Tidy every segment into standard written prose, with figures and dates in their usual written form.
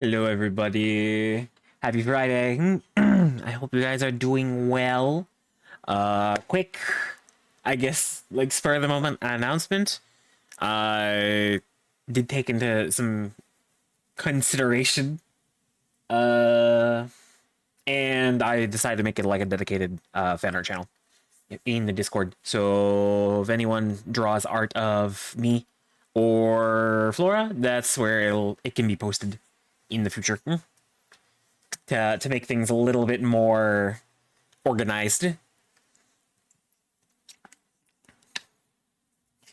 Hello, everybody. Happy Friday. I hope you guys are doing well. Quick, I guess, like spur of the moment announcement. I did take into some consideration, uh, and I decided to make it like a dedicated fan art channel in the Discord. So if anyone draws art of me or Flora, that's where it can be posted in the future. To make things a little bit more organized.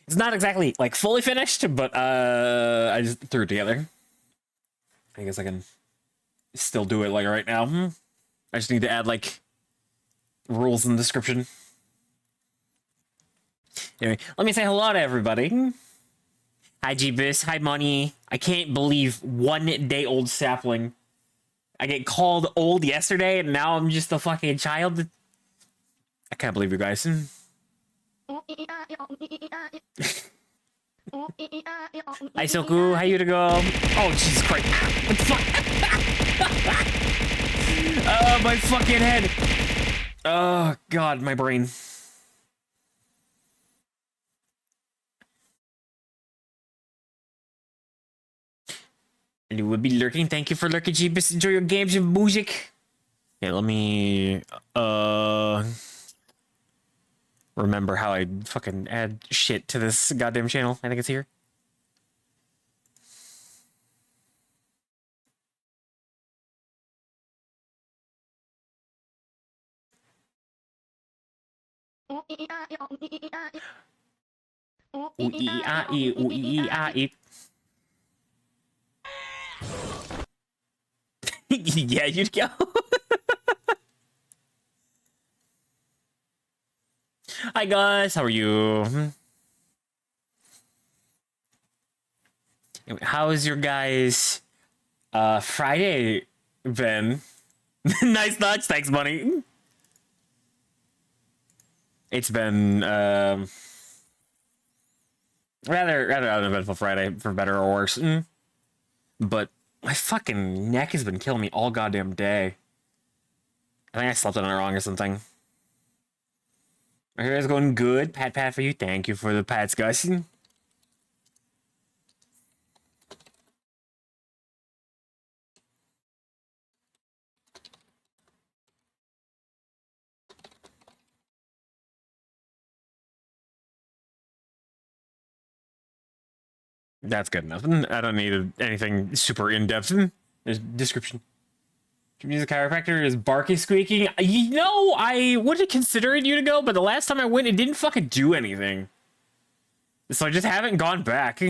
It's not exactly like fully finished, but I just threw it together. I guess I can still do it like right now. I just need to add like rules in the description. Anyway, let me say hello to everybody. Hi Jeebus, hi Money. I can't believe 1 day old sapling. I get called old yesterday and now I'm just a fucking child. I can't believe you guys. Isoku, how you to go? Oh, Jesus Christ. What the fuck? Oh, my fucking head. Oh, God, my brain. And you would be lurking. Thank you for lurking, Jeebus. Enjoy your games and music. Yeah, let me, remember how I fucking add shit to this goddamn channel. I think it's here. Yeah, you'd go. Hi guys, how are you? How is your guys' Friday been? Nice nudge, thanks, buddy. It's been rather uneventful Friday, for better or worse. But my fucking neck has been killing me all goddamn day. I think I slept on it wrong or something. My hair is going good. Pat for you. Thank you for the pats, guys. That's good enough. I don't need anything super in-depth. There's description. Music chiropractor is barky squeaking. You know, I would have considered you to go, but the last time I went, it didn't fucking do anything. So I just haven't gone back.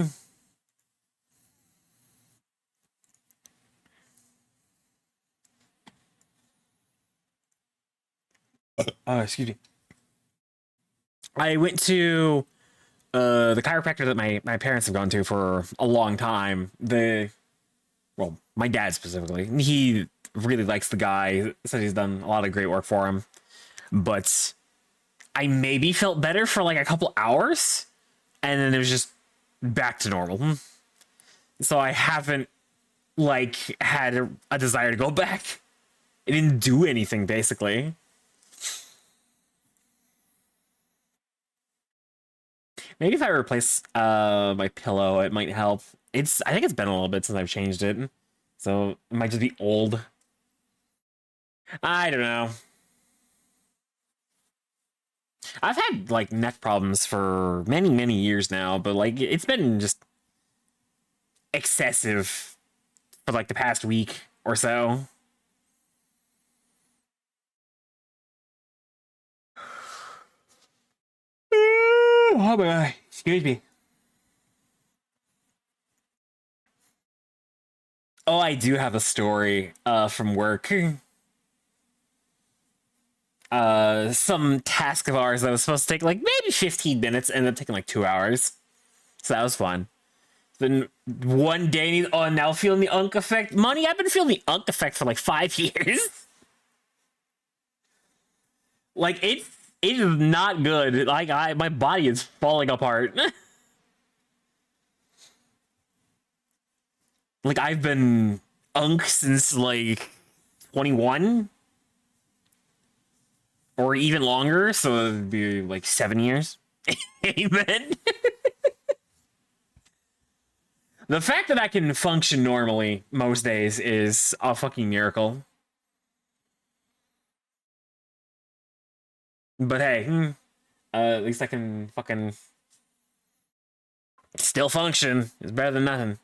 Excuse me. I went to the chiropractor that my parents have gone to for a long time. Well, my dad specifically. He really likes the guy. Said he's done a lot of great work for him. But I maybe felt better for like a couple hours, and then it was just back to normal. So I haven't like had a desire to go back. It didn't do anything basically. Maybe if I replace my pillow, it might help. I think it's been a little bit since I've changed it, so it might just be old. I don't know. I've had like neck problems for many years now, but like it's been just excessive for like the past week or so. Oh my, excuse me. Oh, I do have a story from work. Some task of ours that was supposed to take like maybe 15 minutes ended up taking like 2 hours. So that was fun. Then one day, oh, now feeling the unk effect. Money, I've been feeling the unk effect for like 5 years. Like it is not good. Like my body is falling apart. Like I've been UNC since like 21 or even longer, so it'd be like 7 years. Amen. The fact that I can function normally most days is a fucking miracle. But hey, at least I can fucking still function. It's better than nothing.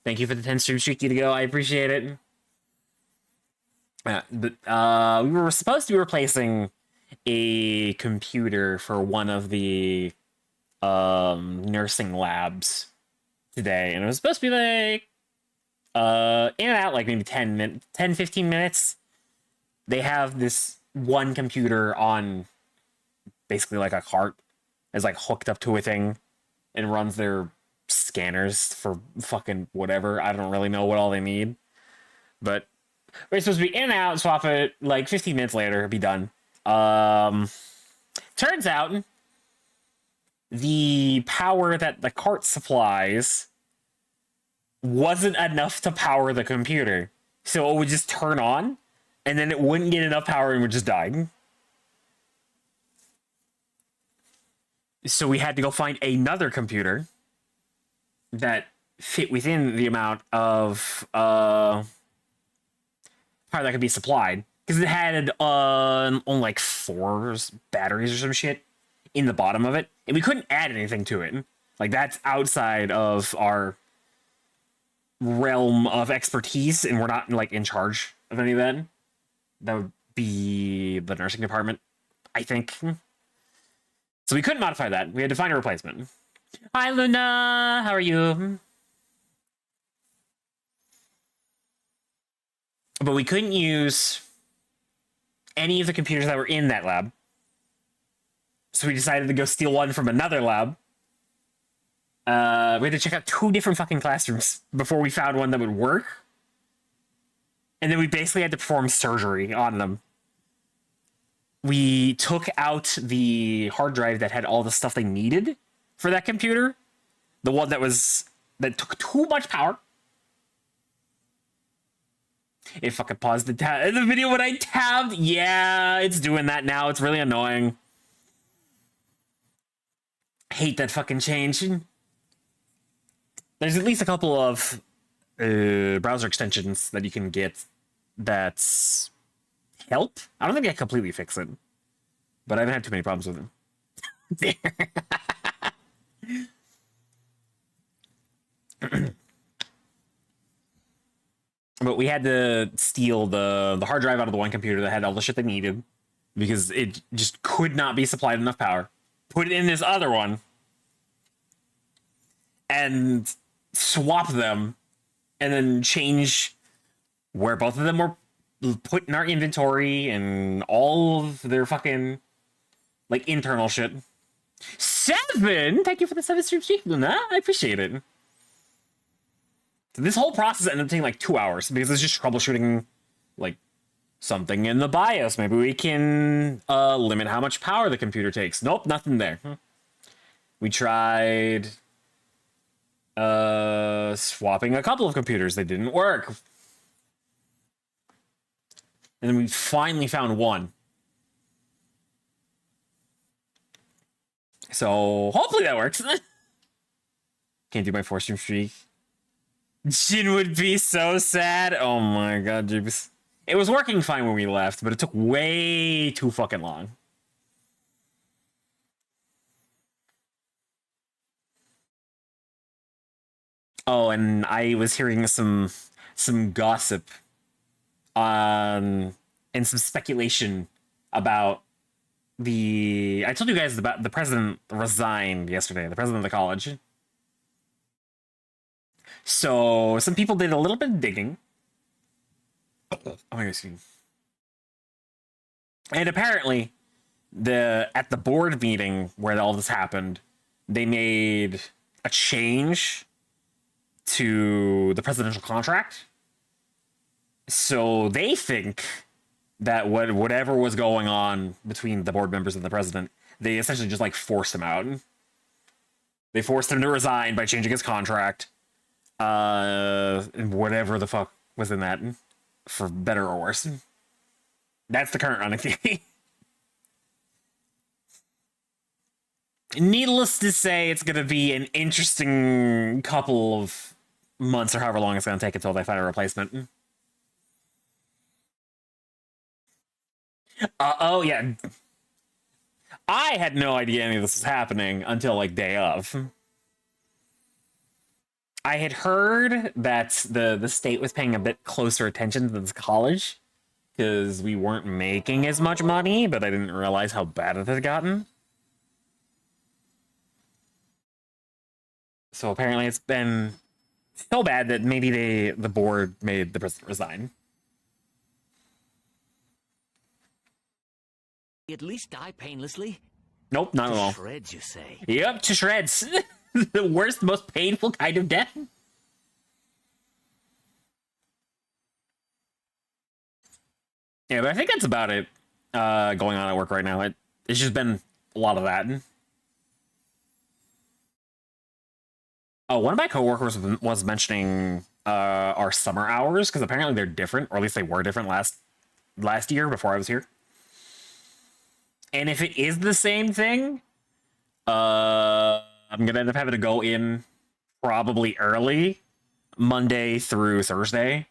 Thank you for the 10 stream streak to go. I appreciate it. We were supposed to be replacing a computer for one of the nursing labs today, and it was supposed to be like in and out like maybe 10-15 minutes. They have this one computer on basically like a cart, is like hooked up to a thing and runs their scanners for fucking whatever. I don't really know what all they need, but we're supposed to be in and out, swap it like 15 minutes later, be done. Turns out the power that the cart supplies wasn't enough to power the computer. So it would just turn on, and then it wouldn't get enough power and would just die. So we had to go find another computer that fit within the amount of power that could be supplied. Because it had only like 4 batteries or some shit in the bottom of it. And we couldn't add anything to it. Like, that's outside of our realm of expertise, and we're not like in charge of any of that. That would be the nursing department, I think. So we couldn't modify that. We had to find a replacement. Hi, Luna. How are you? But we couldn't use any of the computers that were in that lab. So we decided to go steal one from another lab. We had to check out 2 different fucking classrooms before we found one that would work. And then we basically had to perform surgery on them. We took out the hard drive that had all the stuff they needed for that computer. The one that took too much power. It fucking paused the video when I tabbed. Yeah, it's doing that now. It's really annoying. Hate that fucking change. There's at least a couple of browser extensions that you can get that's help. I don't think I completely fix it, but I haven't had too many problems with them. But we had to steal the hard drive out of the one computer that had all the shit they needed because it just could not be supplied enough power. Put it in this other one and swap them, and then change where both of them were put in our inventory and all of their fucking like internal shit. 7! Thank you for the 7 stream streak, Luna. I appreciate it. So this whole process ended up taking like 2 hours because it's just troubleshooting like something in the BIOS. Maybe we can limit how much power the computer takes. Nope, nothing there. We tried swapping a couple of computers. They didn't work. And then we finally found one. So hopefully that works. Can't do my 4 stream streak. Jin would be so sad. Oh my god, Jibs. It was working fine when we left, but it took way too fucking long. Oh, and I was hearing some gossip and some speculation about I told you guys about the president resigned yesterday, the president of the college. So some people did a little bit of digging. Oh my god, and apparently at the board meeting where all this happened, they made a change to the presidential contract. So they think that whatever was going on between the board members and the president, they essentially just like forced him out. They forced him to resign by changing his contract. And whatever the fuck was in that, for better or worse. That's the current running theory. Needless to say, it's going to be an interesting couple of months or however long it's going to take until they find a replacement. Oh, yeah. I had no idea any of this was happening until like day of. I had heard that the state was paying a bit closer attention to this college because we weren't making as much money, but I didn't realize how bad it had gotten. So apparently it's been so bad that maybe the board made the president resign. At least die painlessly? Nope, not at all. Shreds, you say? Yep, to shreds. The worst, most painful kind of death. Yeah, but I think that's about it going on at work right now. It's just been a lot of that. Oh, one of my coworkers was mentioning our summer hours because apparently they're different, or at least they were different last year before I was here. And if it is the same thing, I'm gonna end up having to go in probably early Monday through Thursday.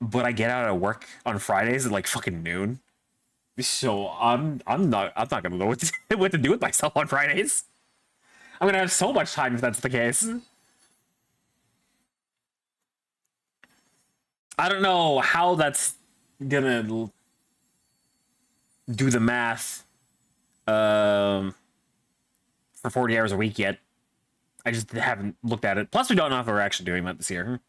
But I get out of work on Fridays at like fucking noon. So I'm not gonna know what to do with myself on Fridays. I'm gonna have so much time if that's the case. I don't know how that's gonna do the math for 40 hours a week yet. I just haven't looked at it. Plus, we don't know if we're actually doing that this year.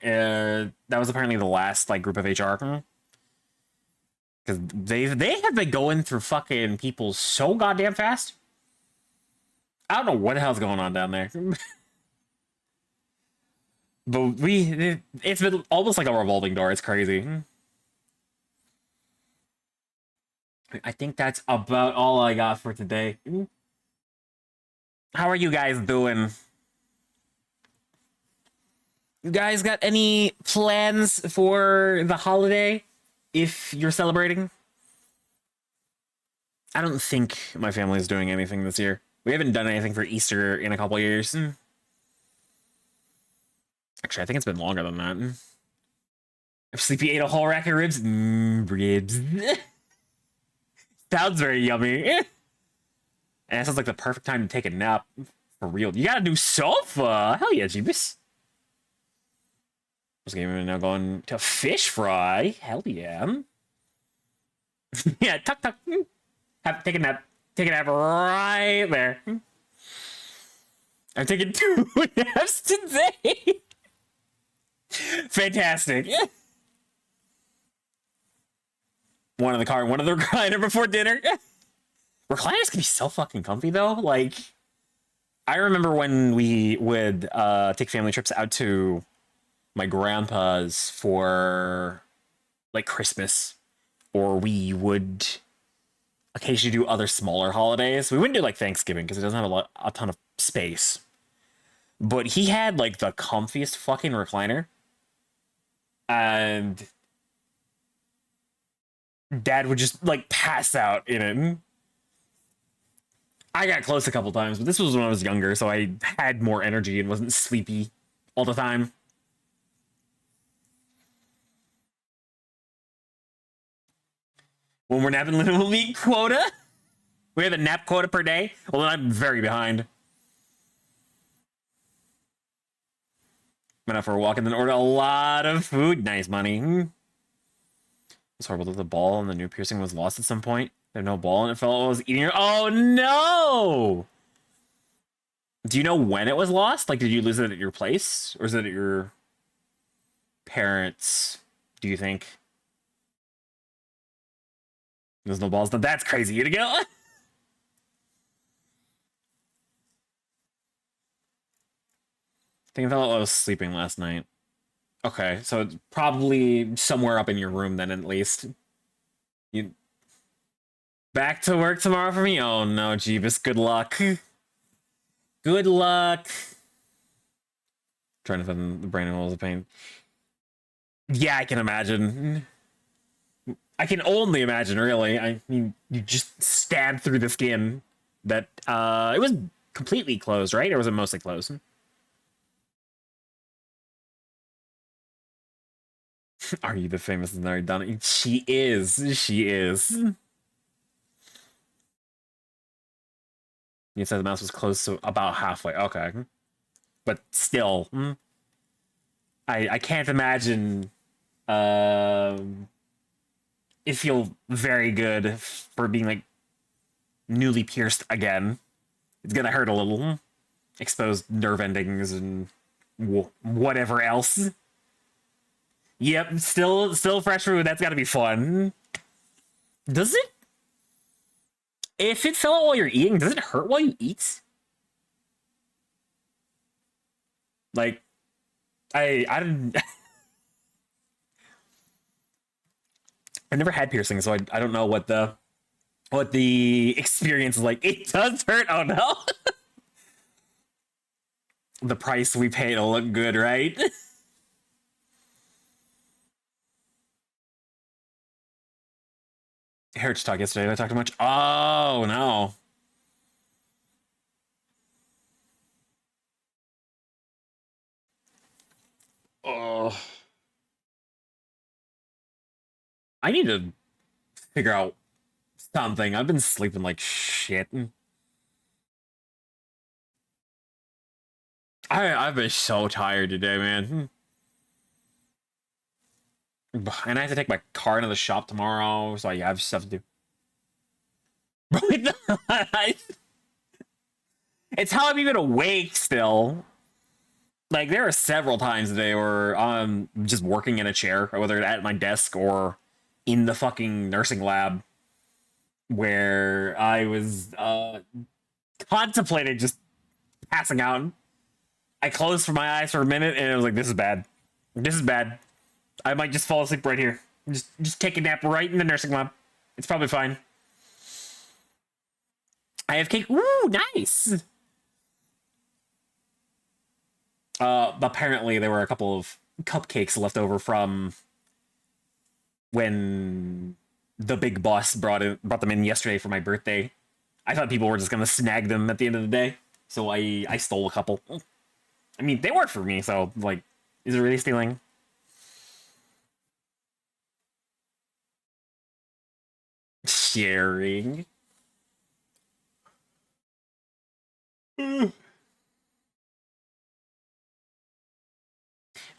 That was apparently the last like group of HR. Because they have been going through fucking people so goddamn fast. I don't know what the hell's going on down there. But it's been almost like a revolving door. It's crazy. I think that's about all I got for today. How are you guys doing? You guys got any plans for the holiday if you're celebrating? I don't think my family is doing anything this year. We haven't done anything for Easter in a couple of years. Actually, I think it's been longer than that. If Sleepy ate a whole rack of ribs, ribs. Sounds very yummy. And it sounds like the perfect time to take a nap. For real. You got a new sofa. Hell yeah, Jeebus. This game is now going to fish fry. Hell yeah. Yeah, tuck tuck. Take a nap. Take a nap right there. I'm taking 2 naps today. Fantastic. One in the car and one in the recliner before dinner. Recliners can be so fucking comfy though. Like, I remember when we would take family trips out to my grandpa's for like Christmas, or we would occasionally do other smaller holidays. We wouldn't do like Thanksgiving because it doesn't have a ton of space. But he had like the comfiest fucking recliner. And Dad would just like pass out in it. I got close a couple times, but this was when I was younger, so I had more energy and wasn't sleepy all the time. When we're napping, we'll meet quota. We have a nap quota per day. Well, then I'm very behind. Went out for a walk and then ordered a lot of food. Nice money. It's horrible that the ball and the new piercing was lost at some point. There's no ball and it fell. I was eating it. Oh no! Do you know when it was lost? Like, did you lose it at your place? Or is it at your parents', do you think? There's no balls. That's crazy. You to go? I think I felt like I was sleeping last night. Okay, so it's probably somewhere up in your room then, at least. You back to work tomorrow for me? Oh no, Jeebus. Good luck. Good luck. Trying to find the brain in walls of pain. Yeah, I can imagine. I can only imagine, really. I mean, you just stabbed through the skin. That it was completely closed, right? Or was it mostly closed? Are you the famous Nari Donna? She is. She is. You said the mouse was close to about halfway. Okay, but still, I can't imagine. It feel very good for being like newly pierced again. It's gonna hurt a little. Exposed nerve endings and whatever else. Yep, still fresh food. That's gotta be fun. Does it? If it fell out while you're eating, does it hurt while you eat? Like, I didn't. I never had piercings, so I don't know what the experience is like. It does hurt. Oh no. The price we pay to look good, right? I heard you talk yesterday. Did I talk too much? Oh no. Oh, I need to figure out something. I've been sleeping like shit. I've been so tired today, man. And I have to take my car to the shop tomorrow, so I have stuff to do. It's how I'm even awake still. Like there are several times today where I'm just working in a chair, whether at my desk or in the fucking nursing lab, where I was contemplating just passing out. I closed for my eyes for a minute and it was like, this is bad. This is bad. I might just fall asleep right here. Just take a nap right in the nursing lab. It's probably fine. I have cake. Ooh, nice. Apparently there were a couple of cupcakes left over from when the big boss brought them in yesterday for my birthday. I thought people were just gonna snag them at the end of the day, so I stole a couple. I mean, they work for me, so like, is it really stealing? Sharing.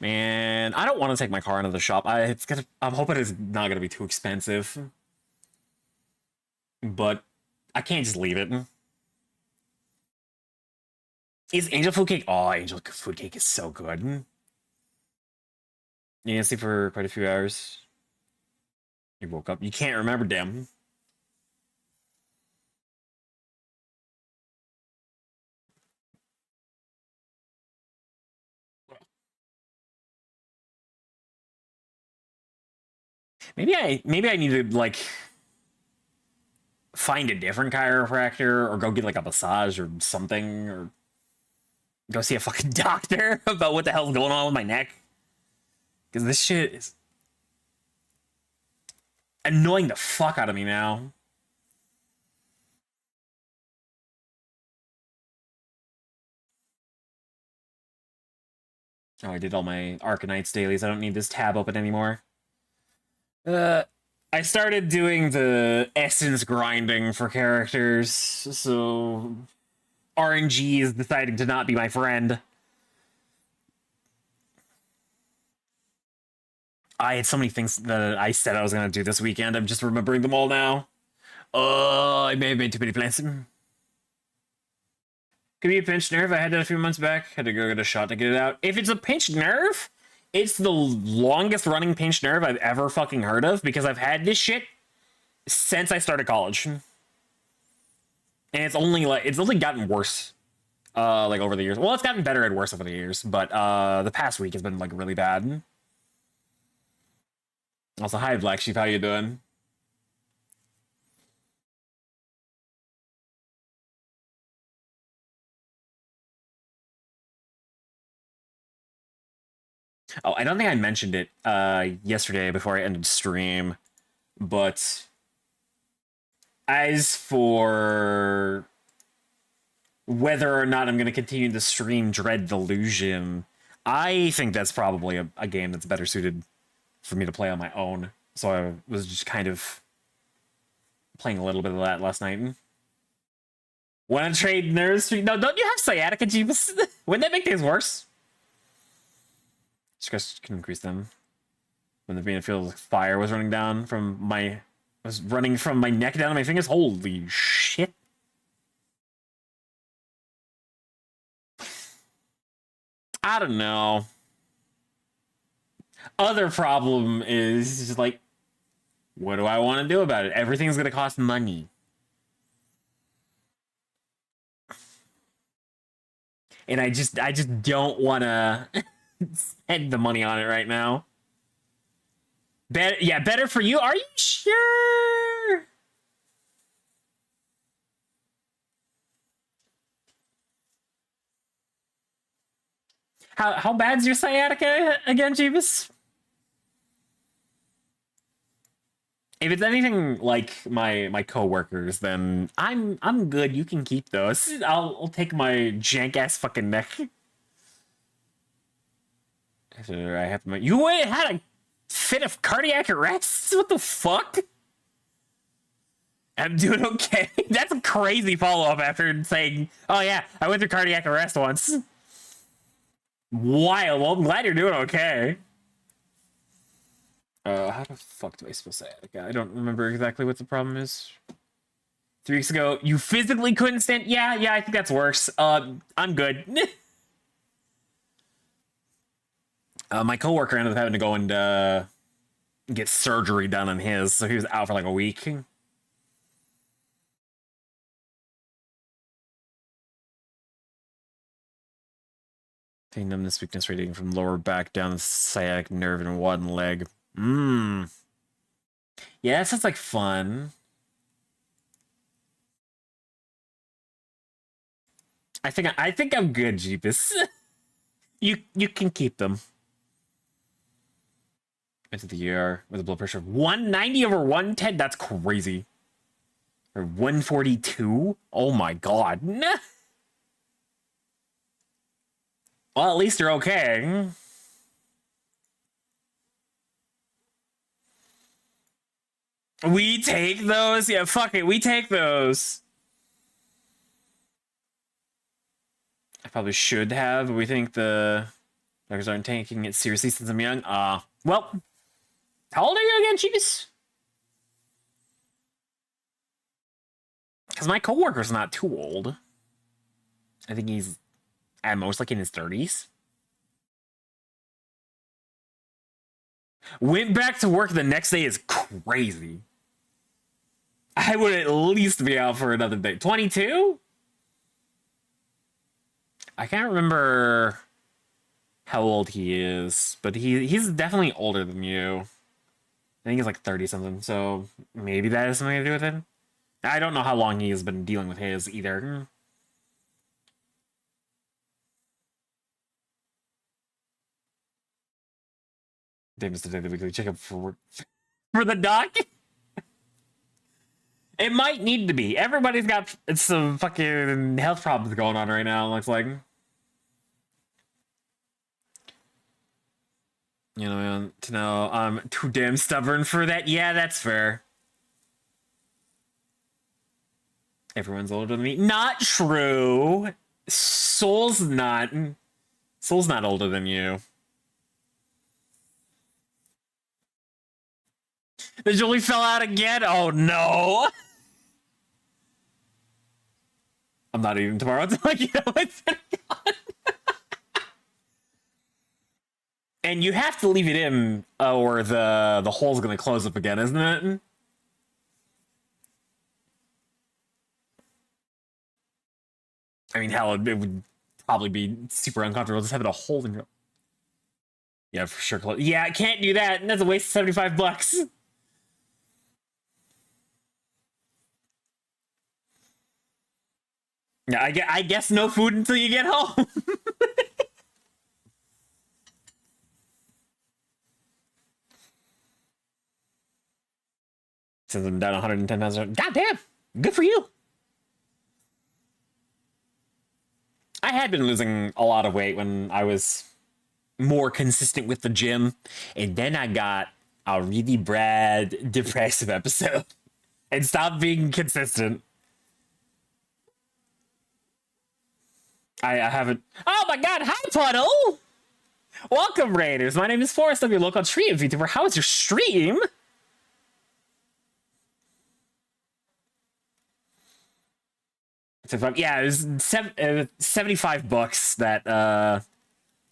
Man, I don't want to take my car into the shop. I'm hoping it's not gonna be too expensive, but I can't just leave it. Is Angel Food Cake? Oh, Angel Food Cake is so good. You can sleep for quite a few hours. You woke up. You can't remember, damn. Maybe I need to like find a different chiropractor or go get like a massage or something or go see a fucking doctor about what the hell's going on with my neck. Because this shit is annoying the fuck out of me now. Oh, I did all my Arcanites dailies. I don't need this tab open anymore. Uh, I started doing the essence grinding for characters, so RNG is deciding to not be my friend. I had so many things that I said I was gonna do this weekend. I'm just remembering them all now. Oh, I may have made too many plans. Could be a pinched nerve. I had that a few months back. Had to go get a shot to get it out. If it's a pinched nerve, it's the longest running pinched nerve I've ever fucking heard of because I've had this shit since I started college. And it's only gotten worse like over the years. Well, it's gotten better and worse over the years, but the past week has been like really bad. Also, hi Black Sheep, how you doing? Oh, I don't think I mentioned it yesterday before I ended stream, but as for whether or not I'm going to continue to stream Dread Delusion, I think that's probably a game that's better suited for me to play on my own. So I was just kind of playing a little bit of that last night. Want to trade Nerve Street? No, don't you have sciatica, Jeebus? Wouldn't that make things worse? Stress can increase them. When the being field of fire was running down from my... was running from my neck down to my fingers. Holy shit. I don't know. Other problem is just like, what do I want to do about it? Everything's gonna cost money. And I just don't want to spend the money on it right now. Better for you. Are you sure? How bad's your sciatica again, Jeebus? If it's anything like my coworkers, then I'm good. You can keep those. I'll take my jank ass fucking neck. After I have my had a fit of cardiac arrest. What the fuck? I'm doing okay. That's a crazy follow up after saying, "Oh yeah, I went through cardiac arrest once." Wild. Well, I'm glad you're doing okay. How the fuck do I spell sciatica? I don't remember exactly what the problem is. 3 weeks ago, you physically couldn't stand. Yeah, I think that's worse. I'm good. My coworker ended up having to go and get surgery done on his, so he was out for like a week. Pain, numbness, weakness radiating from lower back down the sciatic nerve in one leg. Yeah, that sounds like fun. I think I'm good, Jeepus. You can keep them. Into the ER with a blood pressure of 190 over 110. That's crazy. Or 142. Oh my god. Well, at least you're okay. We take those? Yeah, fuck it. We take those. I probably should have, but we think the doctors aren't taking it seriously since I'm young. Well, how old are you again, Chiefus? Because my coworker's not too old. I think he's at most like in his 30s. Went back to work the next day is crazy. I would at least be out for another day. 22? I can't remember how old he is, but he's definitely older than you. I think he's like 30 something, so maybe that has something to do with it. I don't know how long he has been dealing with his either. Davis today the weekly checkup for the doc. It might need to be. Everybody's got some fucking health problems going on right now. Looks like. You know, to know I'm too damn stubborn for that. Yeah, that's fair. Everyone's older than me. Not true. Soul's not older than you. The Julie fell out again? Oh no. I'm not eating tomorrow until you know it's gone. And you have to leave it in, or the hole's gonna close up again, isn't it? I mean, hell, it would probably be super uncomfortable just having a hole in your... Yeah, for sure. Yeah, I can't do that. That's a waste of $75. Yeah, I guess no food until you get home. Since I'm down 110 pounds. God damn! Good for you! I had been losing a lot of weight when I was more consistent with the gym, and then I got a really bad depressive episode and stopped being consistent. I haven't. Oh my god! Hi, Puddle! Welcome, Raiders. My name is Forrest of your local stream VTuber. How is your stream? Yeah, it was $75 that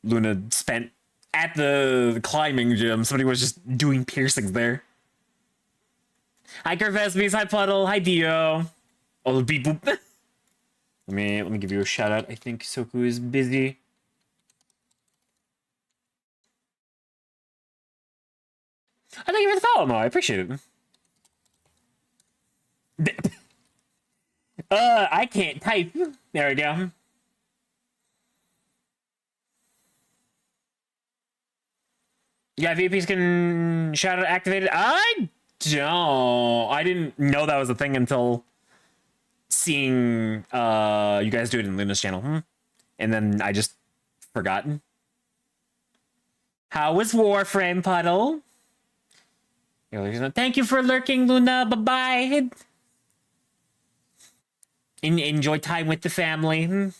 Luna spent at the climbing gym. Somebody was just doing piercings there. Hi, Curvespies. Hi, Puddle. Hi, Dio. Oh, beep boop. let me give you a shout out. I think Soku is busy. I thank you for the follow, Mo. I appreciate it. I can't type. There we go. Yeah, VPs can shout out activated. I don't. I didn't know that was a thing until seeing you guys do it in Luna's channel. And then I just forgotten. How was Warframe, Puddle? Thank you for lurking, Luna. Bye-bye. Enjoy time with the family. I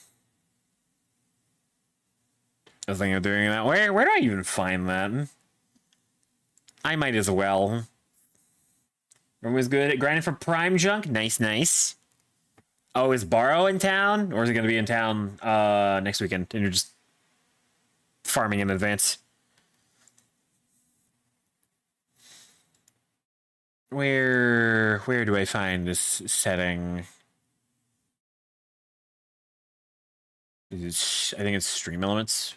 was thinking of doing that. Where do I even find that? I might as well. Everyone's good at grinding for Prime Junk. Nice, nice. Oh, is Borrow in town? Or is he going to be in town next weekend? And you're just farming in advance? Where do I find this setting? I think it's Stream Elements.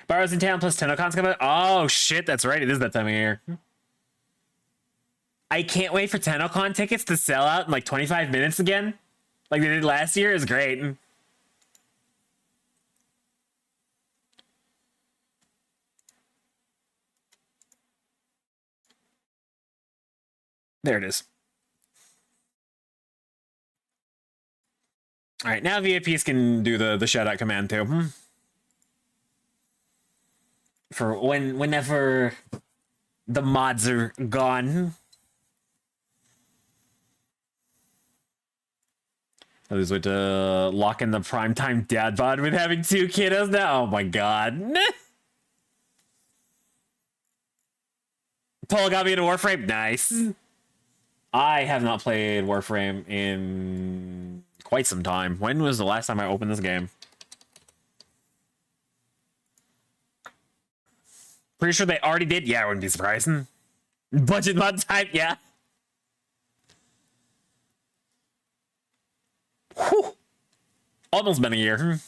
Borrow's in town plus TennoCon's coming. Oh shit, that's right. It is that time of year. I can't wait for TennoCon tickets to sell out in like 25 minutes again. Like they did last year. It's great. There it is. All right, now VIPs can do the shout out command too. For whenever the mods are gone. I was going to lock in the primetime dad bod with having 2 kiddos now. Oh my god. Paul got me into Warframe. Nice. I have not played Warframe in quite some time. When was the last time I opened this game? Pretty sure they already did. Yeah, I wouldn't be surprised. Budget mod type, yeah. Whew. Almost been a year.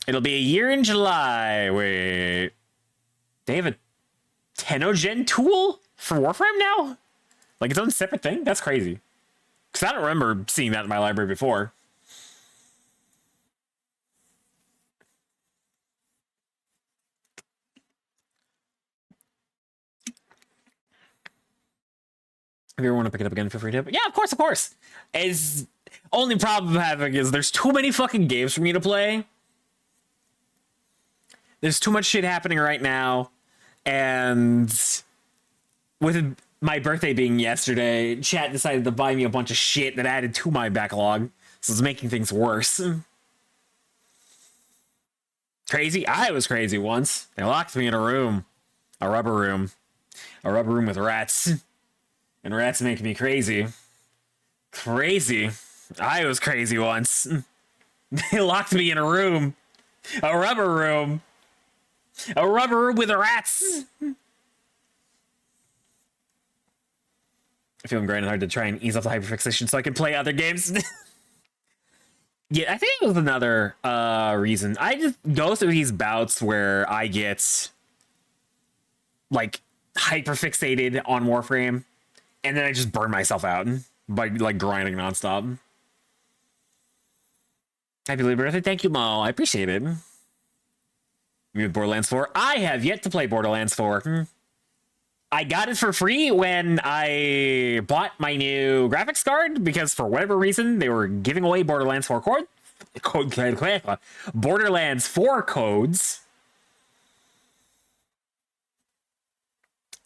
It'll be a year in July. Wait. They have a Tennogen tool for Warframe now? Like its own separate thing? That's crazy. Because I don't remember seeing that in my library before. If you ever want to pick it up again, feel free to. Yeah, of course, of course. Is only problem I'm having is there's too many fucking games for me to play. There's too much shit happening right now, and with my birthday being yesterday, chat decided to buy me a bunch of shit that added to my backlog, so it's making things worse. Crazy? I was crazy once. They locked me in a room, a rubber room with rats. And rats make me crazy. Crazy. I was crazy once. They locked me in a room. A rubber room. A rubber room with rats. I'm feeling great and hard to try and ease off the hyperfixation so I can play other games. Yeah, I think it was another reason. I just go through these bouts where I get like hyperfixated on Warframe. And then I just burn myself out by like grinding nonstop. Happy late birthday. Thank you, Mo. I appreciate it. You with Borderlands 4? I have yet to play Borderlands 4. I got it for free when I bought my new graphics card because for whatever reason they were giving away Borderlands 4 Borderlands 4 codes.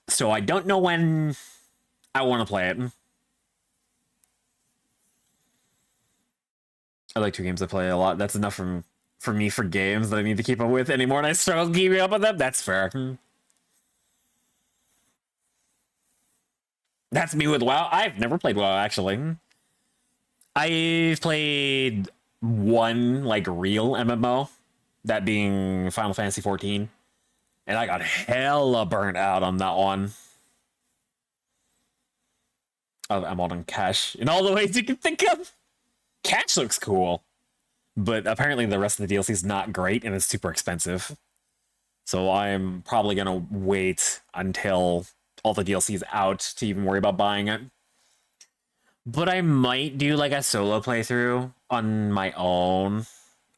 So I don't know when I want to play it. I like 2 games I play a lot. That's enough for me for games that I need to keep up with anymore, and I struggle keeping up with them. That's fair. That's me with WoW. I've never played WoW, actually. I've played one, like, real MMO, that being Final Fantasy 14, and I got hella burnt out on that one. Oh, I'm on Cash in all the ways you can think of. Cash looks cool, but apparently the rest of the DLC is not great, and it's super expensive. So I'm probably gonna wait until all the DLC is out to even worry about buying it. But I might do like a solo playthrough on my own,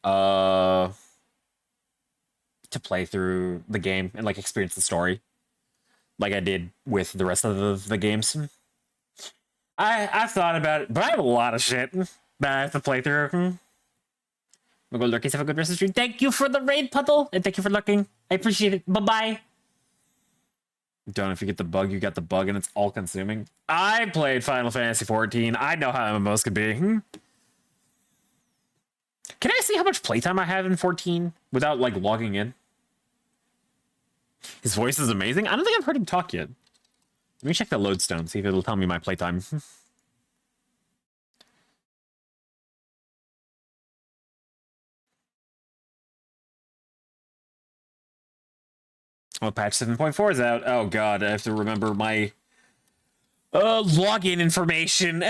to play through the game and like experience the story, like I did with the rest of the games. I've thought about it, but I have a lot of shit that I have to play through. We'll go lurkies, have a good rest of the stream. Thank you for the raid, Puddle, and thank you for lurking. I appreciate it. Bye-bye. Don't, if you get the bug, you got the bug, and it's all-consuming. I played Final Fantasy 14. I know how MMOs can be. Can I see how much playtime I have in 14 without, like, logging in? His voice is amazing. I don't think I've heard him talk yet. Let me check the lodestone, see if it'll tell me my playtime. Oh, patch 7.4 is out. Oh god, I have to remember my login information.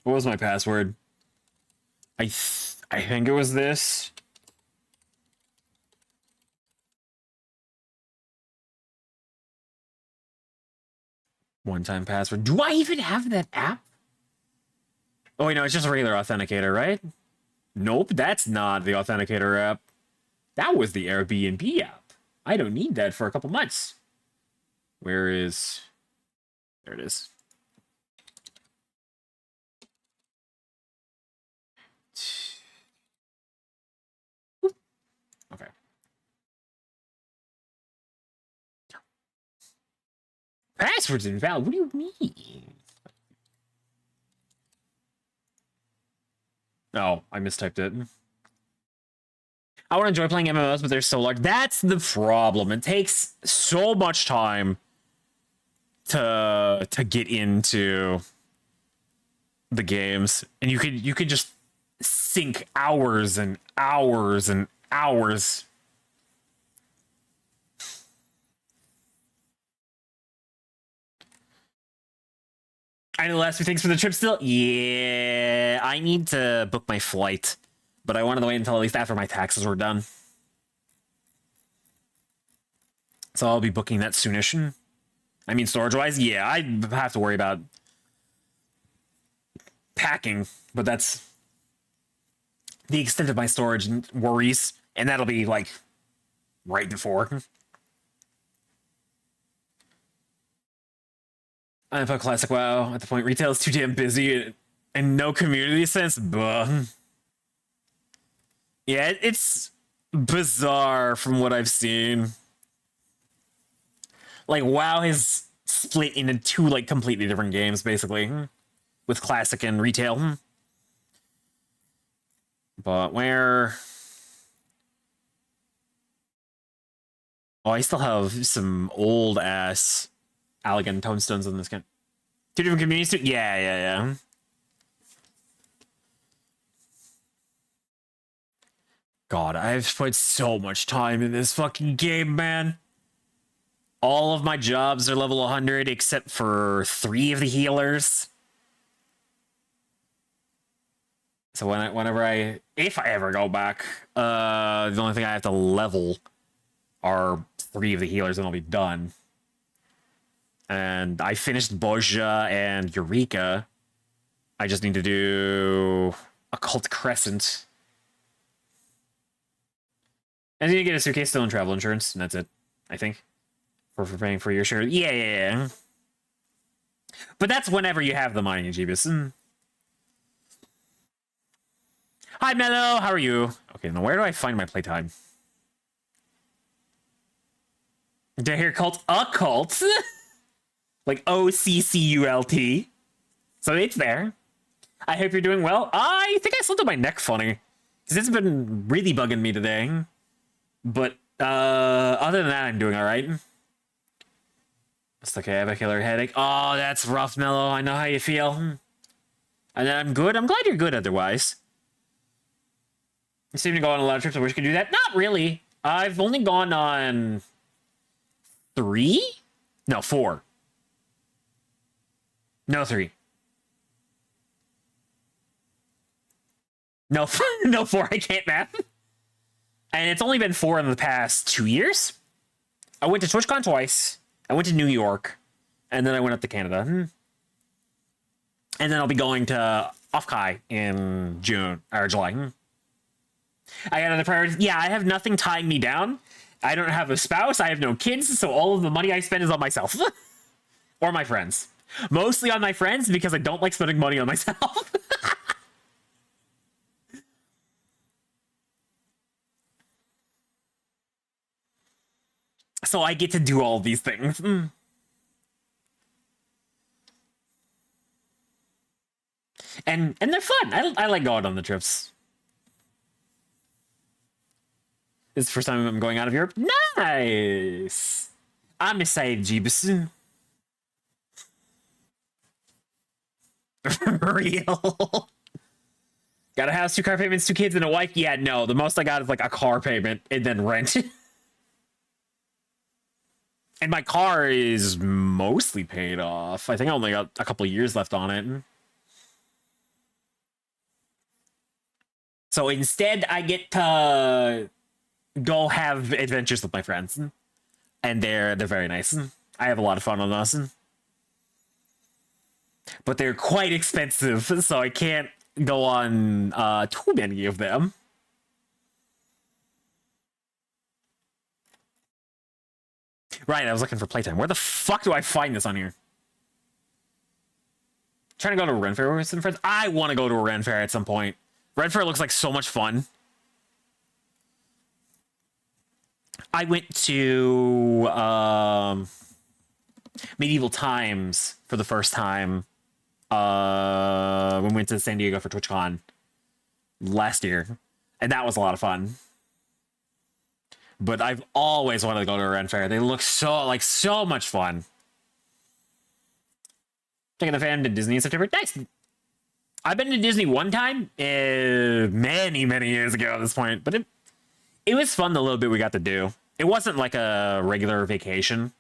What was my password? I think it was this. One-time password. Do I even have that app? Oh, wait, no, it's just a regular authenticator, right? Nope, that's not the authenticator app. That was the Airbnb app. I don't need that for a couple months. Where is... There it is. Okay. Password's invalid? What do you mean? Oh, I mistyped it. I want to enjoy playing MMOs, but they're so large. That's the problem. It takes so much time to get into the games, and you could just sink hours and hours and hours. I know the last few things for the trip still. Yeah, I need to book my flight, but I wanted to wait until at least after my taxes were done. So I'll be booking that soonish. I mean, storage-wise, yeah, I have to worry about packing, but that's the extent of my storage worries, and that'll be, like, right before. I put classic WoW at the point retail is too damn busy and no community sense. Buh. Yeah, it's bizarre from what I've seen. Like, WoW is split into 2, like, completely different games, basically, with classic and retail. But where... Oh, I still have some old-ass Allegan tomestones in this game. 2 different communities too? Yeah. God, I've put so much time in this fucking game, man. All of my jobs are level 100 except for 3 of the healers. So if I ever go back, the only thing I have to level are 3 of the healers and I'll be done. And I finished Bozja and Eureka. I just need to do Occult Crescent. And then you get a suitcase, still in travel insurance, and that's it. I think. For paying for your shirt. Yeah. But that's whenever you have the money, Jeebus. Hi, Mello. How are you? Okay, now where do I find my playtime? Did I hear cult? A cult? Like OCCULT. So it's there. I hope you're doing well. I think I slipped on my neck funny. Because it's been really bugging me today. But other than that, I'm doing alright. It's okay, I have a killer headache. Oh, that's rough, Mello. I know how you feel. And I'm good. I'm glad you're good otherwise. You seem to go on a lot of trips. I wish you could do that. Not really. I've only gone on 3? No, 4. No, 3. No, no 4. I can't math. And it's only been 4 in the past 2 years. I went to TwitchCon twice. I went to New York. And then I went up to Canada. And then I'll be going to Offkai in June or July. I got other priorities. Yeah, I have nothing tying me down. I don't have a spouse. I have no kids. So all of the money I spend is on myself. Or my friends. Mostly on my friends because I don't like spending money on myself. So I get to do all these things. And they're fun. I like going on the trips. This is the first time I'm going out of Europe. Nice. I'm excited, Jeebus. Real. Got a house, 2 car payments, 2 kids, and a wife. Yeah, no. The most I got is like a car payment and then rent. And my car is mostly paid off. I think I only got a couple years left on it. So instead, I get to go have adventures with my friends. And they're very nice. I have a lot of fun on those. But they're quite expensive, so I can't go on too many of them. Right, I was looking for playtime. Where the fuck do I find this on here? Trying to go to a Ren Fair with some friends. I want to go to a Ren Fair at some point. Ren Fair looks like so much fun. I went to Medieval Times for the first time when we went to San Diego for TwitchCon last year, and that was a lot of fun. But I've always wanted to go to a Ren Fair. They look so much fun. Taking the fam to Disney in September. Nice. I've been to Disney one time, many years ago at this point, but it was fun the little bit we got to do. It wasn't like a regular vacation.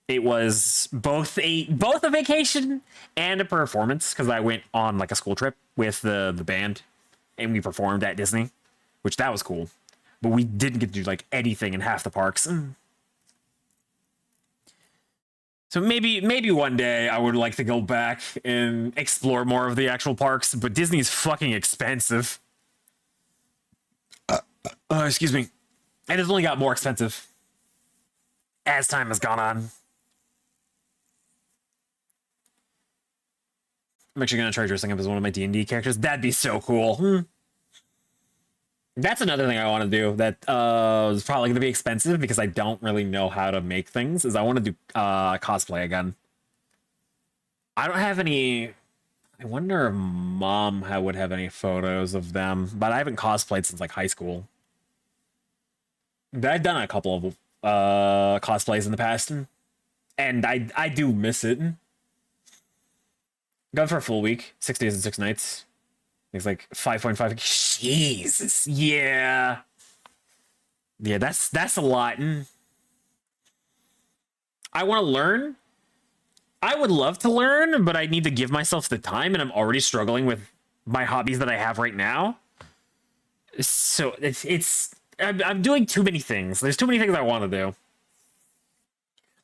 It was both a vacation and a performance because I went on like a school trip with the band and we performed at Disney, which that was cool. But we didn't get to do like anything in half the parks. So maybe one day I would like to go back and explore more of the actual parks, but Disney's fucking expensive. Excuse me. And it's only got more expensive as time has gone on. I'm actually going to try dressing up as one of my D&D characters. That'd be so cool. That's another thing I want to do that is probably going to be expensive because I don't really know how to make things, is I want to do cosplay again. I don't have any... I wonder if Mom would have any photos of them, but I haven't cosplayed since like high school. I've done a couple of cosplays in the past, and I do miss it. Gone for a full week, 6 days and 6 nights. It's like 5.5. Jesus, yeah, that's a lot. I want to learn. I would love to learn, but I need to give myself the time, and I'm already struggling with my hobbies that I have right now. So I'm doing too many things. There's too many things I want to do.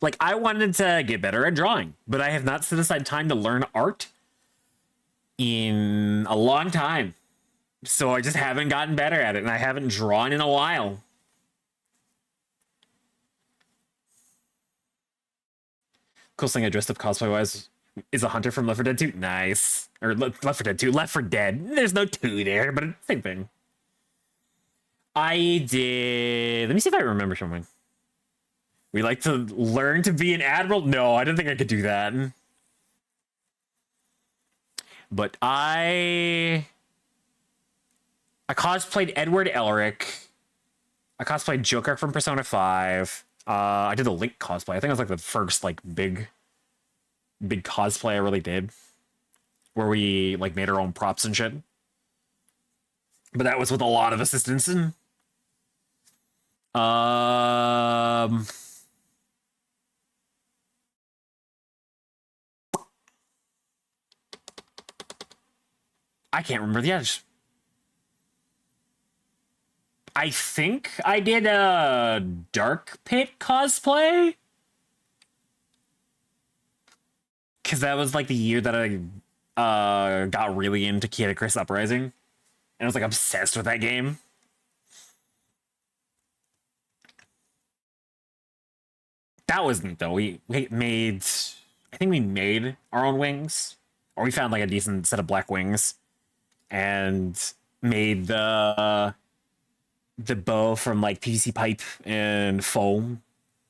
Like, I wanted to get better at drawing, but I have not set aside time to learn art in a long time. So I just haven't gotten better at it, and I haven't drawn in a while. Coolest thing I dressed up cosplay wise is a hunter from Left 4 Dead 2. Nice. Or Left 4 Dead 2. Left 4 Dead. There's no 2 there, but same thing. I did. Let me see if I remember something. We like to learn to be an admiral? No, I didn't think I could do that. But I cosplayed Edward Elric. I cosplayed Joker from Persona 5. I did a Link cosplay. I think it was like the first like big cosplay I really did, where we like made our own props and shit. But that was with a lot of assistance. I can't remember the edge. I think I did a Dark Pit cosplay. Because that was like the year that I got really into Kid Icarus Uprising. And I was like obsessed with that game. That was neat though. We made, I think we made our own wings. Or we found like a decent set of black wings. And made the bow from like PVC pipe and foam,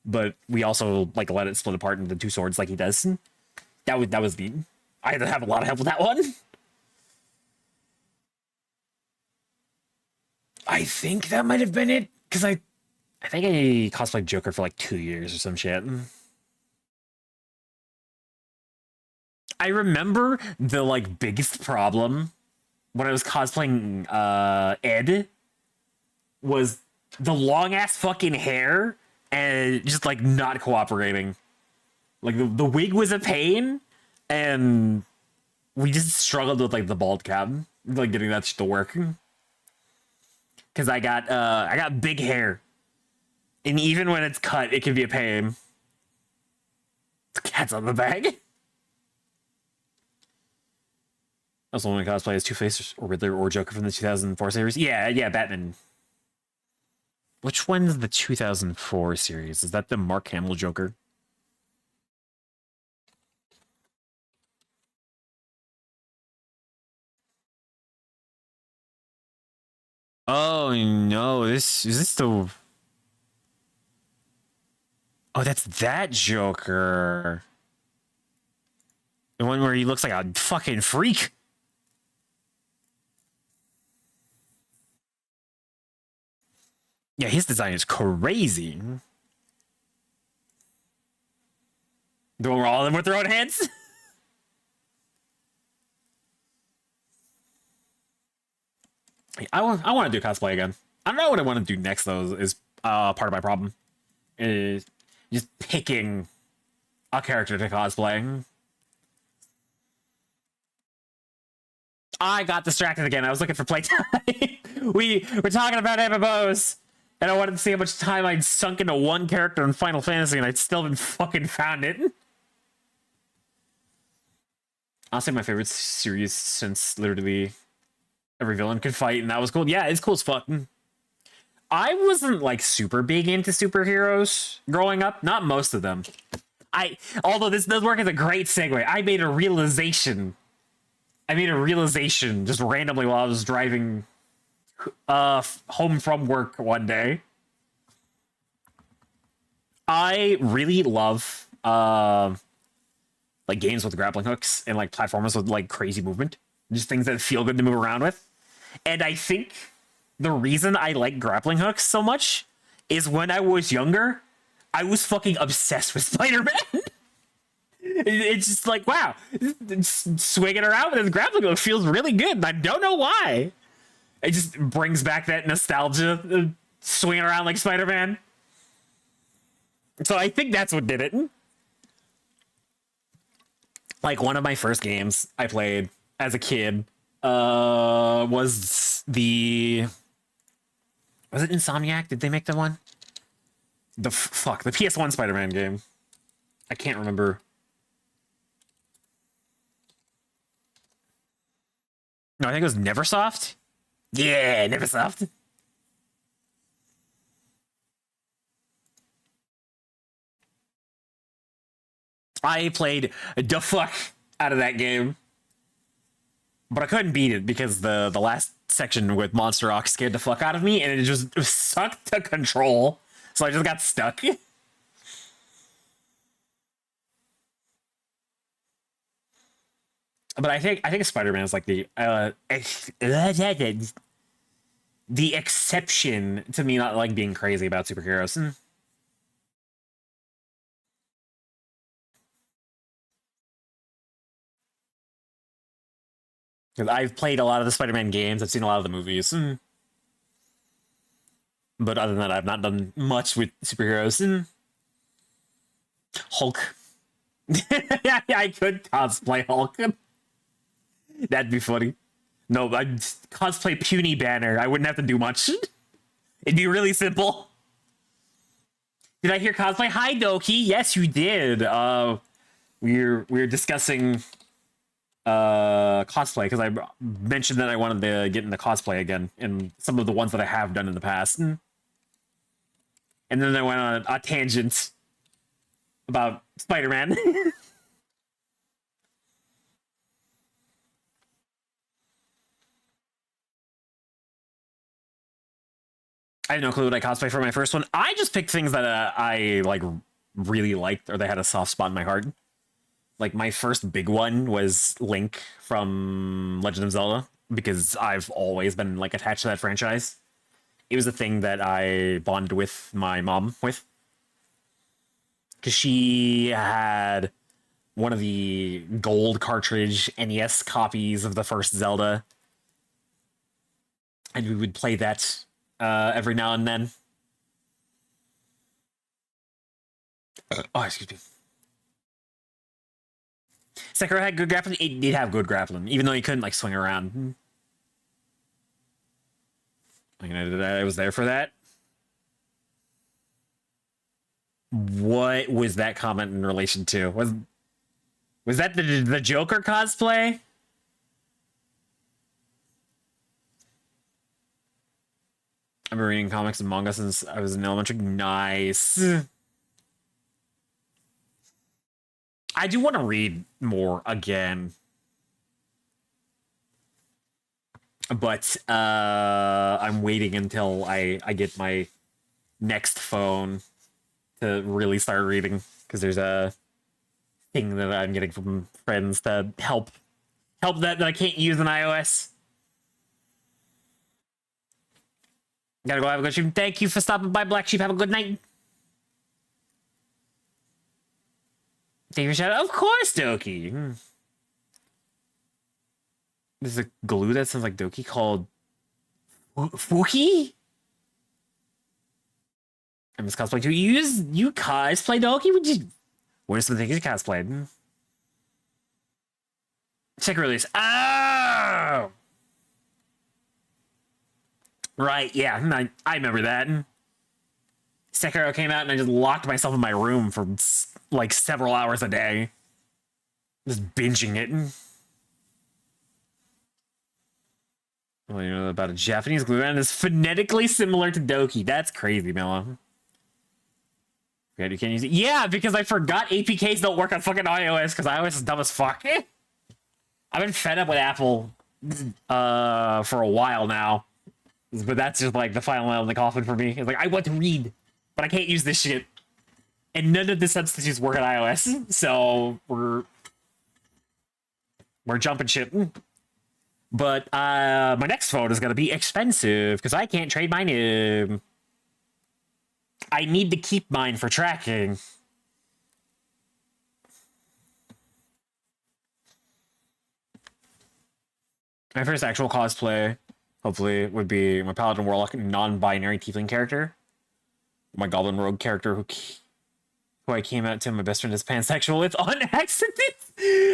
but we also like let it split apart into 2 swords like he does. That was neat. I had to have a lot of help with that one. I think that might have been it, because I think I cosplayed Joker for like 2 years or some shit. I remember the like biggest problem when I was cosplaying Ed was the long ass fucking hair and just like not cooperating. Like the wig was a pain, and we just struggled with like the bald cap, like getting that shit to work. Cause I got big hair, and even when it's cut, it can be a pain. The cat's on the bag. Also, when I cosplay as Two-Face or Riddler or Joker from the 2004 series. Yeah, Batman. Which one's the 2004 series? Is that the Mark Hamill Joker? Oh no, is this the... Oh, that's that Joker. The one where he looks like a fucking freak. Yeah, his design is crazy. The one where all of them with their own hands? I want to do cosplay again. I don't know what I want to do next, though, is part of my problem. Is just picking a character to cosplay. I got distracted again. I was looking for playtime. we were talking about MMOs, and I wanted to see how much time I'd sunk into one character in Final Fantasy, and I still haven't fucking found it. Honestly, my favorite series since literally every villain could fight, and that was cool. Yeah, it's cool as fuck. I wasn't like super big into superheroes growing up. Not most of them. Although this does work as a great segue. I made a realization just randomly while I was driving home from work one day. I really love like games with grappling hooks and like platformers with like crazy movement. Just things that feel good to move around with. And I think the reason I like grappling hooks so much is when I was younger, I was fucking obsessed with Spider-Man. It's just like, wow, swinging around with his grappling hook feels really good, and I don't know why. It just brings back that nostalgia, swinging around like Spider-Man. So I think that's what did it. Like, one of my first games I played as a kid was it Insomniac? Did they make that one? The PS1 Spider-Man game. I can't remember. No, I think it was Neversoft. Yeah, Neversoft. I played the fuck out of that game, but I couldn't beat it because the last section with Monster Rock scared the fuck out of me, and it just sucked to control. So I just got stuck. But I think Spider-Man is like the exception to me not like being crazy about superheroes. Because I've played a lot of the Spider-Man games, I've seen a lot of the movies. But other than that, I've not done much with superheroes. Hulk. Yeah, I could cosplay Hulk. That'd be funny. No, I'd cosplay Puny Banner. I wouldn't have to do much. It'd be really simple. Did I hear cosplay? Hi, Doki. Yes, you did. We're discussing cosplay because I mentioned that I wanted to get into cosplay again, and some of the ones that I have done in the past. And then I went on a tangent about Spider-Man. I had no clue what I cosplay for my first one. I just picked things that I like really liked, or they had a soft spot in my heart. Like my first big one was Link from Legend of Zelda, because I've always been like attached to that franchise. It was a thing that I bonded with my mom with, because she had one of the gold cartridge NES copies of the first Zelda, and we would play that every now and then. Oh, excuse me. Sekiro had good grappling. It did have good grappling, even though you couldn't like swing around. I was there for that. What was that comment in relation to? Was that the Joker cosplay? I've been reading comics and manga since I was in elementary. Nice. I do want to read more again. But I'm waiting until I get my next phone to really start reading, because there's a thing that I'm getting from friends to help that I can't use on iOS. Gotta go have a good stream. Thank you for stopping by, Black Sheep. Have a good night. David Shadow, of course, Doki. There's a glue that sounds like Doki called Fuki. I miss cosplay too. You cosplay Doki? What are some things you cosplayed? Check release. Oh, right. Yeah, I remember that. Sekiro came out and I just locked myself in my room for like several hours a day, just binging it. Well, you know about a Japanese glue gun is phonetically similar to Doki. That's crazy, Mela. Yeah, you can't use it. Yeah, because I forgot APKs don't work on fucking iOS, because iOS is dumb as fuck. I've been fed up with Apple for a while now, but that's just like the final nail in the coffin for me. It's like, I want to read, but I can't use this shit, and none of the substitutes work on iOS, so we're jumping ship. But my next phone is gonna be expensive because I can't trade mine in. I need to keep mine for tracking. My first actual cosplay, hopefully, would be my Paladin Warlock non-binary tiefling character. My Goblin Rogue character who I came out to my best friend as pansexual with on accident.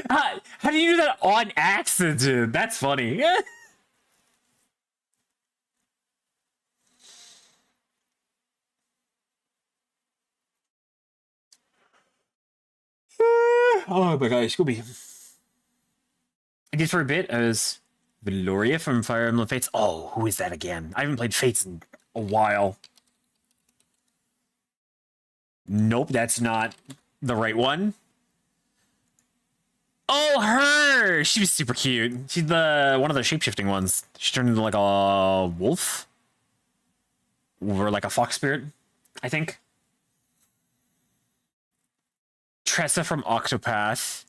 How do you do that on accident? That's funny. Oh my gosh, Scooby. I did for a bit as Valoria from Fire Emblem Fates. Oh, who is that again? I haven't played Fates in a while. Nope, that's not the right one. Oh, her! She was super cute. She's the one of the shapeshifting ones. She turned into like a wolf. Or like a fox spirit, I think. Tressa from Octopath.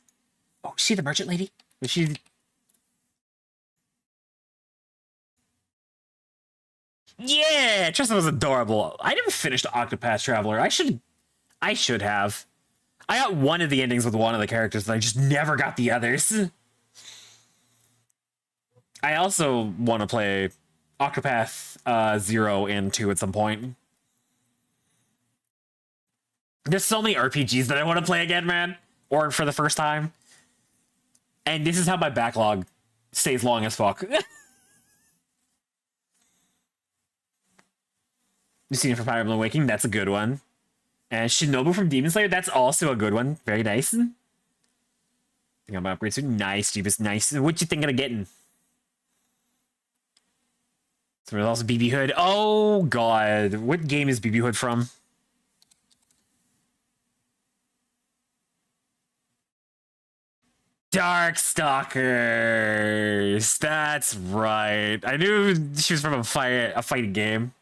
Oh, is she the merchant lady? Is she... Yeah, Tressa was adorable. I never finished Octopath Traveler. I should have. I got one of the endings with one of the characters, and I just never got the others. I also want to play Octopath 0 and 2 at some point. There's so many RPGs that I want to play again, man. Or for the first time. And this is how my backlog stays long as fuck. You've seen it from Fire Emblem Awakening, that's a good one. And Shinobu from Demon Slayer, that's also a good one. Very nice. I think I'm gonna upgrade soon. Nice, Jeebus, nice. What you thinking of getting? So there's also BB Hood. Oh god, what game is BB Hood from? Darkstalkers. That's right. I knew she was from a fighting game.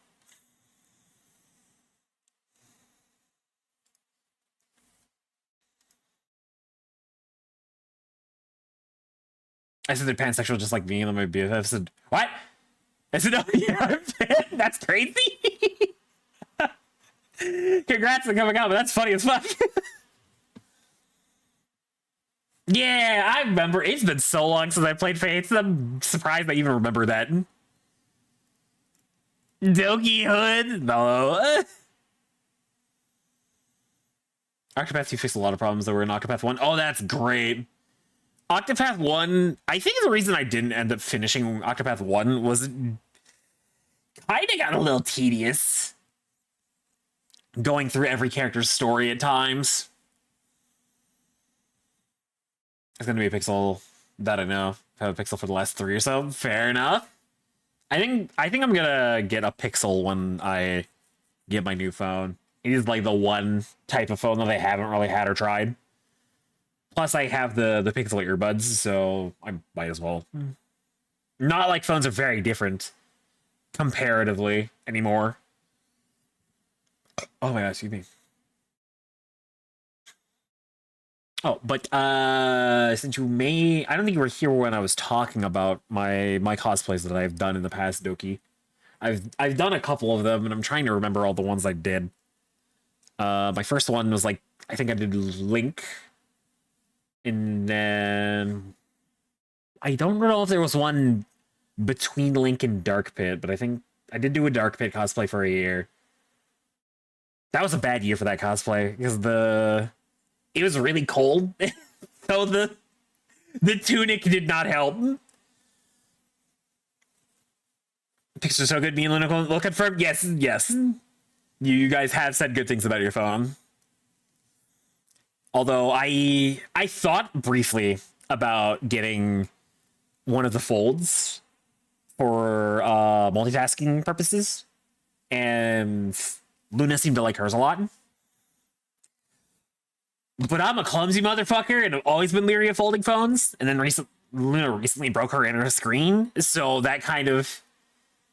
I said they're pansexual just like me, and my BFF said, "What?" I said, "Oh, yeah, that's crazy." Congrats on coming out, but that's funny as fuck. Yeah, I remember. It's been so long since I played Fates. I'm surprised I even remember that. Doki Hood? No. Octopath 2 fixed a lot of problems that were in Octopath 1. Oh, that's great. Octopath 1, I think the reason I didn't end up finishing Octopath 1 was it kind of got a little tedious. Going through every character's story at times. It's gonna be a pixel that I know. I've had a pixel for the last 3 or so. Fair enough. I think I'm gonna get a pixel when I get my new phone. It is like the one type of phone that I haven't really had or tried. Plus, I have the Pixel earbuds, so I might as well. Not like phones are very different comparatively anymore. Oh my god, excuse me. Oh, but since you may, I don't think you were here when I was talking about my cosplays that I've done in the past, Doki. I've done a couple of them, and I'm trying to remember all the ones I did. My first one was like, I think I did Link. And then I don't know if there was one between Link and Dark Pit, but I think I did do a Dark Pit cosplay for a year. That was a bad year for that cosplay because it was really cold, so the tunic did not help. Pictures are so good. Me and Luna will confirm. Yes. You guys have said good things about your phone. Although I thought briefly about getting one of the folds for multitasking purposes, and Luna seemed to like hers a lot. But I'm a clumsy motherfucker, and I've always been leery of folding phones. And then Luna recently broke her inner screen, so that kind of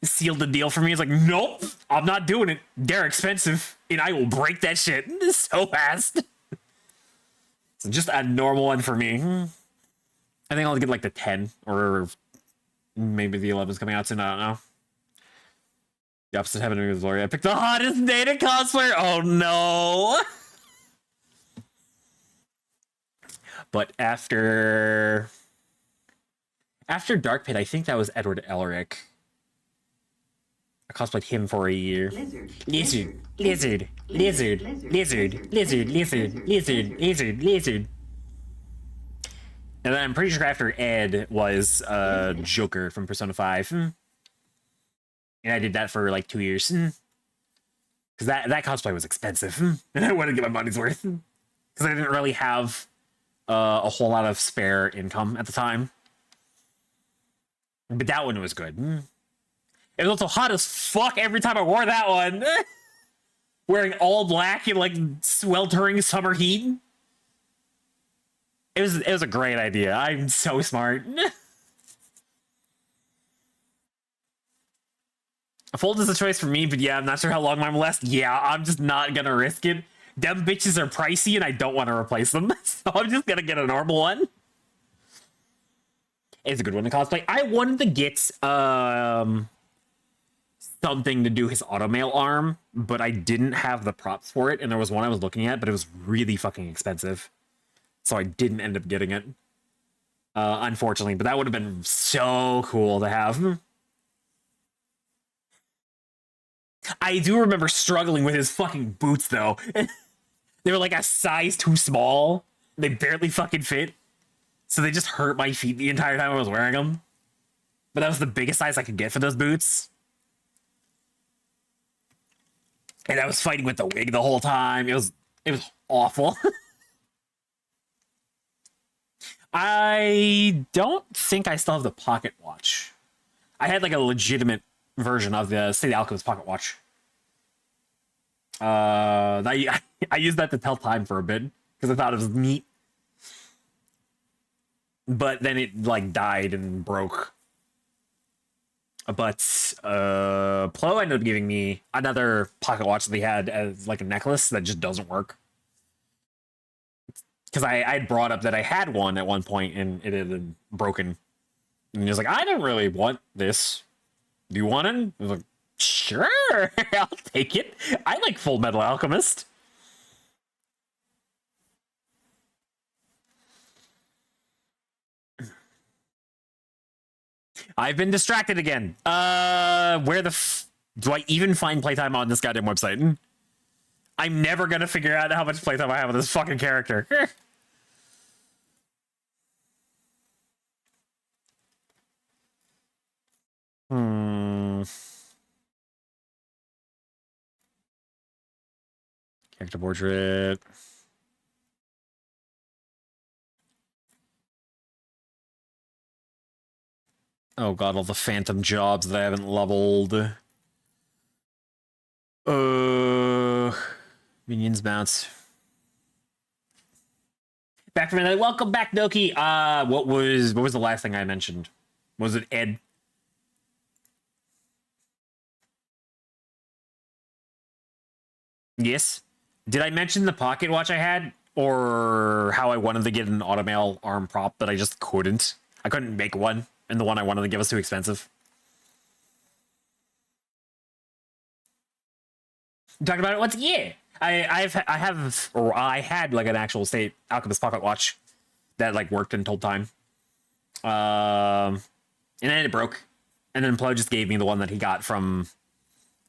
sealed the deal for me. It's like, nope, I'm not doing it. They're expensive, and I will break that shit so fast. So just a normal one for me. I think I'll get like the 10, or maybe the 11's coming out soon. I don't know. The opposite happened to me with Gloria. I picked the hottest data cosplayer. Oh no. But after Dark Pit, I think that was Edward Elric. I cosplayed him for a year. Lizard. And then I'm pretty sure after Ed was Joker from Persona 5. And I did that for like 2 years. Because that cosplay was expensive. And I wanted to get my money's worth. Because I didn't really have a whole lot of spare income at the time. But that one was good. It was also hot as fuck every time I wore that one. Wearing all black in like sweltering summer heat. it was a great idea. I'm so smart. Fold is a choice for me, but yeah, I'm not sure how long mine will last. Yeah, I'm just not gonna risk it. Them bitches are pricey, and I don't want to replace them, so I'm just gonna get a normal one. It's a good one to cosplay. I wanted to get something to do his automail arm, but I didn't have the props for it, and there was one I was looking at, but it was really fucking expensive, so I didn't end up getting it. Unfortunately, but that would have been so cool to have. I do remember struggling with his fucking boots, though. They were like a size too small. They barely fucking fit. So they just hurt my feet the entire time I was wearing them. But that was the biggest size I could get for those boots. And I was fighting with the wig the whole time. It was awful. I don't think I still have the pocket watch. I had like a legitimate version of the City Alchemist pocket watch. I used that to tell time for a bit because I thought it was neat. But then it like died and broke. But Plo ended up giving me another pocket watch that they had as like a necklace that just doesn't work. Because I had brought up that I had one at one point and it had broken. And he was like, I didn't really want this. Do you want it? I was like, sure, I'll take it. I like Full Metal Alchemist. I've been distracted again. Where the do I even find playtime on this goddamn website? I'm never gonna figure out how much playtime I have with this fucking character. Character portrait. Oh god, all the phantom jobs that I haven't leveled. Minions bounce. Back from it. Welcome back, Doki. What was the last thing I mentioned? Was it Ed? Yes. Did I mention the pocket watch I had? Or how I wanted to get an automail arm prop, but I just couldn't? I couldn't make one, and the one I wanted to give was too expensive. You talking about it once? Yeah. I had like an actual state Alchemist pocket watch that like worked and told time. And then it broke. And then Plo just gave me the one that he got from,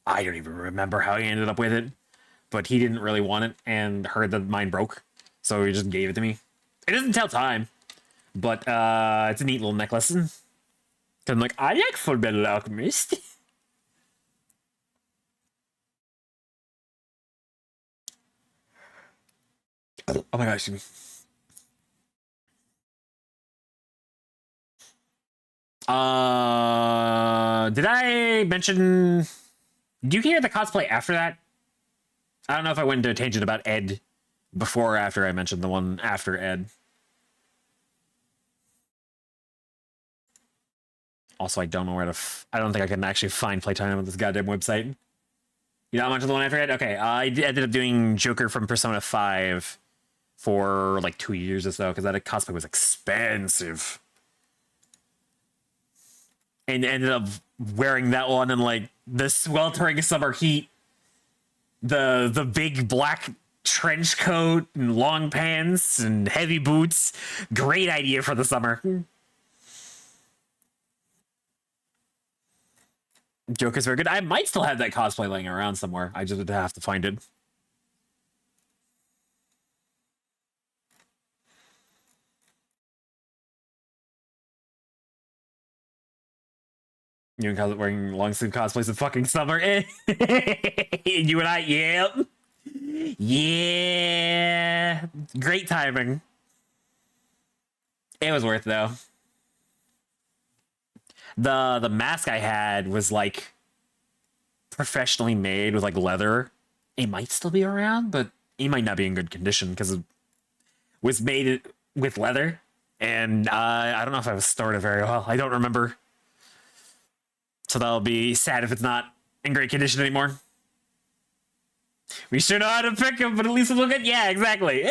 I don't even remember how he ended up with it, but he didn't really want it and heard that mine broke, so he just gave it to me. It doesn't tell time, but it's a neat little necklace. Cause I'm like, I like Full Metal Alchemist. Oh my gosh. Did I mention? Do you hear the cosplay after that? I don't know if I went into a tangent about Ed before or after I mentioned the one after Ed. Also, I don't know where to. I don't think I can actually find playtime on this goddamn website. You not much of the one after Ed? Okay, I ended up doing Joker from Persona 5 for like 2 years or so because that cosplay was expensive. And ended up wearing that one in like the sweltering summer heat. The big black trench coat and long pants and heavy boots. Great idea for the summer. Joker's very good. I might still have that cosplay laying around somewhere. I just would have to find it. You and wearing long sleeve cosplays in fucking summer. You and I, yep. Yeah. Great timing. It was worth it, though. The mask I had was like professionally made with like leather. It might still be around, but it might not be in good condition because it was made with leather, and I don't know if I've stored it very well. I don't remember. So that'll be sad if it's not in great condition anymore. We sure know how to pick them, but at least it'll get... Yeah, exactly.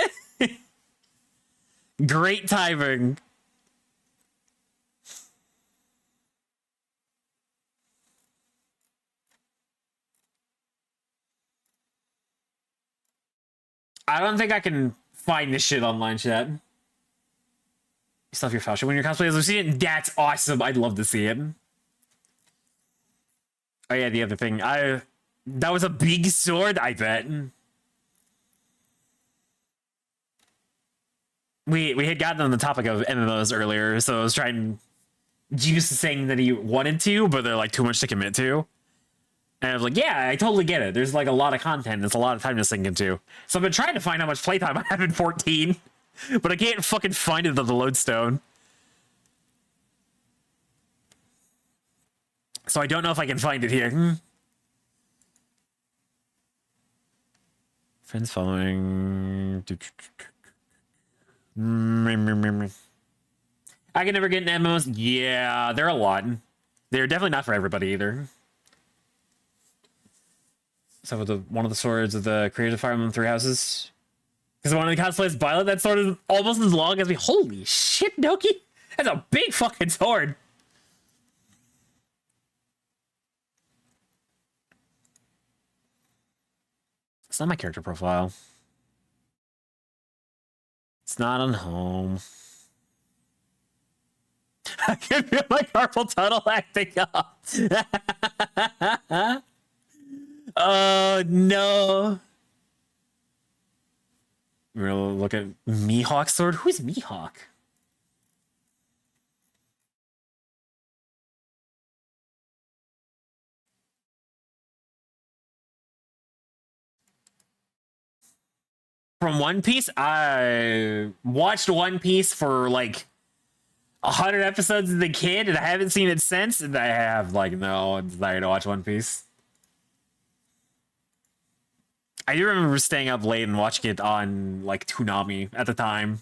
Great timing. I don't think I can find this shit online, chat. You still have your fashion when your cosplay is Lucian? That's awesome. I'd love to see it. Oh yeah, the other thing. That was a big sword, I bet. We had gotten on the topic of MMOs earlier, so I was trying... Jeebus is saying that he wanted to, but they're like too much to commit to. And I was like, yeah, I totally get it. There's like a lot of content. There's a lot of time to sink into. So I've been trying to find how much playtime I have in 14, but I can't fucking find it on the lodestone. So I don't know if I can find it here. Friends following. I can never get into MMOs. Yeah, they're a lot. They're definitely not for everybody either. So with one of the swords of the Creative Fire Emblem Three Houses. Because one of the cosplays Violet, that sword is almost as long as me. Holy shit, Doki! That's a big fucking sword! It's not my character profile. It's not on home. I can feel my carpal tunnel acting up. Oh no. We're gonna look at Mihawk's sword. Who's Mihawk? From One Piece? I watched One Piece for like 100 episodes as a kid, and I haven't seen it since, and I have like no desire to watch One Piece. I do remember staying up late and watching it on like Toonami at the time.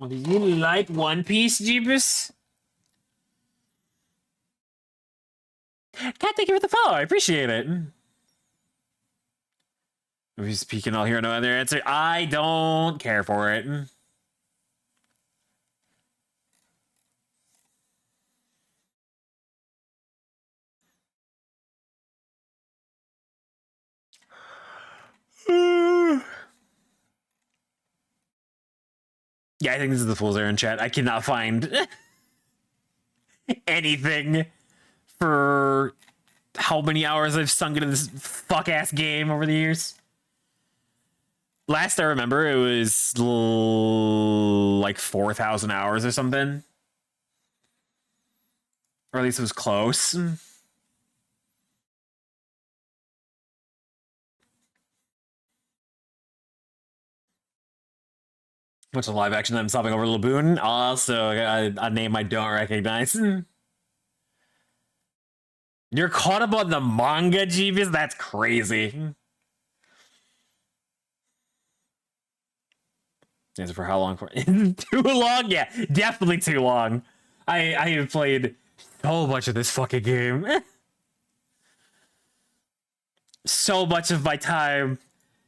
Well, do you like One Piece, Jeebus? Cat, thank you for the follow. I appreciate it. If he's speaking, I'll hear no other answer. I don't care for it. Yeah, I think this is the Fool's Errand chat. I cannot find anything for how many hours I've sunk into this fuck-ass game over the years. Last I remember, it was like 4,000 hours or something. Or at least it was close. What's a live action that I'm stopping over Laboon? Also, a name I don't recognize. You're caught up on the manga, Jeebus? That's crazy. Answer for how long? For too long? Yeah, definitely too long. I have played so much of this fucking game. So much of my time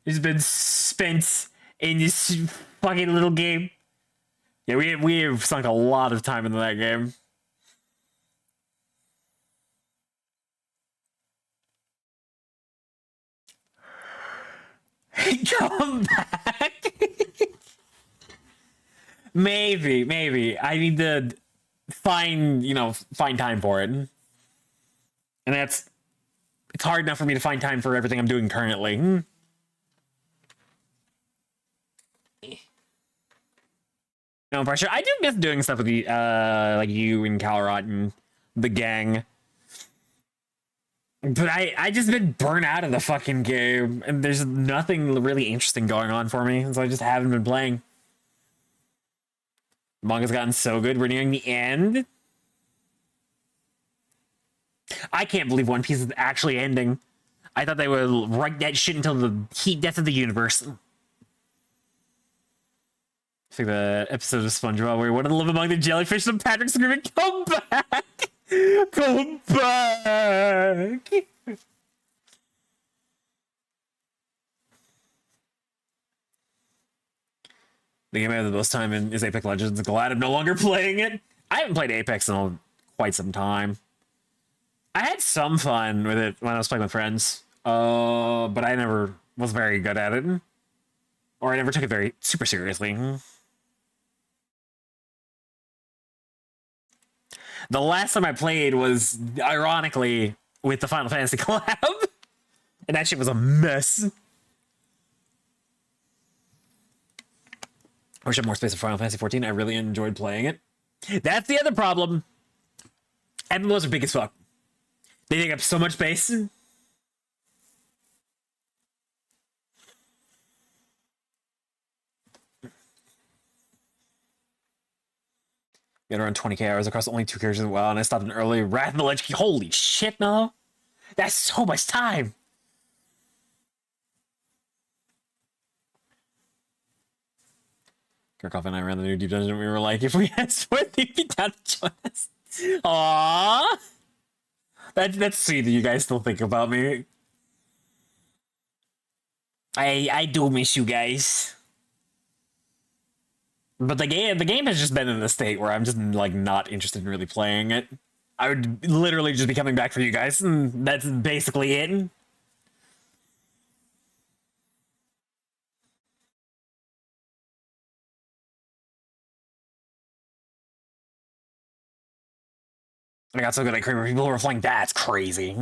has been spent in this fucking little game. Yeah, we have sunk a lot of time into that game. Come back. Maybe. I need to find time for it. And it's hard enough for me to find time for everything I'm doing currently. No pressure. I do miss doing stuff with the like you and Calrot and the gang. But I just been burnt out of the fucking game, and there's nothing really interesting going on for me, so I just haven't been playing. Manga's gotten so good. We're nearing the end. I can't believe One Piece is actually ending. I thought they would write that shit until the heat death of the universe. It's like the episode of SpongeBob where he wanted to live among the jellyfish and Patrick screaming, "Come back! Come back!" The game I have the most time in is Apex Legends. Glad I'm no longer playing it. I haven't played Apex in quite some time. I had some fun with it when I was playing with friends, but I never was very good at it, or I never took it very super seriously. The last time I played was, ironically, with the Final Fantasy collab, and that shit was a mess. I wish I had more space for Final Fantasy 14. I really enjoyed playing it. That's the other problem. MMOs are big as fuck. They take up so much space. Got around 20k hours across only 2 characters as well, and I stopped an early Wrath of the Lich King. Holy shit, no! That's so much time! Kirkhoff and I ran the new Deep Dungeon. We were like, if we had sport, they'd be down to join us. Aww! That's sweet that you guys still think about me. I do miss you guys. But the game has just been in a state where I'm just like not interested in really playing it. I would literally just be coming back for you guys, and that's basically it. I got so good at Kramer. People were flying. That's crazy.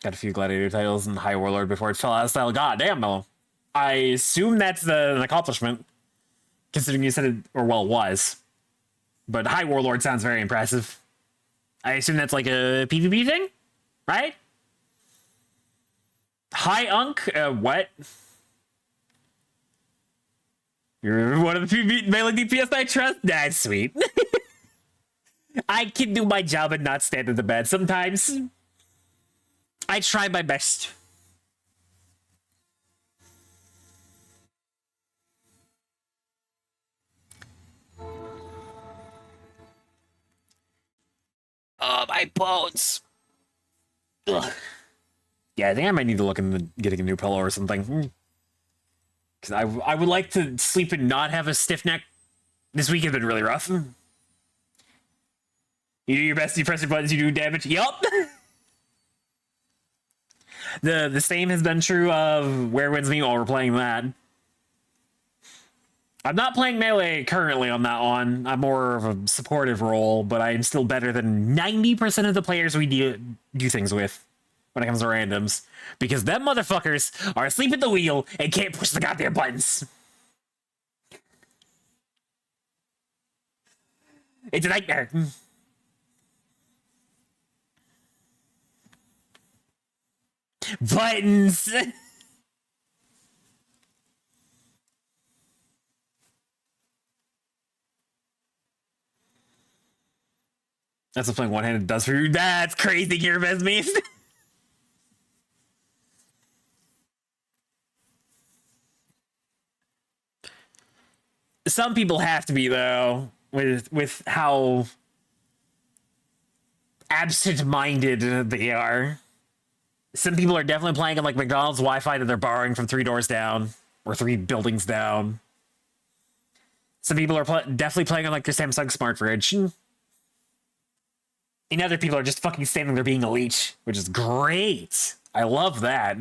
Got a few Gladiator titles and High Warlord before it fell out of style. God damn, Mello. I assume that's an accomplishment, considering you said it, or well, it was. But High Warlord sounds very impressive. I assume that's like a PvP thing, right? High Unk? What? You're one of the PvP melee DPS I trust? That's sweet. I can do my job and not stand in the bed sometimes. I try my best. Oh, my bones. Ugh. Yeah, I think I might need to look into getting a new pillow or something. Because I would like to sleep and not have a stiff neck. This week has been really rough. You do your best, you press your buttons, you do damage. Yup. The same has been true of Where Winds Meet while we're playing that. I'm not playing melee currently on that one. I'm more of a supportive role, but I'm still better than 90% of the players we do things with when it comes to randoms. Because them motherfuckers are asleep at the wheel and can't push the goddamn buttons. It's a nightmare. Buttons! That's what playing one-handed does for you. That's crazy, Gearbest memes. Some people have to be, though, with how absent-minded they are. Some people are definitely playing on like McDonald's Wi-Fi that they're borrowing from 3 doors down or 3 buildings down. Some people are definitely playing on like their Samsung smart fridge. And other people are just fucking standing there being a leech, which is great. I love that.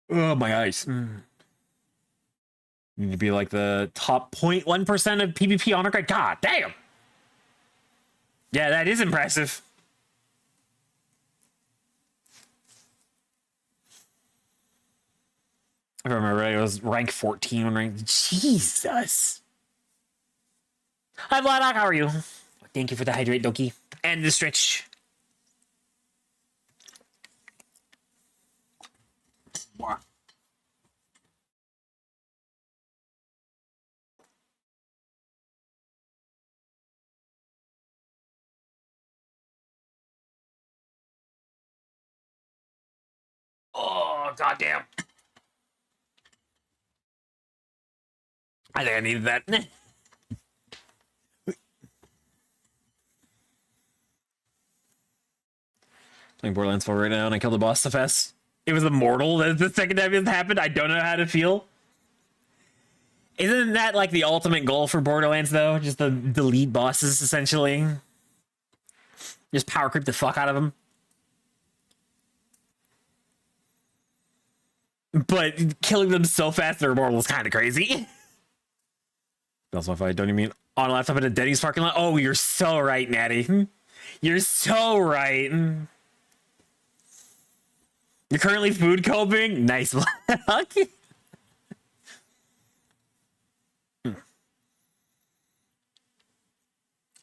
Oh, my eyes. You need to be like the top 0.1% of PvP honor grade. God damn. Yeah, that is impressive. If I remember right, it was rank 14 when ranked. Jesus. Hi, Vladoc. How are you? Thank you for the hydrate, Doki. And the stretch. Oh, goddamn. I think I needed that. Playing Borderlands 4 right now, and I killed the boss so fast. It was immortal. That's the second time it happened. I don't know how to feel. Isn't that like the ultimate goal for Borderlands, though? Just the delete bosses, essentially. Just power creep the fuck out of them. But killing them so fast they're immortal is kind of crazy. That's my fight. Don't you mean on a laptop in a Denny's parking lot? Oh, you're so right, Natty. You're so right. You're currently food coping? Nice.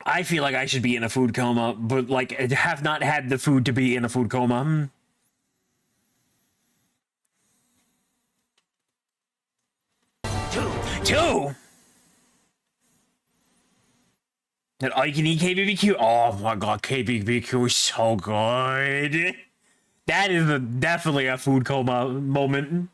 I feel like I should be in a food coma, but like I have not had the food to be in a food coma. Two. That all you can eat KBBQ. Oh my god, KBBQ is so good. That is definitely a food coma moment.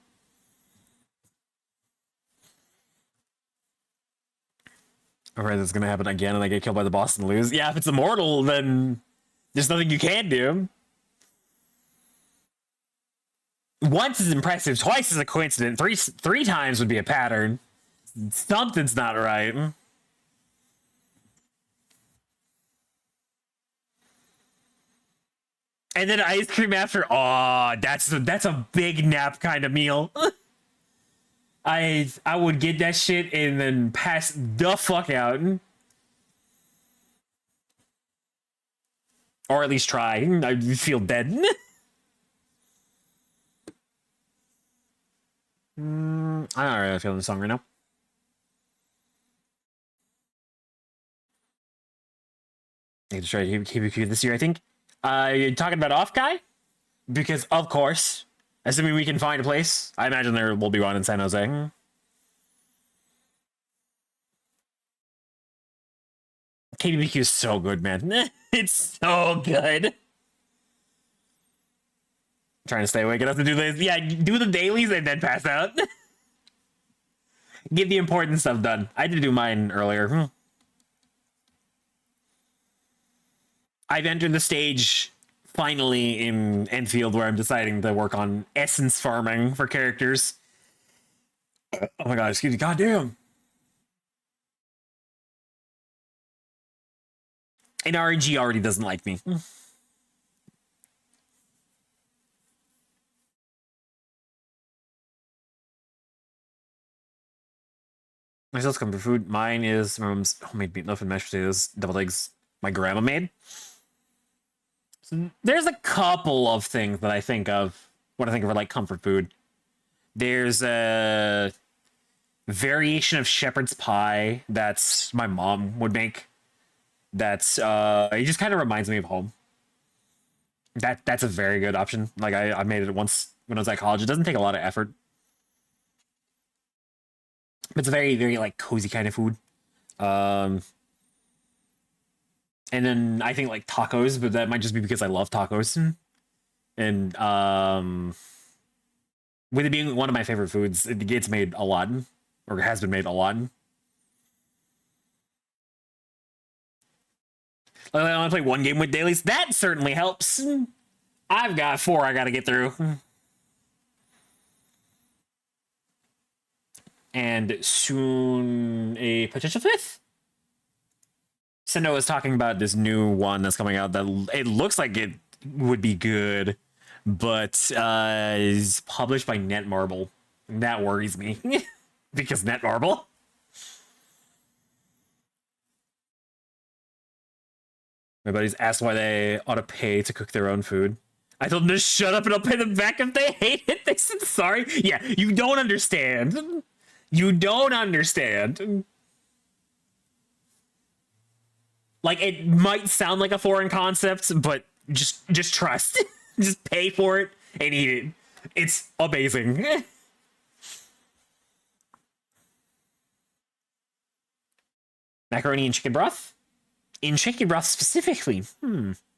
Alright, that's gonna happen again and I get killed by the boss and lose. Yeah, if it's immortal, then there's nothing you can do. Once is impressive, twice is a coincidence, three times would be a pattern. Something's not right. And then ice cream after. Oh, that's a big nap kind of meal. I would get that shit and then pass the fuck out. Or at least try. I feel dead. I'm not really feeling the song right now. I need to try KBQ this year, I think. You're talking about Off Guy? Because, of course, assuming we can find a place, I imagine there will be one in San Jose. KBBQ is so good, man. It's so good. Trying to stay awake enough to do this. Yeah, do the dailies and then pass out. Get the important stuff done. I did do mine earlier. I've entered the stage finally in Enfield where I'm deciding to work on essence farming for characters. Oh my god, excuse me, goddamn. And RNG already doesn't like me. My sales comfort food. Mine is my mom's homemade meatloaf and mashed potatoes, deviled eggs. My grandma made. So there's a couple of things that I think of when I think of like comfort food. There's a variation of shepherd's pie that's my mom would make. That's it just kind of reminds me of home. That's a very good option. Like I made it once when I was at college. It doesn't take a lot of effort. It's a very, very like cozy kind of food. And then I think like tacos, but that might just be because I love tacos. And with it being one of my favorite foods, it gets made a lot, or has been made a lot. I only play one game with dailies. That certainly helps. I've got 4 I gotta get through. And soon a potential 5th. Sendo is talking about this new one that's coming out that it looks like it would be good, but is published by Netmarble. That worries me because Netmarble. My buddies asked why they ought to pay to cook their own food. I told them to shut up and I'll pay them back if they hate it. They said sorry. Yeah, you don't understand. You don't understand. Like, it might sound like a foreign concept, but just trust. Just pay for it and eat it. It's amazing. Macaroni and chicken broth? In chicken broth specifically.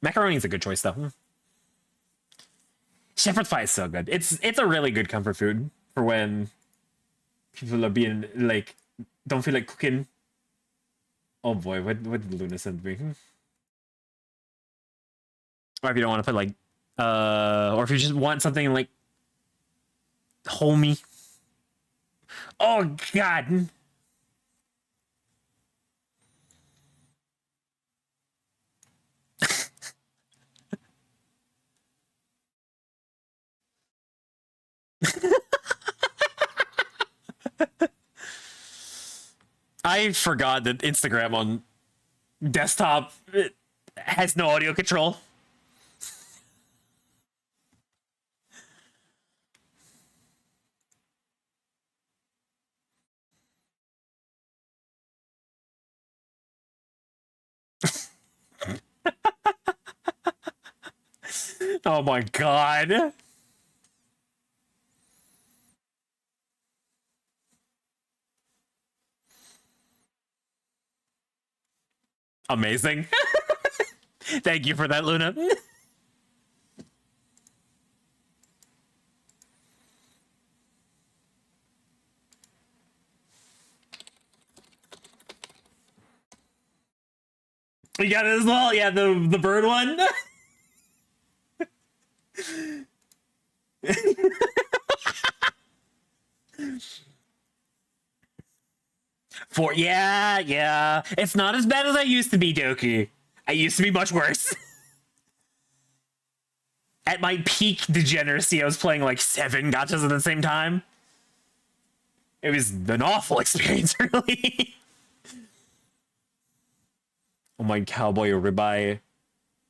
Macaroni is a good choice, though. Shepherd's pie is so good. It's a really good comfort food for when people are being, like, don't feel like cooking. Oh boy, what did Luna send me? Or if you don't want to put, like, or if you just want something, like, homey. Oh, God. I forgot that Instagram on desktop has no audio control. Oh my god. Amazing. Thank you for that, Luna. You got it as well? Yeah, the bird one. Yeah. It's not as bad as I used to be, Doki. I used to be much worse. At my peak degeneracy, I was playing like 7 gachas at the same time. It was an awful experience, really. Oh my cowboy ribeye.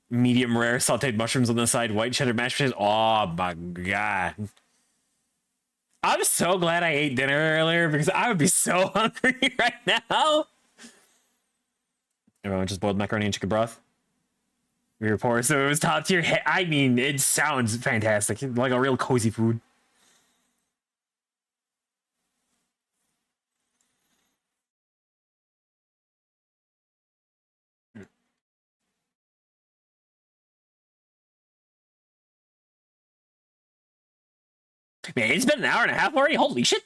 Medium rare sauteed mushrooms on the side, white cheddar mashed potatoes. Oh my god. I'm so glad I ate dinner earlier because I would be so hungry right now. Everyone just boiled macaroni and chicken broth. We were poor, so it was top tier. I mean, it sounds fantastic. Like a real cozy food. Man, it's been an hour and a half already? Holy shit.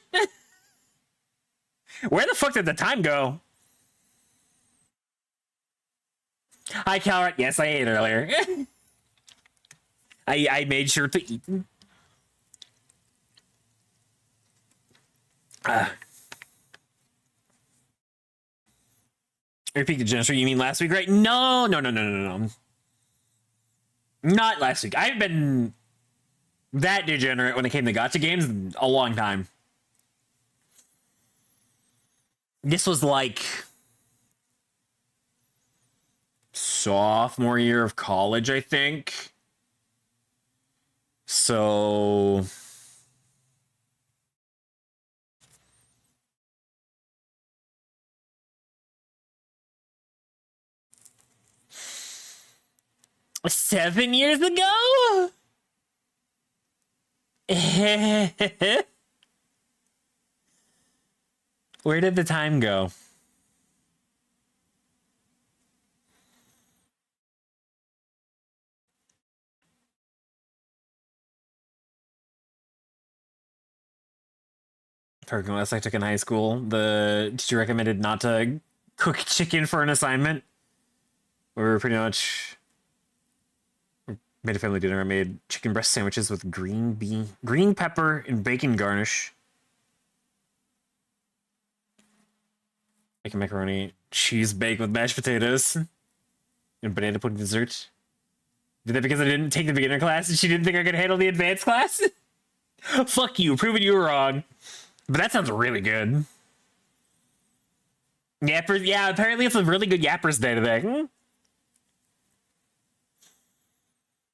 Where the fuck did the time go? Hi, Calrat. Yes, I ate earlier. I made sure to eat. Repeat the gesture. You mean last week, right? No. Not last week. I've been that degenerate when it came to gacha games a long time. This was like sophomore year of college, I think. So 7 years ago? Where did the time go? For class I took in high school, the teacher recommended not to cook chicken for an assignment. We were pretty much made a family dinner. I made chicken breast sandwiches with green pepper, and bacon garnish. Making macaroni, cheese baked with mashed potatoes, and banana pudding dessert. Did that because I didn't take the beginner class and she didn't think I could handle the advanced class? Fuck you, proving you were wrong. But that sounds really good. Yappers, yeah, apparently it's a really good Yappers day today.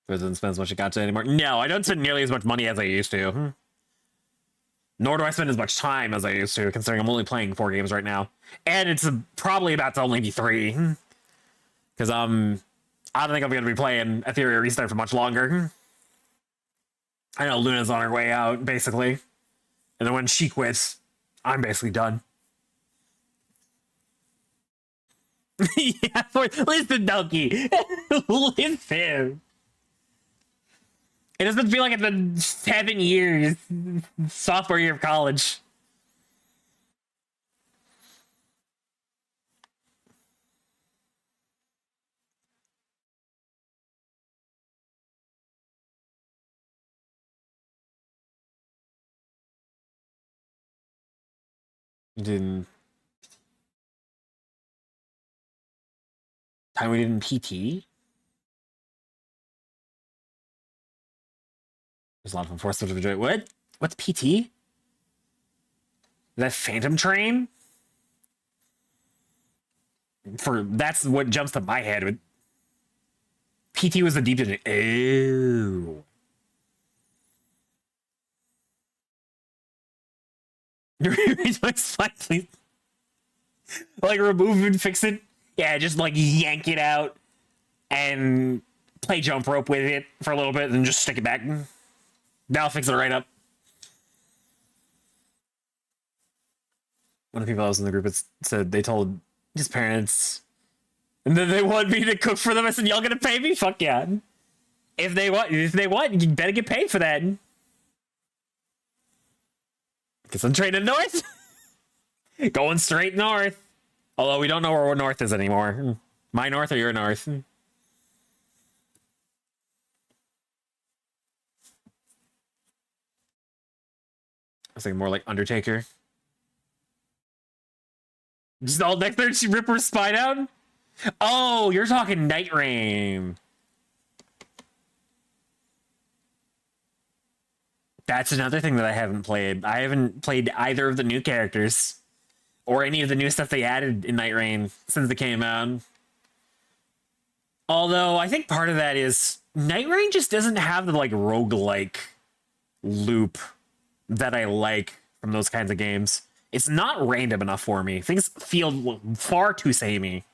Doesn't spend as much at gacha anymore. No, I don't spend nearly as much money as I used to. Nor do I spend as much time as I used to, considering I'm only playing 4 games right now. And it's probably about to only be 3. Because I don't think I'm gonna be playing Ethereal Restart for much longer. I know Luna's on her way out, basically. And then when she quits, I'm basically done. Yeah, listen, Donkey. Listen. It doesn't feel like it's been 7 years, sophomore year of college. Didn't time we did in PT? There's a lot of enforced to enjoy. What? What's PT? That Phantom Train? That's what jumps to my head. With PT was the deep engine. Oh. Like remove and fix it. Yeah, just like yank it out and play jump rope with it for a little bit and just stick it back. That'll fix it right up. One of the people I was in the group said they told his parents and then they want me to cook for them. I said, y'all gonna pay me? Fuck yeah. If they want, you better get paid for that. Because I'm training north. Going straight north. Although we don't know where north is anymore. My north or your north? I was thinking more like Undertaker. Just all next there, she rip her spine out? Oh, you're talking Night Rain. That's another thing that I haven't played. I haven't played either of the new characters or any of the new stuff they added in Night Rain since it came out. Although I think part of that is Night Rain just doesn't have the like roguelike loop that I like from those kinds of games. It's not random enough for me. Things feel far too samey.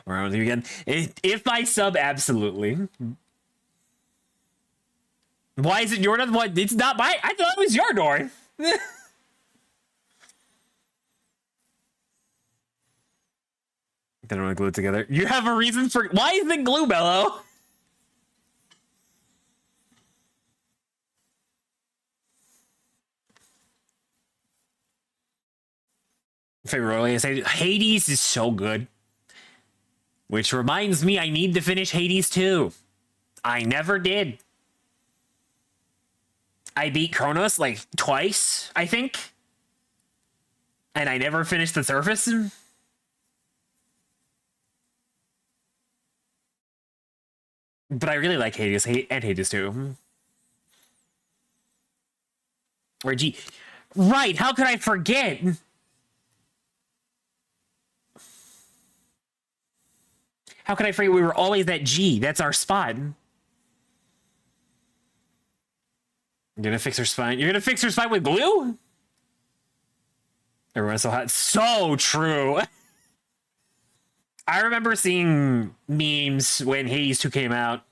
Around with you again. If I sub, absolutely. Why is it your north? What? It's not my. I thought it was your north. They don't want to glue it together. You have a reason for. Why is it glue, Bello? Favorite role I say Hades is so good. Which reminds me, I need to finish Hades 2. I never did. I beat Kronos like twice, I think. And I never finished the surface. But I really like Hades and Hades 2. Or G. Right, how could I forget? How could I forget we were always at G? That's our spot. You're gonna fix her spine. You're gonna fix her spine with glue? Everyone's so hot. So true. I remember seeing memes when Hades 2 came out,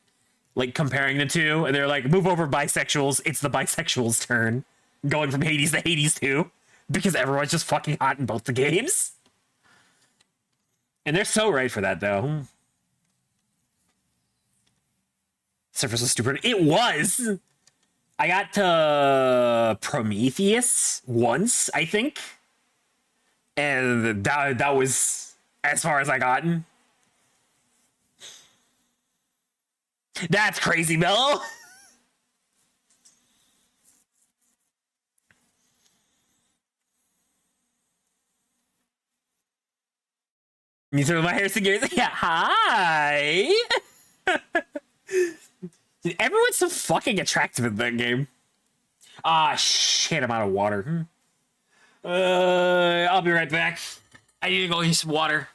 like comparing the two, and they're like, move over bisexuals, it's the bisexuals' turn. Going from Hades to Hades 2. Because everyone's just fucking hot in both the games. And they're so right for that, though. Surface was stupid. It was! I got to Prometheus once, I think. And that was as far as I gotten. That's crazy, Mello! You throw my hair gears. Yeah, hi! Dude, everyone's so fucking attractive in that game. Ah, shit, I'm out of water. I'll be right back. I need to go use some water.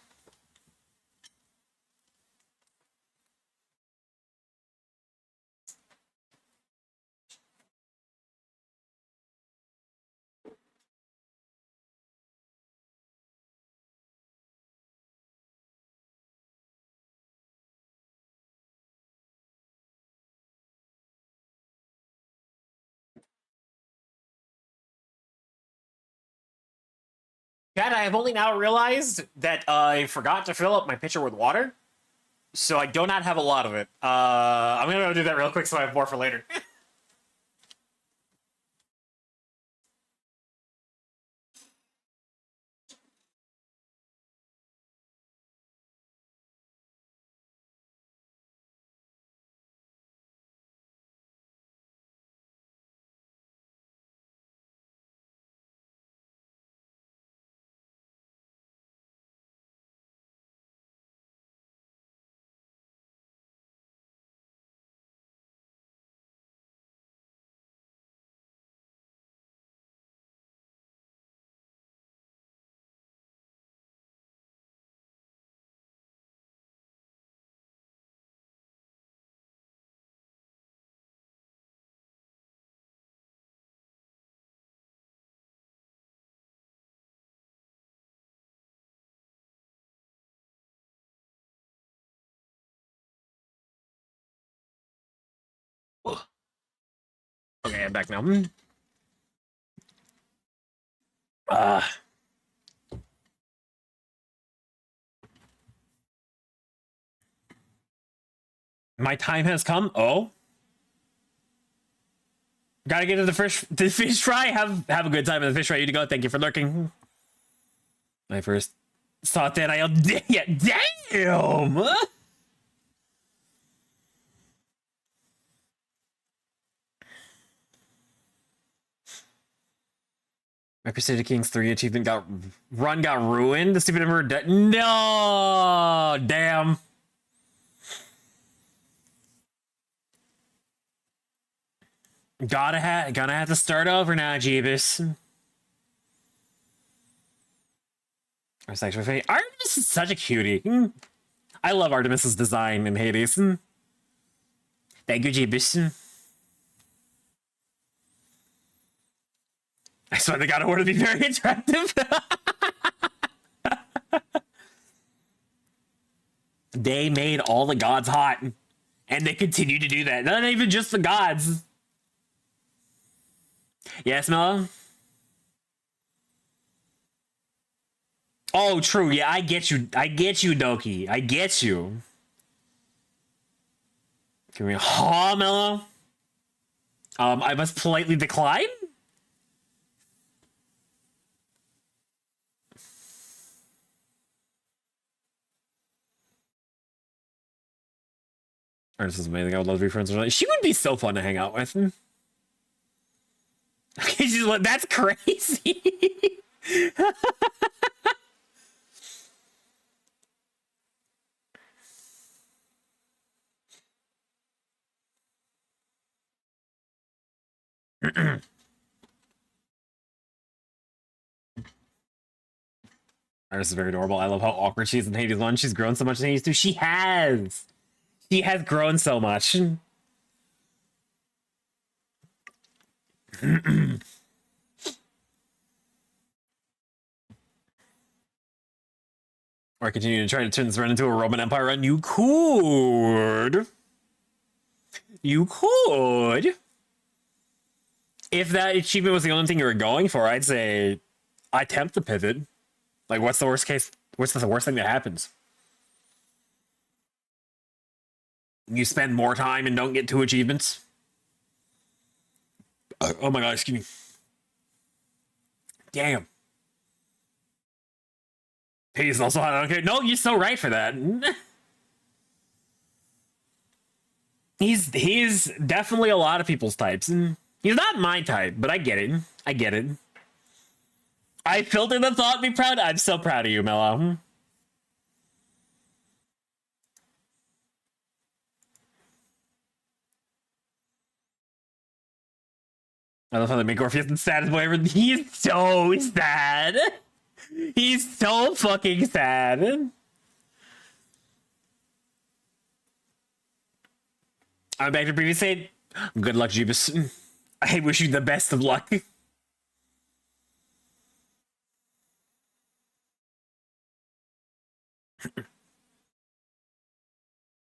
Chad, I have only now realized that I forgot to fill up my pitcher with water, so I do not have a lot of it. I'm gonna go do that real quick so I have more for later. Okay, I'm back now. Uh, my time has come. Oh, gotta get to the fish fry. Have a good time in the fish fry. You to go. Thank you for lurking. My first thought that I yelled, yeah, damn. My Crusader Kings 3 achievement got ruined. The stupid number no, damn. Gonna have to start over now, Jeebus. Artemis is such a cutie. I love Artemis's design in Hades. Thank you, Jeebus. I swear the God of War to be very attractive. They made all the gods hot, and they continue to do that. Not even just the gods. Yes, Mello? Oh, true. Yeah, I get you. I get you, Doki. I get you. Give me a Mello. I must politely decline. This is amazing. I would love to be friends with her. She would be so fun to hang out with. Okay, she's like, that's crazy. Iris is very adorable. I love how awkward she is in Hades 1. She's grown so much in Hades 2. She has. She has grown so much. Or continue to try to turn this run into a Roman Empire run. You could. You could. If that achievement was the only thing you were going for, I'd say attempt the pivot. Like, what's the worst case? What's the worst thing that happens? You spend more time and don't get 2 achievements. Oh my god, excuse me. Damn. He's also hot. Okay, no, you're so right for that. He's definitely a lot of people's types. He's not my type, but I get it. I get it. I filtered the thought. Be proud. I'm so proud of you, Mello. I love how they make Orpheus the saddest boy ever. He's so sad. He's so fucking sad. I'm back to previous state. Good luck, Jeebus. I wish you the best of luck.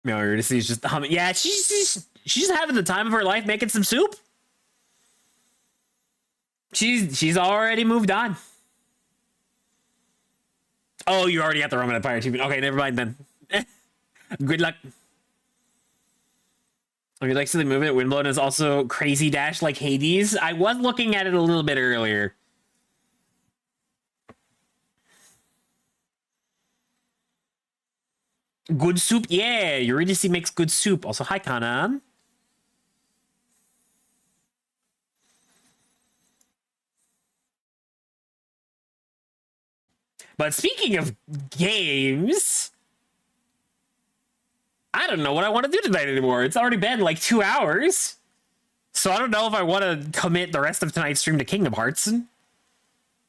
No, Eurydice's just humming. Yeah, she's just having the time of her life making some soup. She's already moved on. Oh, you already got the Roman Empire achievement. Okay, never mind then. Good luck. If you like silly movement, Windblown is also crazy dash like Hades. I was looking at it a little bit earlier. Good soup, yeah. Eurydice makes good soup. Also, hi, Kanan. But speaking of games, I don't know what I want to do tonight anymore. It's already been like 2 hours. So I don't know if I want to commit the rest of tonight's stream to Kingdom Hearts.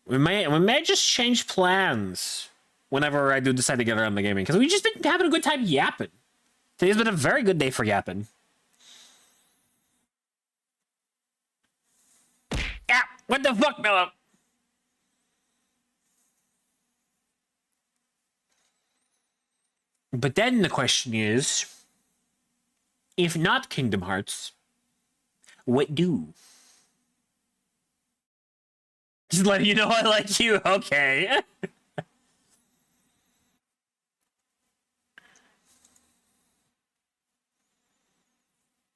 We may just change plans whenever I do decide to get around the gaming. Because we've just been having a good time yapping. Today's been a very good day for yapping. Yeah, what the fuck, Miller? But then the question is, if not Kingdom Hearts, what do? Just letting you know I like you. Okay.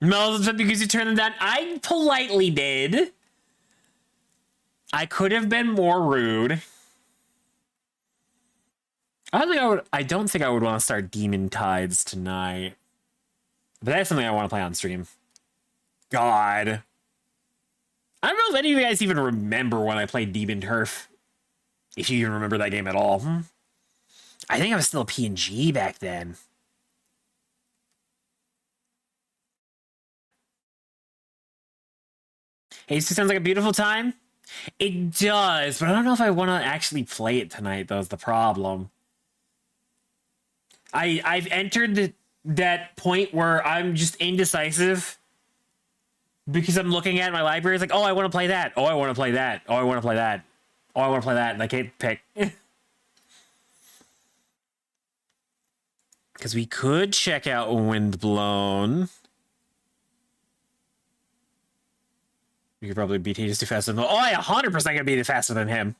Mel's upset because you turned them down. I politely did. I could have been more rude. I don't think I would want to start Demon Tides tonight. But that's something I want to play on stream. God. I don't know if any of you guys even remember when I played Demon Turf. If you even remember that game at all. I think I was still a PNG back then. It sounds like a beautiful time. It does, but I don't know if I want to actually play it tonight, though, is the problem. I've entered that point where I'm just indecisive because I'm looking at my library. It's like, oh, I want to play that. Oh, I want to play that. Oh, I want to play that. Oh, I want to play that. And I can't pick. Because we could check out Windblown. You could probably beat Hades too fast. Oh, I 100% gonna beat it faster than him.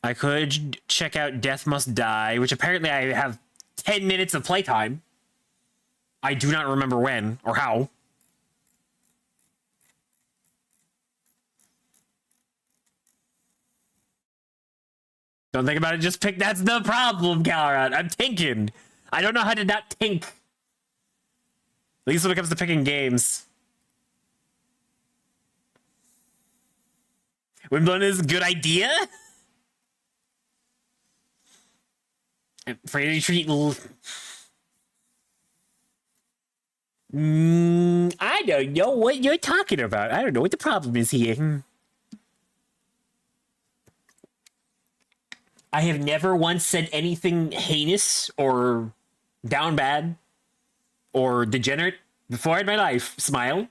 I could check out Death Must Die, which apparently I have 10 minutes of playtime. I do not remember when or how. Don't think about it, just pick. That's the problem, Galrad. I'm thinking. I don't know how to not think. At least when it comes to picking games. Windblown is a good idea? Afraid to treat. I don't know what you're talking about. I don't know what the problem is here. I have never once said anything heinous or down bad or degenerate before in my life. Smile.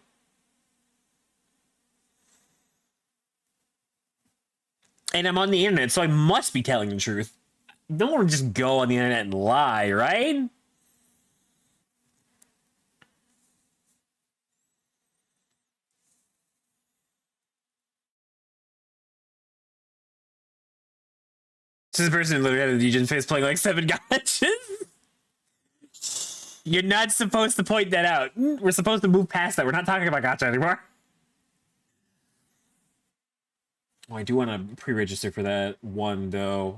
And I'm on the internet, so I must be telling the truth. Don't want to just go on the internet and lie, right? This person literally had a Legion face playing like 7 gotchas. You're not supposed to point that out. We're supposed to move past that. We're not talking about gacha anymore. Oh, I do want to pre-register for that one, though.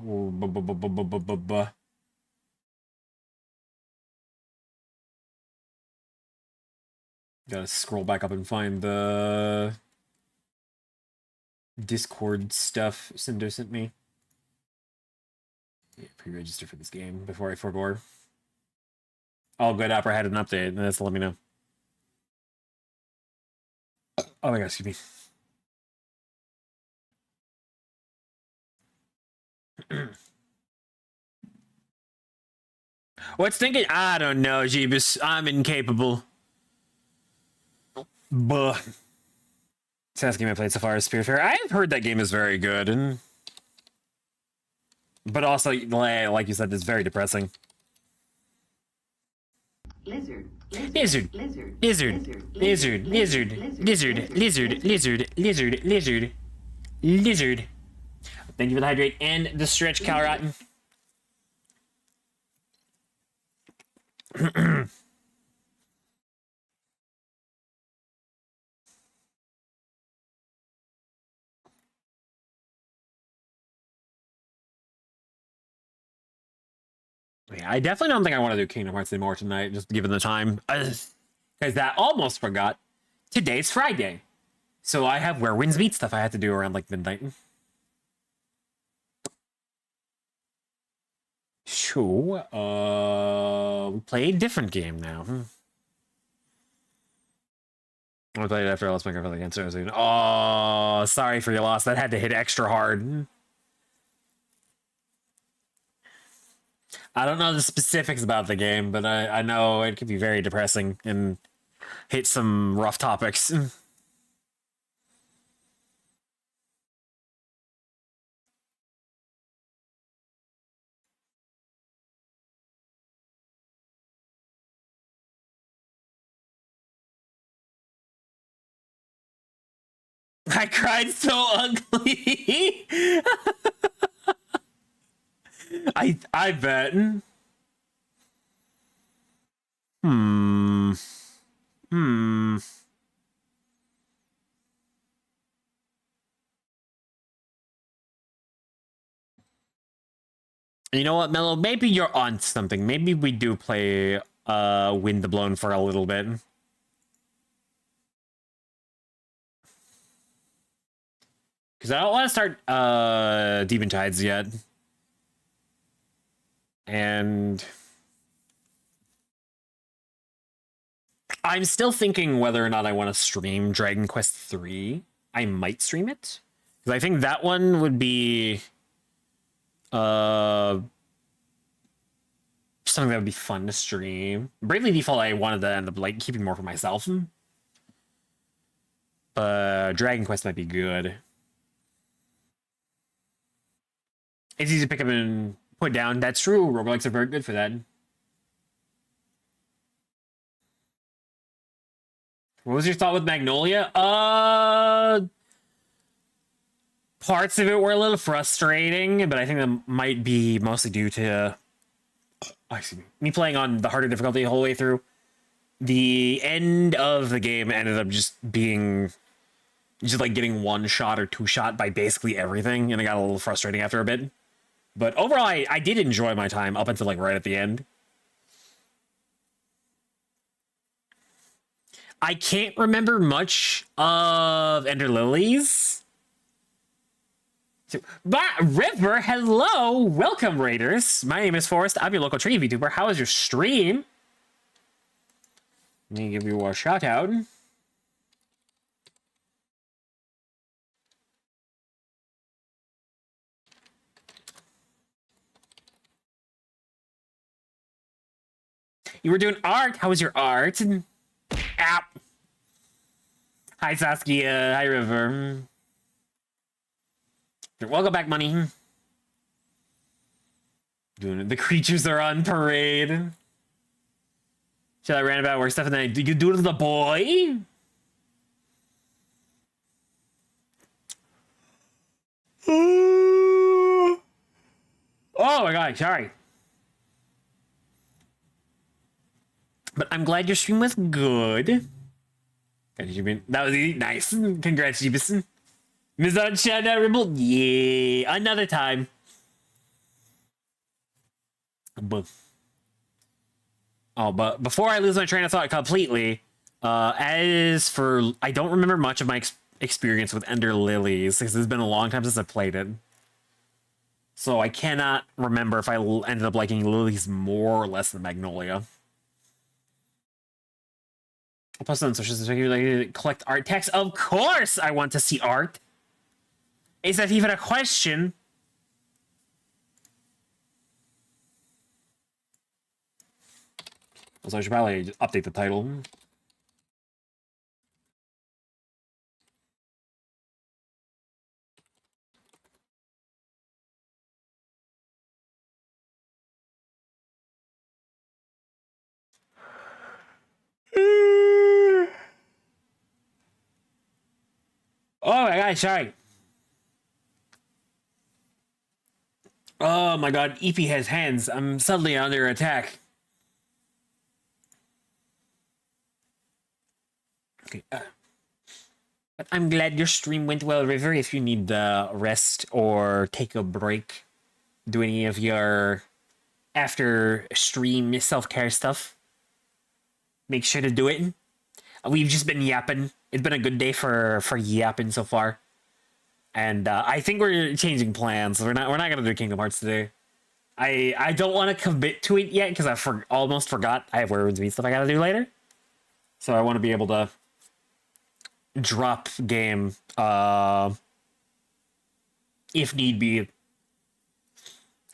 Gotta scroll back up and find the Discord stuff Cinder sent me. Yeah, pre-register for this game before I forgo. Oh, good. Opera had an update. That's let me know. Oh my god, excuse me. What's thinking? I don't know, Jeebus. I'm incapable. Buh. Last game I played so far is Spiritfarer. I've heard that game is very good, and but also, like you said, it's very depressing. Lizard. Lizard. Lizard. Lizard. Lizard. Lizard. Lizard. Lizard. Lizard. Lizard. Lizard. Lizard. Thank you for the hydrate and the stretch, Calrotten. Yeah, I definitely don't think I want to do Kingdom Hearts anymore tonight, just given the time. Because that almost forgot. Today's Friday. So I have Where Winds Meet stuff I had to do around like midnight. Sure. We play a different game now. I'll play it after I lost my girlfriend against her. Oh, sorry for your loss. That had to hit extra hard. I don't know the specifics about the game, but I know it could be very depressing and hit some rough topics. I cried so ugly. I bet. Hmm. Hmm. You know what, Mello? Maybe you're on something. Maybe we do play Wind the Blown for a little bit. Because I don't want to start Demon Tides yet. And I'm still thinking whether or not I want to stream Dragon Quest 3. I might stream it. Because I think that one would be something that would be fun to stream. Bravely Default I wanted to end up like keeping more for myself. But Dragon Quest might be good. It's easy to pick up and put down. That's true. Roguelikes are very good for that. What was your thought with Magnolia? Parts of it were a little frustrating, but I think that might be mostly due to me playing on the harder difficulty the whole way through. The end of the game ended up just being just like getting one shot or two shot by basically everything, and it got a little frustrating after a bit. But overall, I did enjoy my time up until like right at the end. I can't remember much of Ender Lilies. But River, hello, welcome Raiders. My name is Forrest. I'm your local tree VTuber. How is your stream? Let me give you a shout out. You were doing art. How was your art? App. Hi Saskia. Hi River. Welcome back, Money. Doing it. The creatures are on parade. Should I ran about where stuff and then you do it to the boy? Oh my god, sorry. But I'm glad your stream was good. That was nice. Congrats, Jeebison. Miss on shout out Ribble. Yeah, another time. But before I lose my train of thought completely, as for I don't remember much of my experience with Ender Lilies because it's been a long time since I played it. So I cannot remember if I ended up liking Lilies more or less than Magnolia. I'll post on social media like collect art text. Of course I want to see art. Is that even a question? Also, I should probably update the title. Oh my god, sorry. Oh my god, EP has hands. I'm suddenly under attack. Okay. But I'm glad your stream went well, River. If you need rest or take a break, do any of your after stream self-care stuff, make sure to do it. We've just been yapping. It's been a good day for yapping so far. And I think we're changing plans. We're not gonna do Kingdom Hearts today. I don't want to commit to it yet because I almost forgot I have Werewolves Meet stuff I gotta do later. So I want to be able to drop game if need be.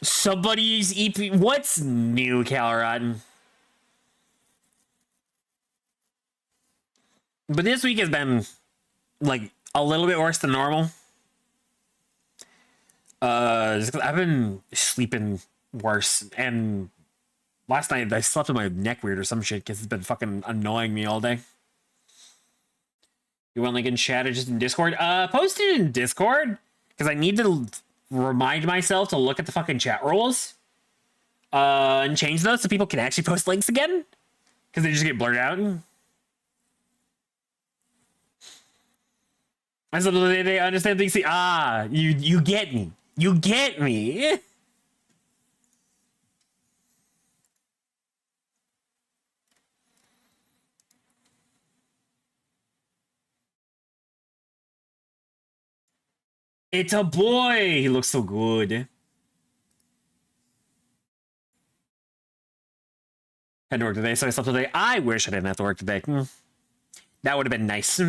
Somebody's EP. What's new, Calrod? But this week has been like a little bit worse than normal. Just 'cause I've been sleeping worse, and last night I slept with my neck weird or some shit because it's been fucking annoying me all day. You want like in chat or just in Discord? Post it in Discord because I need to remind myself to look at the fucking chat rules and change those so people can actually post links again because they just get blurred out. I said they understand things. You get me. You get me. It's a boy. He looks so good. Had to work today, so I slept today. I wish I didn't have to work today. That would have been nice.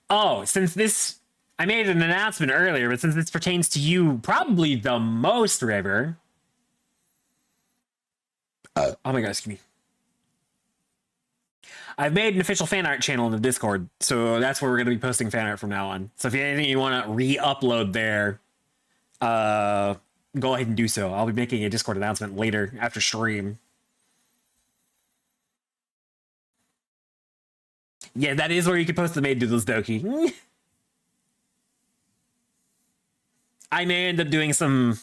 Oh, since this... I made an announcement earlier, but since this pertains to you probably the most, River... oh my god, excuse me. I've made an official fan art channel in the Discord, so that's where we're going to be posting fan art from now on. So if you have anything you want to re-upload there, go ahead and do so. I'll be making a Discord announcement later after stream. Yeah, that is where you can post the Maid Doodles Doki. I may end up doing some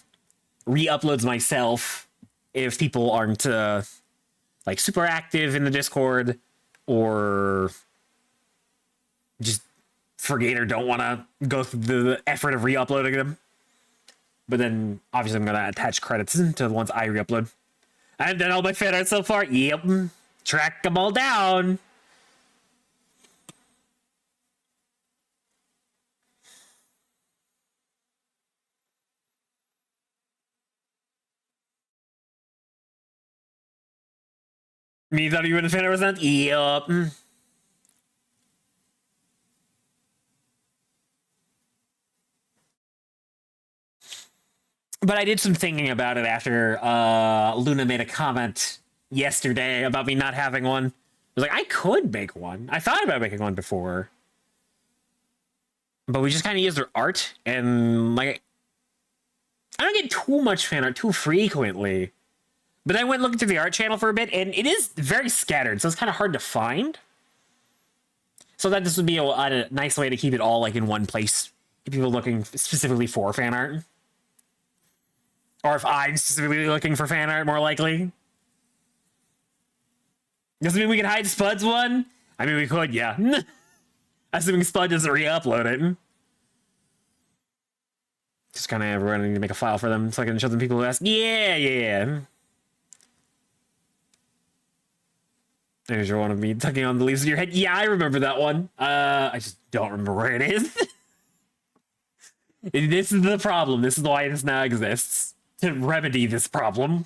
re-uploads myself if people aren't like super active in the Discord or just forget or don't want to go through the effort of re-uploading them. But then obviously I'm going to attach credits to the ones I re-upload. I've done all my fan art so far. Yep. Track them all down. Me thought you were the fan art was not? Yep. But I did some thinking about it after Luna made a comment yesterday about me not having one. I was like, I could make one. I thought about making one before. But we just kind of used their art, and like, I don't get too much fan art too frequently. But I went looking through the art channel for a bit, and it is very scattered, so it's kind of hard to find. So that this would be a nice way to keep it all like in one place. If people looking specifically for fan art. Or if I'm specifically looking for fan art, more likely. Doesn't mean we can hide Spud's one? I mean, we could, yeah. Assuming Spud doesn't re-upload it. Just kind of everyone need to make a file for them so I can show them people who ask. Yeah. There's your one of me tugging on the leaves of your head. Yeah, I remember that one. I just don't remember where it is. This is the problem. This is why this now exists. To remedy this problem.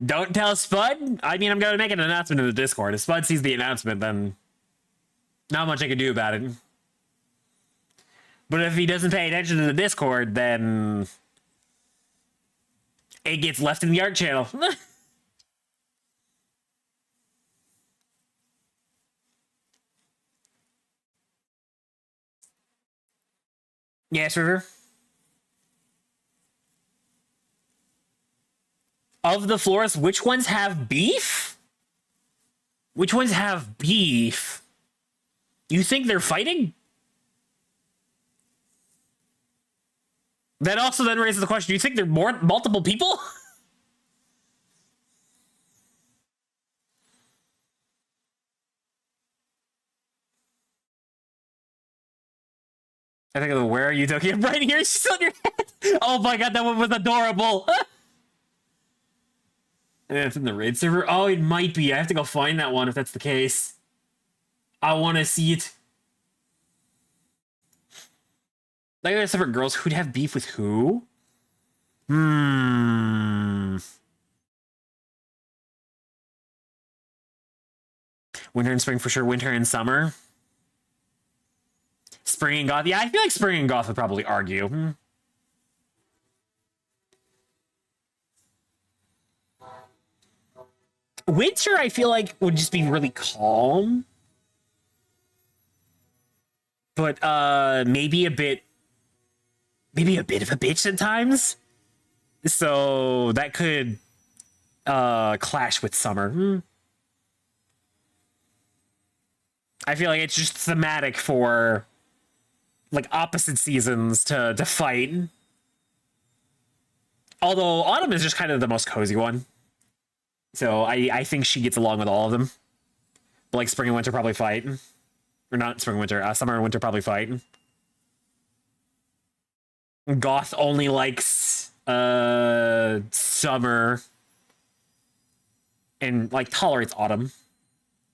Don't tell Spud? I mean, I'm going to make an announcement in the Discord. If Spud sees the announcement, then not much I can do about it. But if he doesn't pay attention to the Discord, then it gets left in the art channel. Yes, River? Of the florists, which ones have beef? Which ones have beef? You think they're fighting? That also then raises the question, do you think they're multiple people? I think of the where are you talking? Right here, she's on your head. Oh my god, that one was adorable. And it's in the raid server. Oh, it might be. I have to go find that one if that's the case. I want to see it. Like there's separate girls who'd have beef with who? Winter and spring for sure. Winter and summer. Spring and goth. Yeah, I feel like spring and goth would probably argue. Winter, I feel like, would just be really calm. But maybe a bit of a bitch at times. So that could clash with summer. I feel like it's just thematic for like opposite seasons to fight. Although autumn is just kind of the most cozy one. So I think she gets along with all of them. But like spring and winter probably fight. Or not spring and winter, summer and winter probably fight. Goth only likes summer and like tolerates autumn.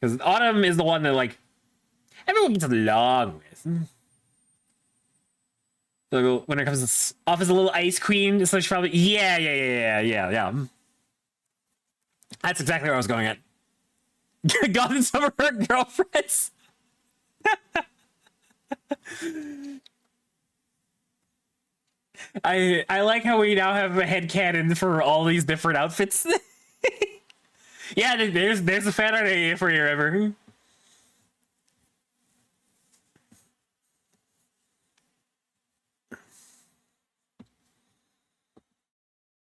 Because autumn is the one that like everyone gets along with. So when it comes off as a little ice queen, so she's probably yeah. That's exactly where I was going at. Goth and summer are girlfriends. I like how we now have a headcanon for all these different outfits. Yeah, there's a fan art idea for you, Ever.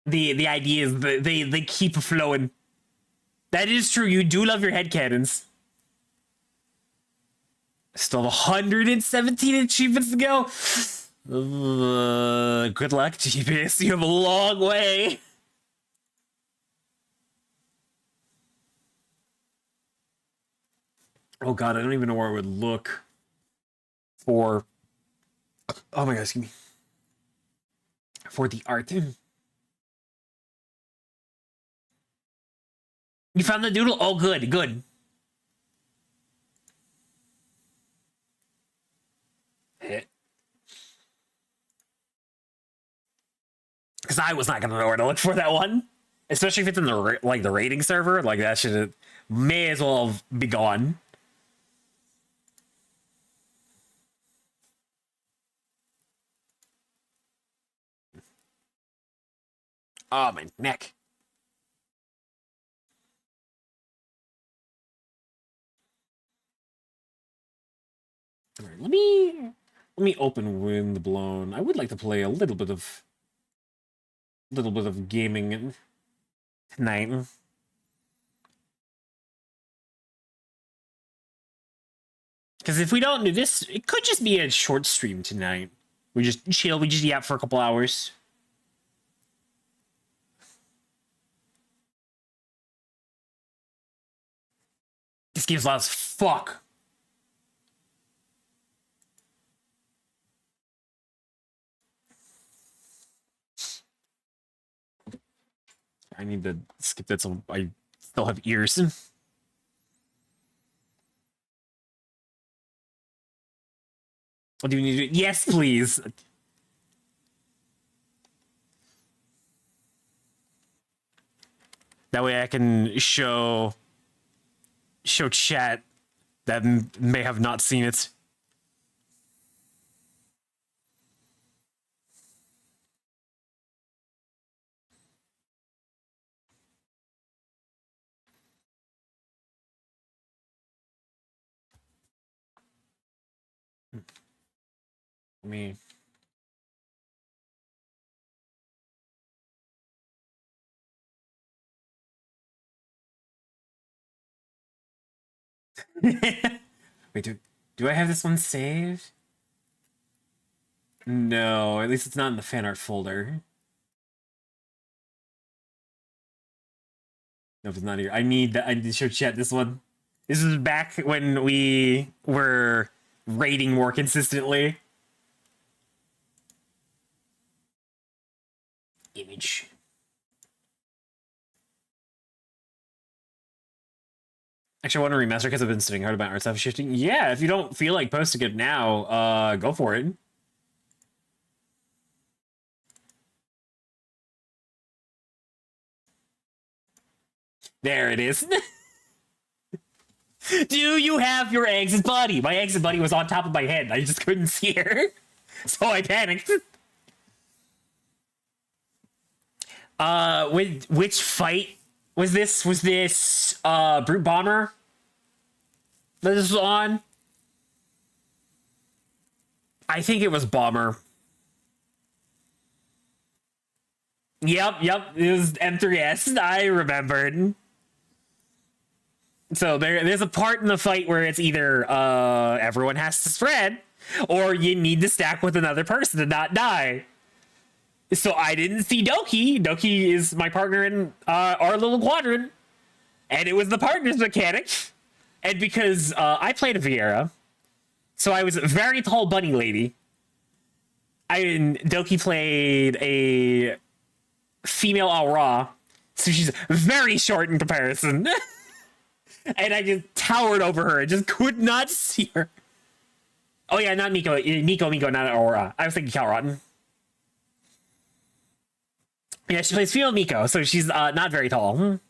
The idea is that they keep flowing. That is true. You do love your headcanons. Still 117 achievements to go. Good luck, GBS. You have a long way. Oh god, I don't even know where I would look for. Oh my god, excuse me. For the art. You found the doodle? Oh, good, good. Because I was not gonna know where to look for that one, especially if it's in the like the rating server. Like that should may as well be gone. Oh my neck. All right, let me open Windblown. I would like to play a little bit of gaming tonight. Because if we don't do this, it could just be a short stream tonight. We just chill, we just yap for a couple hours. This game's loud as fuck. I need to skip that so I still have ears. What do you need to do? Yes, please. That way I can show chat that may have not seen it. Let me Wait, do I have this one saved? No, at least it's not in the fan art folder. No, it's not here. I need to show chat this one. This is back when we were raiding more consistently. Image. Actually, I want to remaster because I've been studying hard about art stuff shifting. Yeah, if you don't feel like posting it now, go for it. There it is. Do you have your exit buddy? My exit buddy was on top of my head. I just couldn't see her. So I panicked. Which fight was this? Was this Brute Bomber that this was on? I think it was Bomber. Yep, it was M3S. I remembered. So there's a part in the fight where it's either everyone has to spread, or you need to stack with another person to not die. So I didn't see Doki. Doki is my partner in our little quadrant, and it was the partners mechanic. And because I played a Viera, so I was a very tall bunny lady. Doki played a female Aura, so she's very short in comparison. And I just towered over her. I just could not see her. Oh yeah, not Miko. Miko, not Aura. I was thinking Calrotten. Yeah, she plays female Miko, so she's not very tall.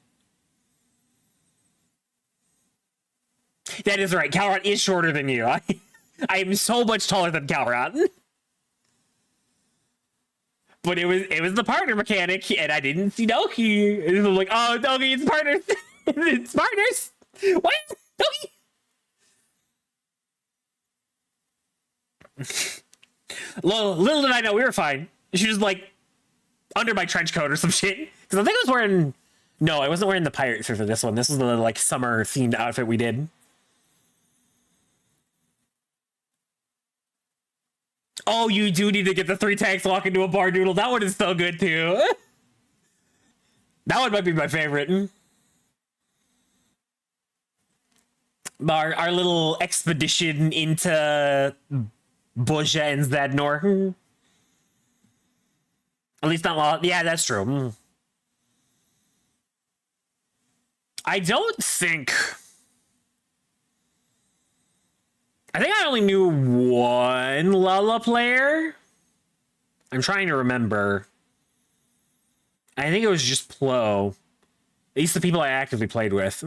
That is right. Calrot is shorter than you. I am so much taller than Calrot. But it was the partner mechanic, and I didn't see Doki. And I'm like, oh, Doki, it's partners. It's partners. What? Doki? Little did I know we were fine. She was like under my trench coat or some shit. Because I think I was wearing... No, I wasn't wearing the pirate suit for this one. This was the like summer themed outfit we did. Oh, you do need to get the 3 tanks walk into a bar noodle. That one is so good too. That one might be my favorite. Our little expedition into Boja and Zadnor. At least not long. Yeah, that's true. I don't think... I think I only knew one Lala player. I'm trying to remember. I think it was just Plo. At least the people I actively played with.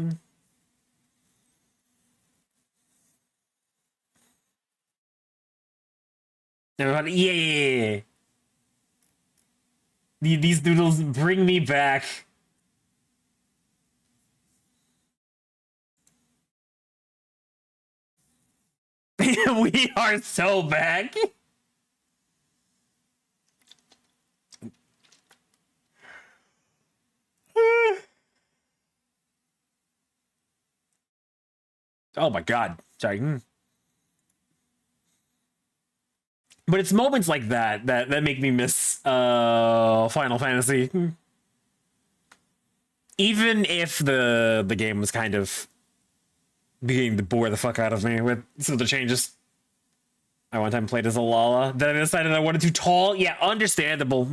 Yeah. These noodles bring me back. We are so back. Oh my god. Sorry. But it's moments like that make me miss Final Fantasy. Even if the game was kind of beginning to bore the fuck out of me with some of the changes. I one time played as a Lala. Then I decided I wanted too tall. Yeah, understandable.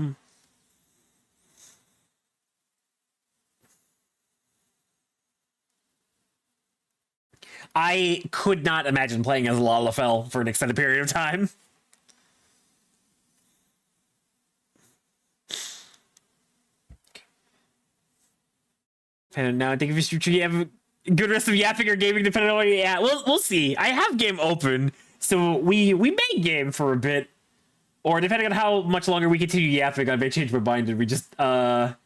I could not imagine playing as Lalafell for an extended period of time. And now I think if you have a good rest of yapping or gaming, depending on where you're at. We'll see. I have game open, so we may game for a bit, or depending on how much longer we continue yapping, I may change my mind and we just have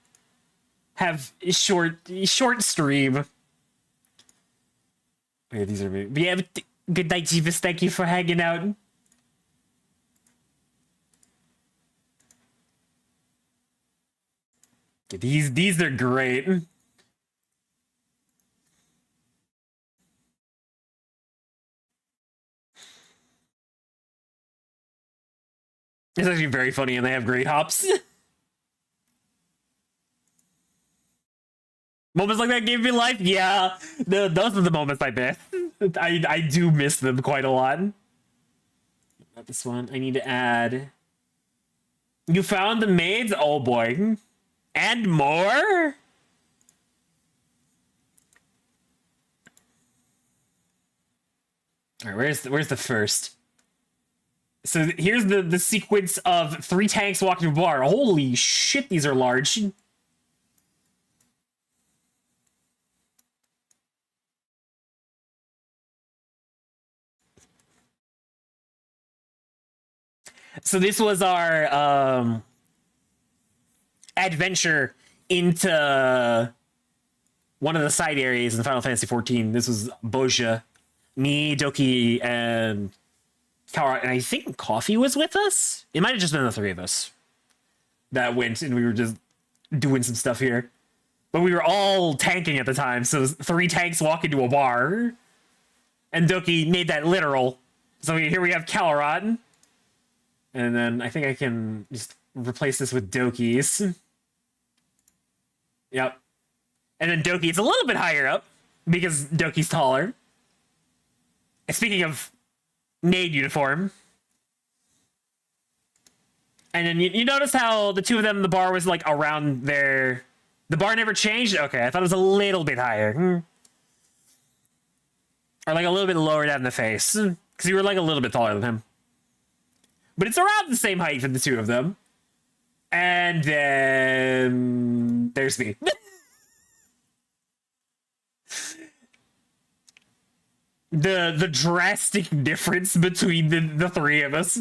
short stream. Okay, these are me. But yeah, good night, Jeebus. Thank you for hanging out. These are great. It's actually very funny, and they have great hops. Moments like that gave me life. Yeah, those are the moments I miss. I do miss them quite a lot. Not this one. I need to add. You found the maids? Oh boy, and more. All right, where's the first? So here's the sequence of 3 tanks walking to a bar. Holy shit, these are large. So this was our adventure into one of the side areas in Final Fantasy XIV. This was Bozja. Me, Doki, and Kaora, and I think Coffee was with us. It might have just been the 3 of us that went, and we were just doing some stuff here. But we were all tanking at the time, so 3 tanks walk into a bar. And Doki made that literal. So here we have Calorot. And then I think I can just replace this with Doki's. Yep. And then Doki's a little bit higher up, because Doki's taller. And speaking of maid uniform. And then you notice how the 2 of them, the bar was like around their... The bar never changed? Okay, I thought it was a little bit higher. Or like a little bit lower down in the face. Because you were like a little bit taller than him. But it's around the same height for the 2 of them. And then... There's me. The drastic difference between the 3 of us.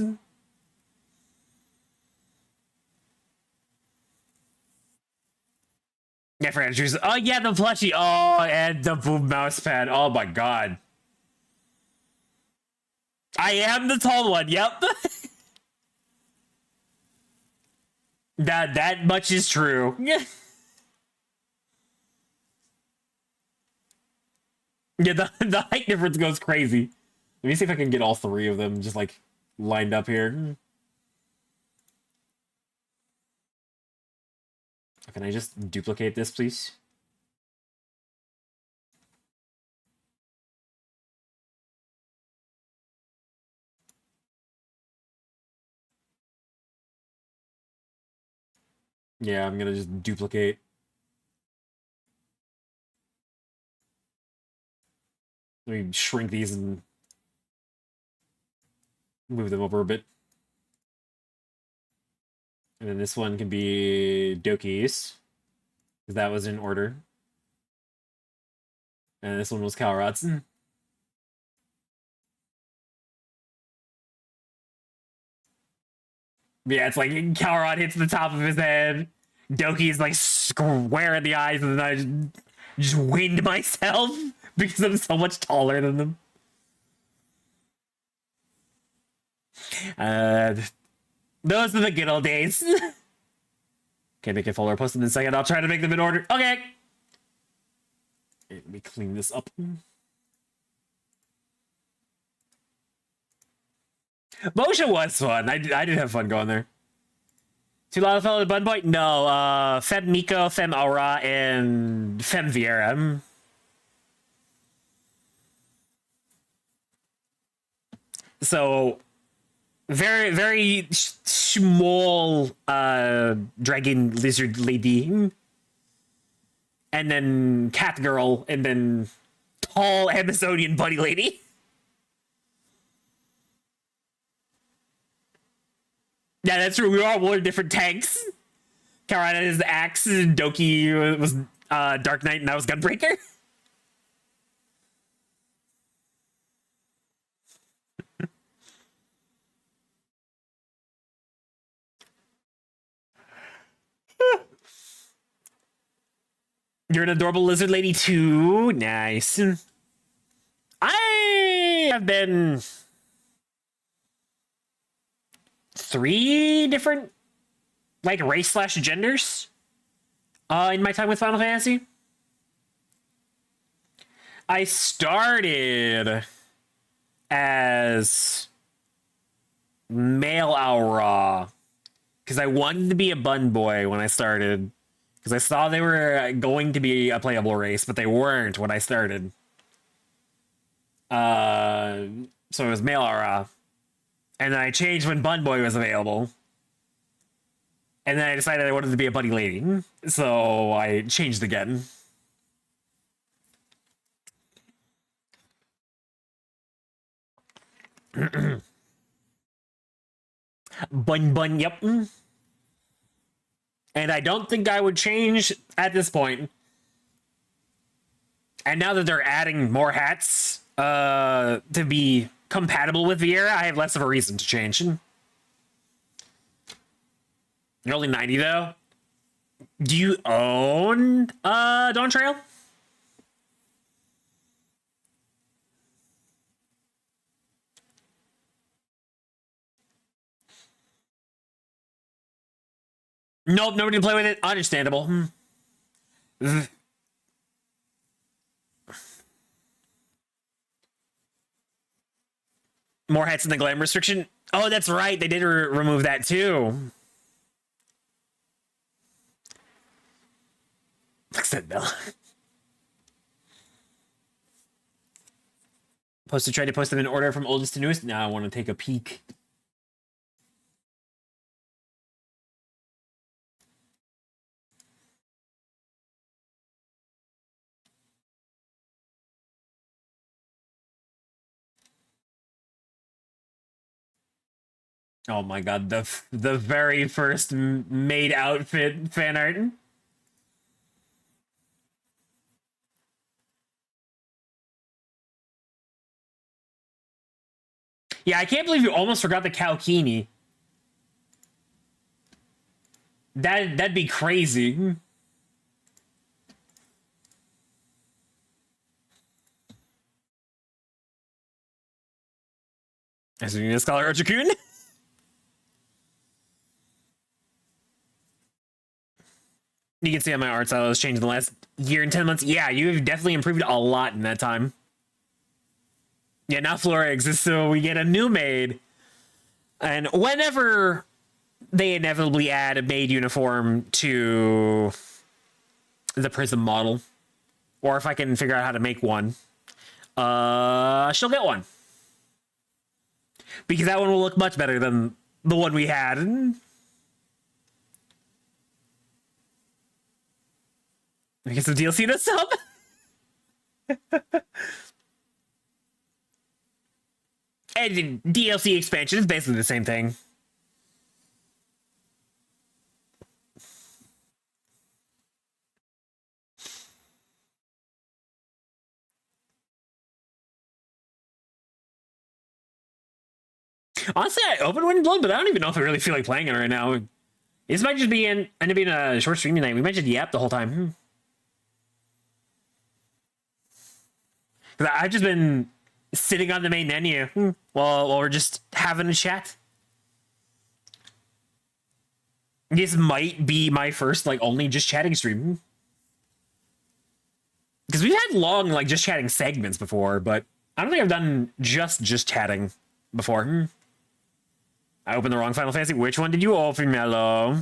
Yeah, for Andrews. Oh yeah, the plushie. Oh, and the boom mouse pad. Oh my god. I am the tall one. Yep. That much is true. Yeah. Yeah, the height difference goes crazy. Let me see if I can get all 3 of them just like lined up here. Can I just duplicate this, please? Yeah, I'm gonna just duplicate. Let me shrink these and move them over a bit. And then this one can be Doki's, because that was in order. And this one was Calrot's. Yeah, it's like Calrot hits the top of his head. Doki's like square in the eyes, and then I just wind myself because I'm so much taller than them. Those are the good old days. Okay, make a folder, post them in a second. I'll try to make them in order. Okay. Let me clean this up. Bozja was fun. I did have fun going there. Too loud fellow at Bun Point? No, Fem Miko, Fem Aura, and Fem Vieira. So, very, very small dragon lizard lady. And then cat girl, and then tall Amazonian bunny lady. Yeah, that's true. We all wore different tanks. Karan had his axe, and Doki was Dark Knight, and I was Gunbreaker. You're an adorable lizard lady too. Nice. I have been 3 different like race / genders in my time with Final Fantasy. I started as male Aura. Because I wanted to be a bun boy when I started. Because I saw they were going to be a playable race, but they weren't when I started. So it was male Aura. And then I changed when bun boy was available. And then I decided I wanted to be a bunny lady. So I changed again. Bun, yep. And I don't think I would change at this point. And now that they're adding more hats to be compatible with Vieira, I have less of a reason to change. You're only 90 though. Do you own Dawn Trail? Nope, nobody to play with it. Understandable. More hats in the glam restriction. Oh, that's right. They did remove that too. Like I said, Bella. Try to post them in order from oldest to newest. Now I want to take a peek. Oh my god, the very first made outfit fan art. Yeah, I can't believe you almost forgot the Kalkini. That'd be crazy. As we need to scholar Ochakun. You can see how my art style has changed in the last year and 10 months. Yeah, you've definitely improved a lot in that time. Yeah, now Flora exists, so we get a new maid. And whenever they inevitably add a maid uniform to the Prism model, or if I can figure out how to make one, she'll get one. Because that one will look much better than the one we had. I guess the DLC to sub. And DLC expansion is basically the same thing. Honestly, I opened Wind and Blood, but I don't even know if I really feel like playing it right now. This might just be end up being a short streaming night. We mentioned Yap the whole time. I've just been sitting on the main menu while we're just having a chat. This might be my first only just chatting stream. Because we've had long just chatting segments before, but I don't think I've done just chatting before. I opened the wrong Final Fantasy. Which one did you open, Mello?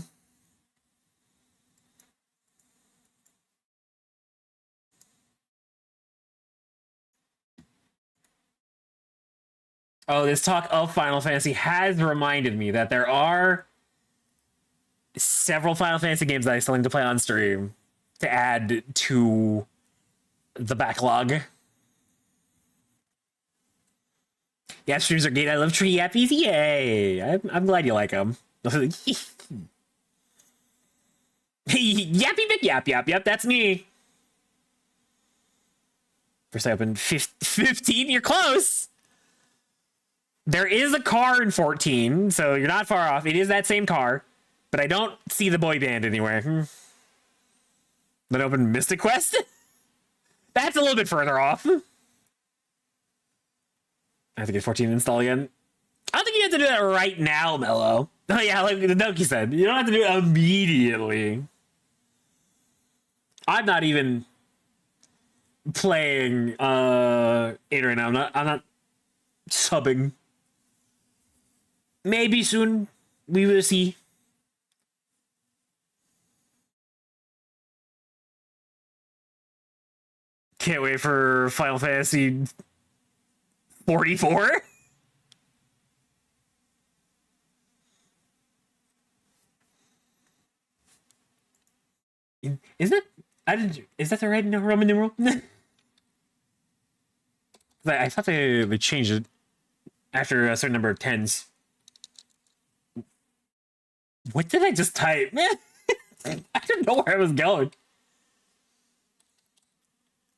Oh, this talk of Final Fantasy has reminded me that there are several Final Fantasy games that I still need to play on stream to add to the backlog. Yeah, streams are great. I love tree yappies. Yay! I'm glad you like them. Yappy big yap. That's me. First I opened 15. You're close. There is a car in 14, so you're not far off. It is that same car, but I don't see the boy band anywhere. Then open Mystic Quest. That's a little bit further off. I have to get 14 installed again. I don't think you have to do that right now, Mello. Oh yeah, like the Doki said, you don't have to do it immediately. I'm not even playing it right now. I'm not subbing. Maybe soon. We will see. Can't wait for Final Fantasy 44. Is it? I didn't. Is that the right Roman numeral? I thought they changed it after a certain number of tens. What did I just type? I didn't know where I was going.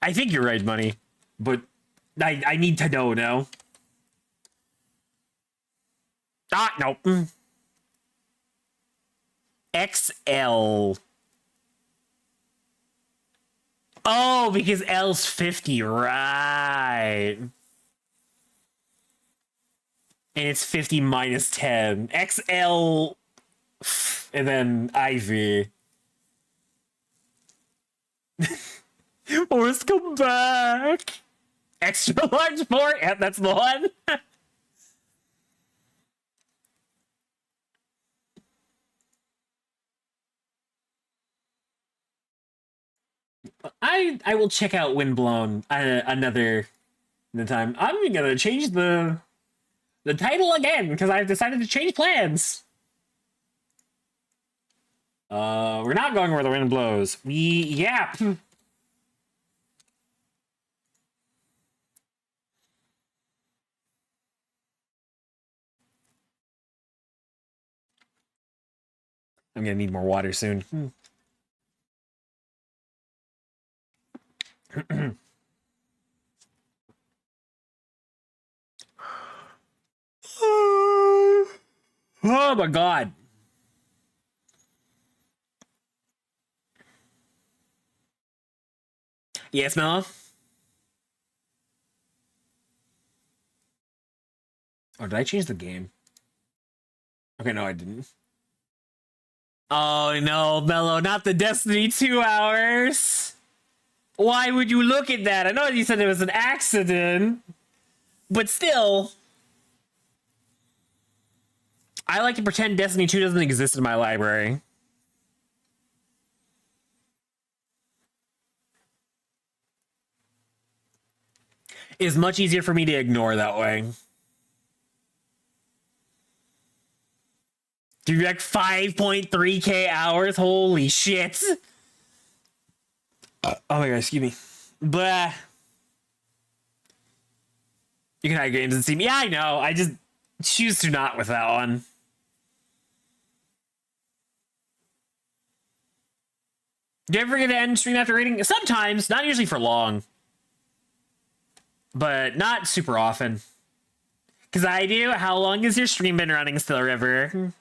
I think you're right, Money, but I need to know now. Ah, no. XL. Oh, because L's 50, right. And it's 50 minus 10. XL, and then IV. Let's go back. Extra large port. Yep, that's the one. I will check out Windblown another time. I'm gonna change the title again because I've decided to change plans. We're not going where the wind blows. Yeah. I'm gonna need more water soon. Oh my god. Yes, Mello? Oh, did I change the game? Okay, no, I didn't. Oh no, Mello, not the Destiny 2 hours. Why would you look at that? I know you said it was an accident, but still. I like to pretend Destiny 2 doesn't exist in my library. It's much easier for me to ignore that way. Dude, like 5.3k hours? Holy shit. Oh my god, excuse me. Blah. You can hide games and see me. Yeah, I know. I just choose to not with that one. Do you ever get to end stream after rating? Sometimes, not usually for long. But not super often. Because I do. How long has your stream been running, Still River?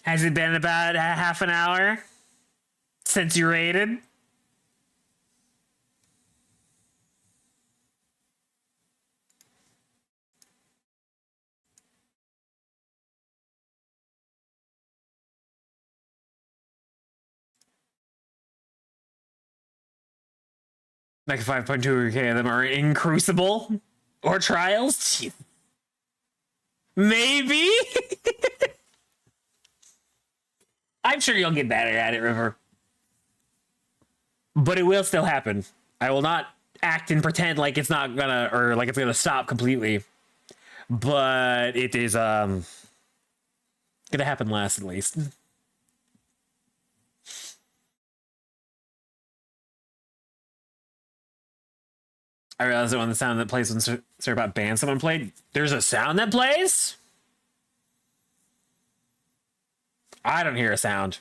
Has it been about a half an hour since you rated? Like 5.2k of them are in Crucible or Trials? Maybe? I'm sure you'll get better at it, River. But it will still happen. I will not act and pretend like it's not gonna, or like it's gonna stop completely. But it is gonna happen last, at least. I realized that when the sound that plays when Sir about band someone played, there's a sound that plays? I don't hear a sound.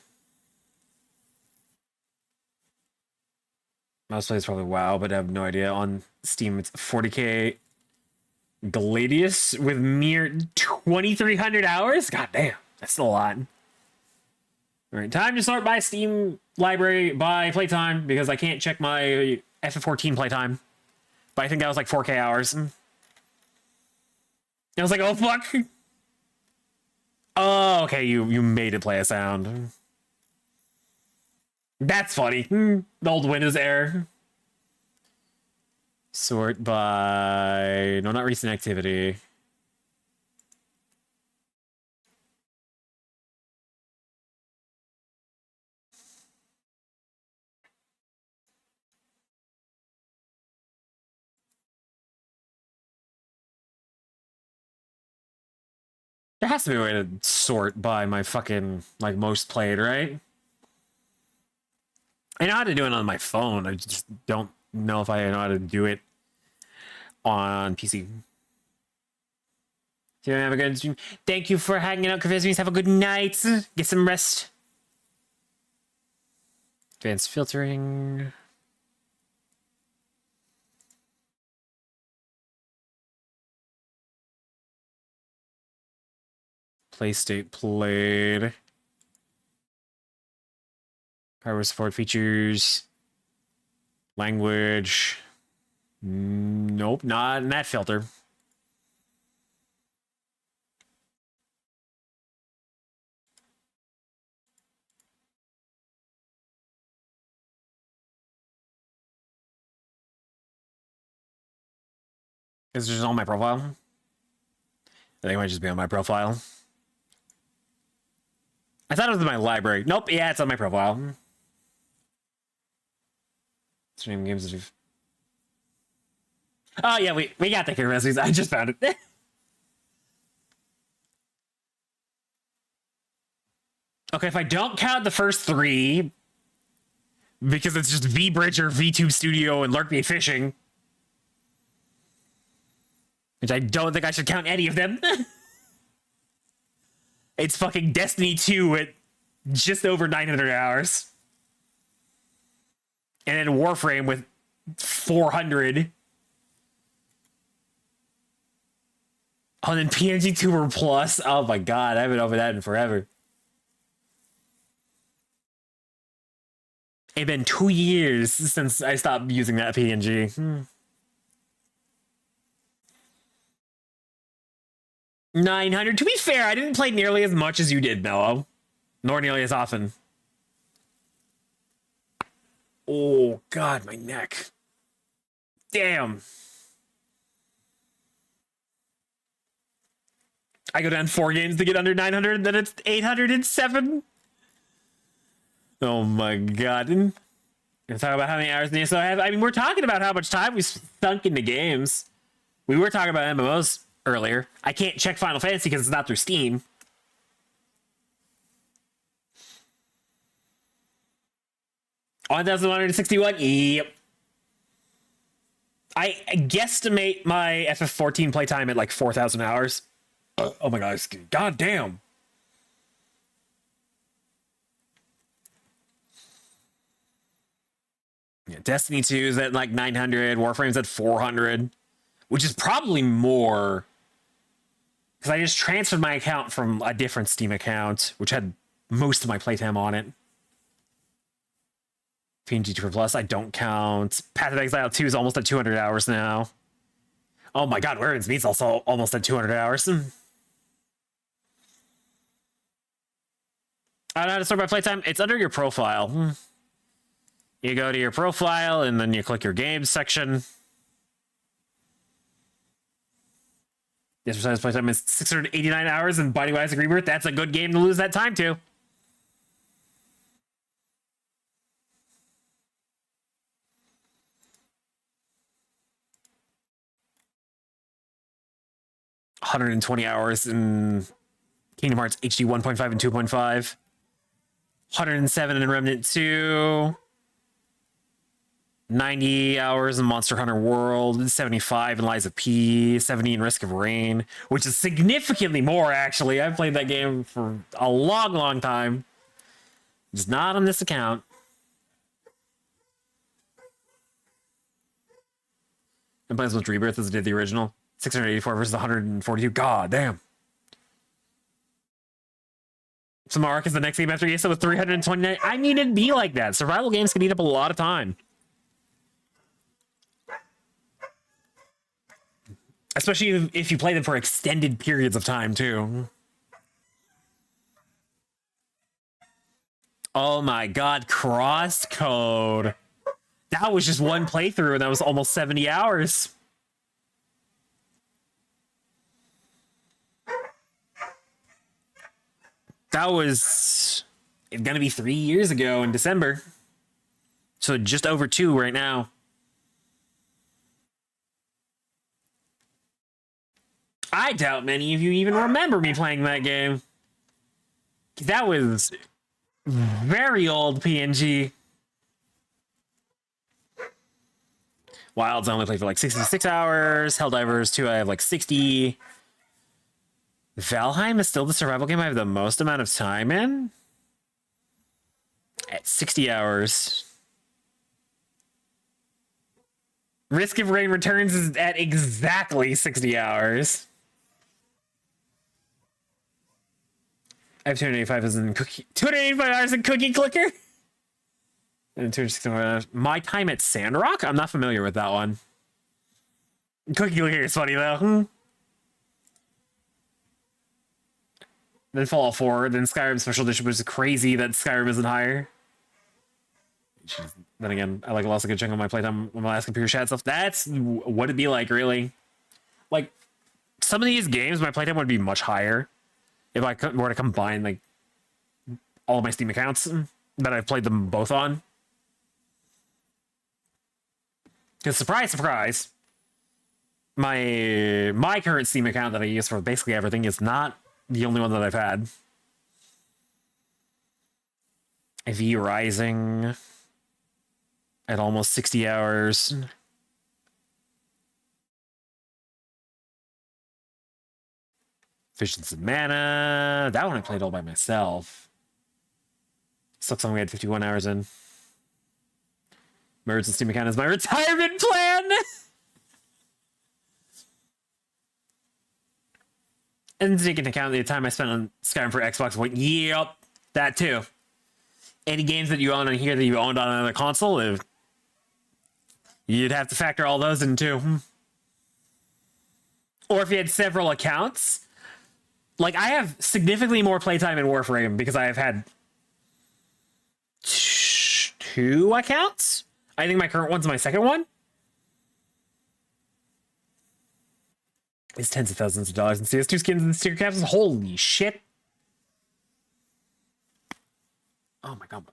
Mouse plays probably WoW, but I have no idea. On Steam, it's 40k Gladius with mere 2,300 hours? God damn, that's still a lot. All right, time to sort my Steam library by playtime because I can't check my FF14 playtime. But I think that was like 4k hours. I was like, oh fuck. Oh, okay, you made it play a sound. That's funny. The old Windows error. Sort by... No, not recent activity. has to be a way to sort by my fucking, like, most played, right? I know how to do it on my phone. I just don't know if I know how to do it on PC. So have a good stream. Thank you for hanging out, Kavizmies. Have a good night. Get some rest. Advanced filtering. Play state played. Hardware support features. Language. Nope, not in that filter. Is it just on my profile? I think it might just be on my profile. I thought it was in my library. Nope, yeah, it's on my profile. Stream games. Oh yeah, we got the care recipes. I just found it. Okay, if I don't count the first three, because it's just VBridger, VTube Studio, and Lurkme Fishing, which I don't think I should count any of them. It's fucking Destiny 2 at just over 900 hours. And then Warframe with 400. Oh, and then PNG Tuber Plus. Oh my god, I haven't been over that in forever. It's been 2 years since I stopped using that PNG. 900. To be fair, I didn't play nearly as much as you did, Mello. Nor nearly as often. Oh, God, my neck. Damn. I go down 4 games to get under 900, then it's 807. Oh, my God. We're talking about how many hours the I have. I mean, we're talking about how much time we sunk into games. We were talking about MMOs earlier. I can't check Final Fantasy because it's not through Steam. On 1,161? Yep. I guesstimate my FF14 playtime at like 4,000 hours. Oh my god, god damn. Yeah, Destiny 2 is at like 900, Warframe's at 400, which is probably more because I just transferred my account from a different Steam account, which had most of my playtime on it. PNG Tour Plus, I don't count. Path of Exile 2 is almost at 200 hours now. Oh my god, Wherein Meat's also almost at 200 hours. I don't know how to sort my playtime. It's under your profile. You go to your profile and then you click your games section. Yes, besides playtime is 689 hours and Binding of Isaac Rebirth. That's a good game to lose that time to. $120 hours in Kingdom Hearts HD 1.5 and 2.5. 107 in Remnant 2. 90 hours in Monster Hunter World. 75 in Lies of P. 70 in Risk of Rain, which is significantly more, actually. I've played that game for a long, long time. Just not on this account. And plays with Rebirth as it did the original. 684 versus 142. God damn. Samark is the next game after Yesa with 329. I mean, it'd be like that. Survival games can eat up a lot of time. Especially if you play them for extended periods of time, too. Oh my god, Crosscode. That was just one playthrough and that was almost 70 hours. That was gonna be 3 years ago in December. So just over 2 right now. I doubt many of you even remember me playing that game. That was very old PNG. Wilds I only played for like 66 hours. Helldivers 2 I have like 60. Valheim is still the survival game I have the most amount of time in. At 60 hours. Risk of Rain Returns is at exactly 60 hours. I have 285 hours in Cookie. 285 hours in Cookie Clicker. And 265 hours. My Time at Sandrock? I'm not familiar with that one. Cookie Clicker is funny though. Then Fallout 4, then Skyrim Special Edition, which is crazy that Skyrim isn't higher. Then again, I like lost a good chunk of my playtime on my last computer chat stuff. That's what it'd be like, really. Like, some of these games, my playtime would be much higher if I were to combine, like, all of my Steam accounts that I've played them both on. Because, surprise, surprise, my current Steam account that I use for basically everything is not the only one that I've had. V Rising at almost 60 hours. Visions of Mana. That one I played all by myself. Sucks on we had 51 hours in. Merge and Steam account is my retirement plan! And take into account the time I spent on Skyrim for Xbox One. Yep, that too. Any games that you own on here that you owned on another console, you'd have to factor all those in too. Or if you had several accounts. Like, I have significantly more playtime in Warframe because I have had 2 accounts. I think my current one's my second one. It's tens of thousands of dollars in CS2 skins and sticker caps. Holy shit. Oh my god.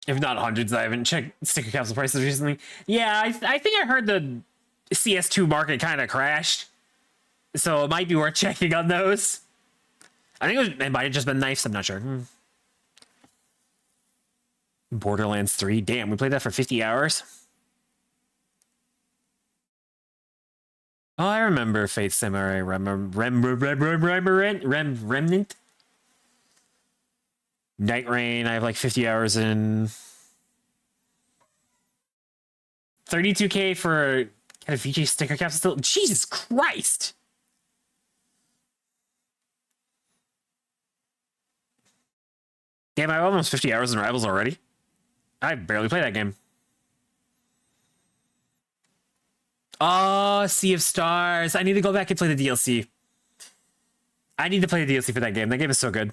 If not hundreds, I haven't checked sticker capsule prices recently. Yeah, I think I heard the CS2 market kind of crashed. So it might be worth checking on those. I think it might have just been nice, I'm not sure. Borderlands 3. Damn, we played that for 50 hours. Oh, I remember Faith Samurai Remnant. Night Rain, I have like 50 hours in. 32k for kind of VJ sticker caps still. Jesus Christ! Damn, I have almost 50 hours in Rivals already. I barely play that game. Oh, Sea of Stars. I need to go back and play the DLC. I need to play the DLC for that game. That game is so good.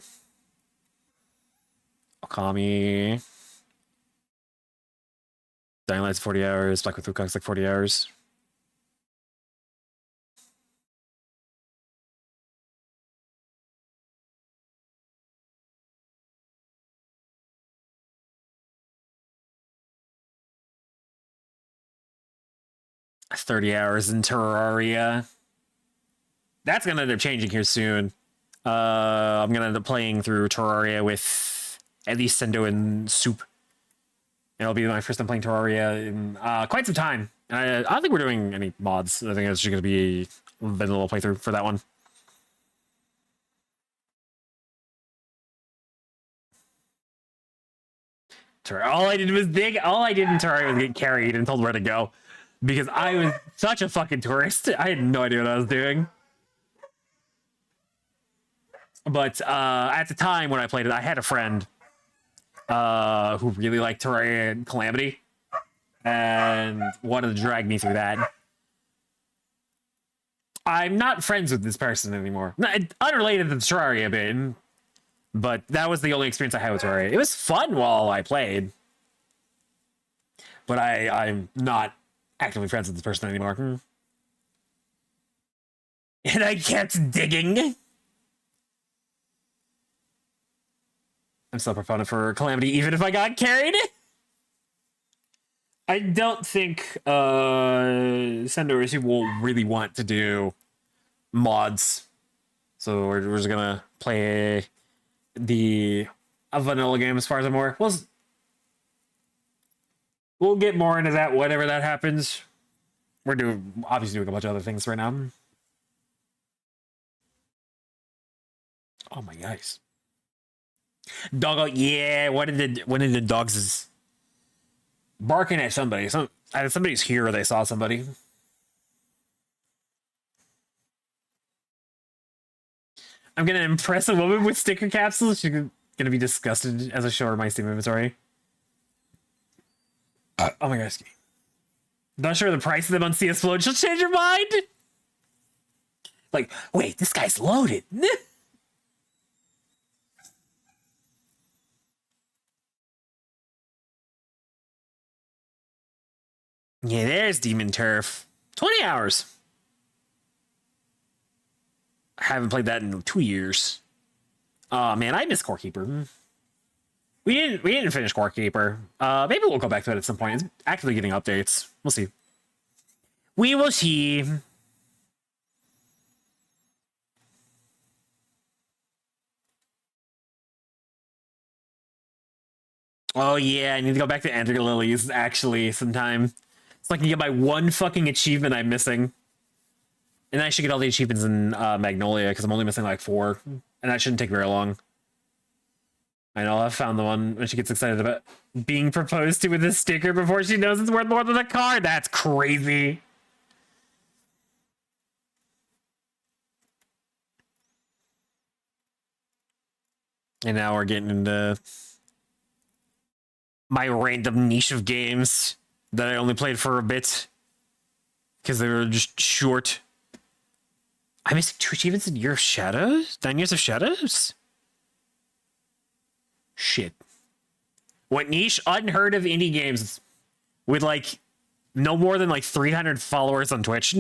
Okami. Dying Light's 40 hours. Black with Wukong's like 40 hours. That's 30 hours in Terraria. That's gonna end up changing here soon. I'm gonna end up playing through Terraria with at least Sendo and Soup. It'll be my first time playing Terraria in quite some time. I don't think we're doing any mods. I think it's just gonna be a little playthrough for that one. All I did was dig. All I did in Terraria was get carried and told where to go. Because I was such a fucking tourist. I had no idea what I was doing. But at the time when I played it, I had a friend who really liked Terraria and Calamity and wanted to drag me through that. I'm not friends with this person anymore. Unrelated to the Terraria bit, but that was the only experience I had with Terraria. It was fun while I played, but I'm not actively friends with this person anymore. And I kept digging. I'm still a proponent for Calamity, even if I got carried. I don't think Sandorisi will really want to do mods, so we're just gonna play the vanilla game as far as I'm aware. We'll get more into that whenever that happens. We're obviously doing a bunch of other things right now. Oh my guys. Doggo, yeah. One of the dogs is barking at somebody. Somebody's here or they saw somebody. I'm gonna impress a woman with sticker capsules. She's gonna be disgusted as I show her my Steam inventory. Oh my gosh. Not sure the price of them on CS Float. She'll change her mind. Like, wait, this guy's loaded. Yeah, there's Demon Turf. 20 hours. I haven't played that in 2 years. Oh man, I miss Core Keeper. We didn't finish Core Keeper. Maybe we'll go back to it at some point. It's actively getting updates. We'll see. We will see. Oh yeah, I need to go back to Ender Lilies actually sometime. So I can get my one fucking achievement I'm missing. And I should get all the achievements in Magnolia, because I'm only missing like 4. And that shouldn't take very long. I know, I found the one when she gets excited about being proposed to with a sticker before she knows it's worth more than a card. That's crazy. And now we're getting into my random niche of games that I only played for a bit because they were just short. I missed 2 achievements in Year of Shadows? 9 Years of Shadows? Shit. What niche? Unheard of indie games with like no more than like 300 followers on Twitch.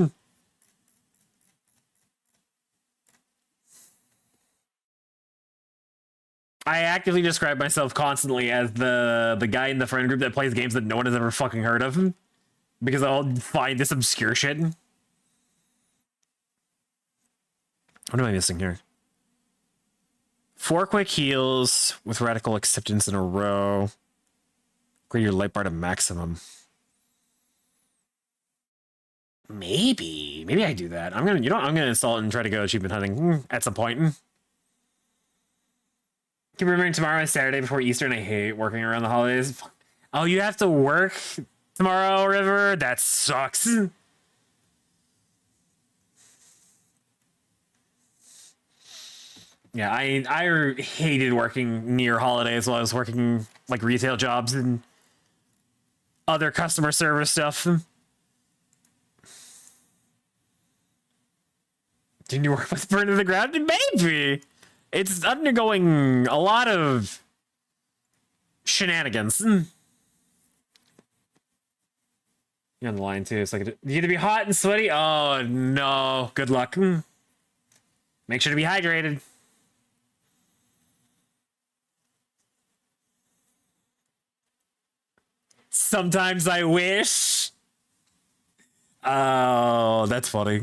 I actively describe myself constantly as the guy in the friend group that plays games that no one has ever fucking heard of. Because I'll find this obscure shit. What am I missing here? 4 quick heals with radical acceptance in a row. Upgrade your light bar to maximum. Maybe I do that. I'm gonna install it and try to go achievement hunting at some point. Keep remembering tomorrow is Saturday before Easter, and I hate working around the holidays. Oh, you have to work tomorrow, River? That sucks. Yeah, I hated working near holidays while I was working like retail jobs and other customer service stuff. Didn't you work with Burn to the Ground? Maybe. It's undergoing a lot of shenanigans. You're on the line too. It's like, you need to be hot and sweaty. Oh no! Good luck. Make sure to be hydrated. Sometimes I wish. Oh, that's funny.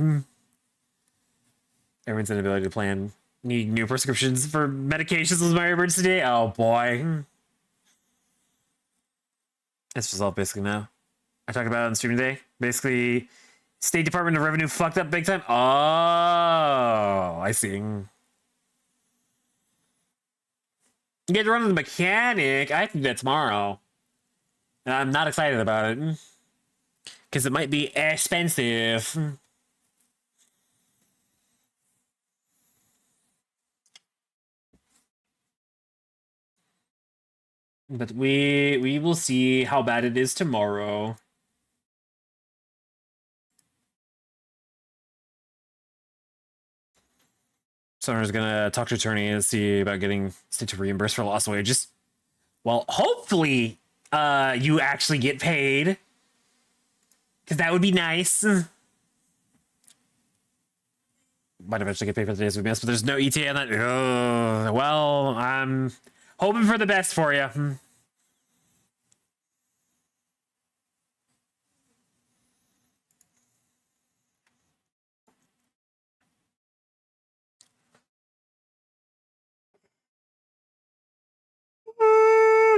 Everyone's inability to plan. Need new prescriptions for medications was my emergency day. Oh boy. That's just all basically now. I talked about it on stream today. Basically, State Department of Revenue fucked up big time. Oh, I see. You get to run to the mechanic. I have to do that tomorrow. And I'm not excited about it. Because it might be expensive. But we will see how bad it is tomorrow. Someone's gonna talk to attorney and see about getting state to reimburse for lost wages. Well, hopefully, you actually get paid, because that would be nice. Might eventually get paid for the days we missed, but there's no ETA on that. Well, I'm Hoping for the best for you.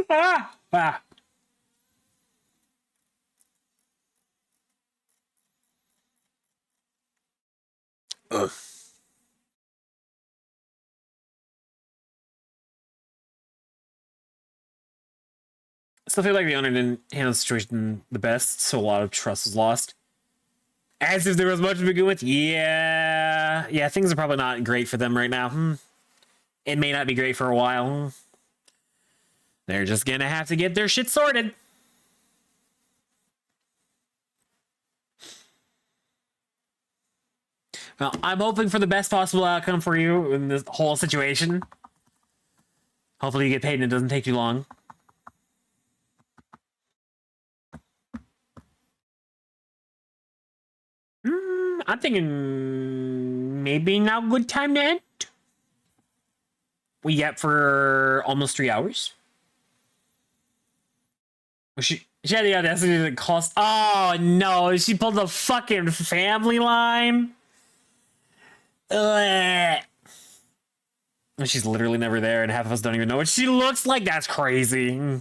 Ah. Ugh. Still feel like the owner didn't handle the situation the best, so a lot of trust was lost. As if there was much to begin with. Yeah, things are probably not great for them right now. It may not be great for a while. They're just gonna have to get their shit sorted. Well, I'm hoping for the best possible outcome for you in this whole situation. Hopefully you get paid and it doesn't take too long. I'm thinking maybe now good time to end. We get for almost 3 hours. She had the audacity to cost. Oh no! She pulled the fucking family line. Ugh. She's literally never there, and half of us don't even know what she looks like. That's crazy.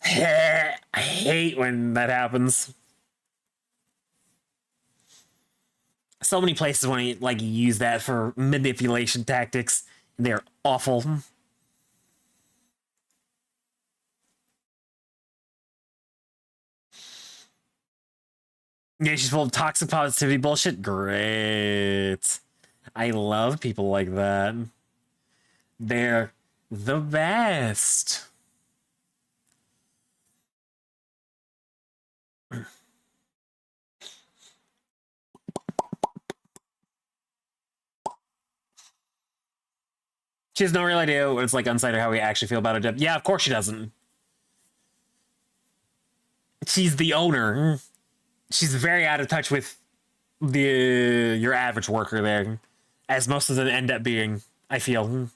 I hate when that happens. So many places want to like use that for manipulation tactics. They're awful. Yeah, she's full of toxic positivity bullshit. Great. I love people like that. They're the best. She has no real idea what it's like inside or how we actually feel about it. Yeah, of course she doesn't. She's the owner. She's very out of touch with your average worker there, as most of them end up being, I feel.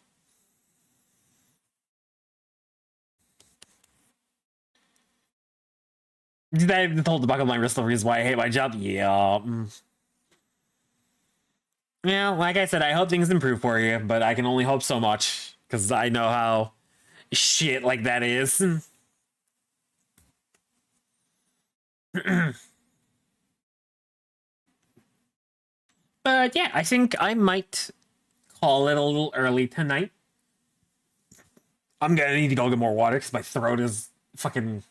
Did I told the buckle my wrist the reason why I hate my job? Yeah. Yeah, like I said, I hope things improve for you, but I can only hope so much because I know how shit like that is. But yeah, I think I might call it a little early tonight. I'm gonna need to go get more water because my throat is fucking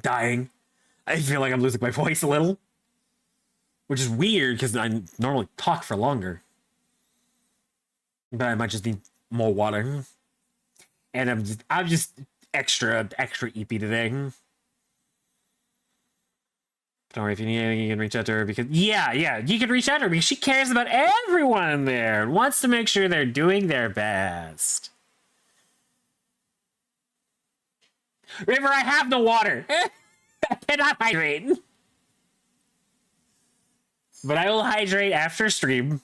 dying. I feel like I'm losing my voice a little, which is weird because I normally talk for longer. But I might just need more water. And I'm just extra eepy today. Don't worry, if you need anything, you can reach out to her because yeah, you can reach out to her because she cares about everyone in there and wants to make sure they're doing their best. River, I have no water. I cannot hydrate. But I will hydrate after stream.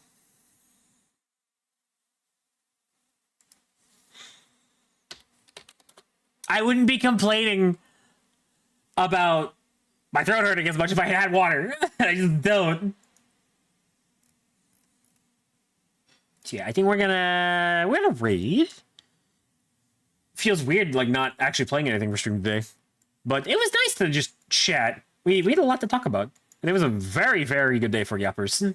I wouldn't be complaining about my throat hurting as much if I had water. I just don't. So yeah, I think we're gonna raid. Feels weird, like not actually playing anything for stream today, but it was nice to just chat. We had a lot to talk about, and it was a very good day for yappers.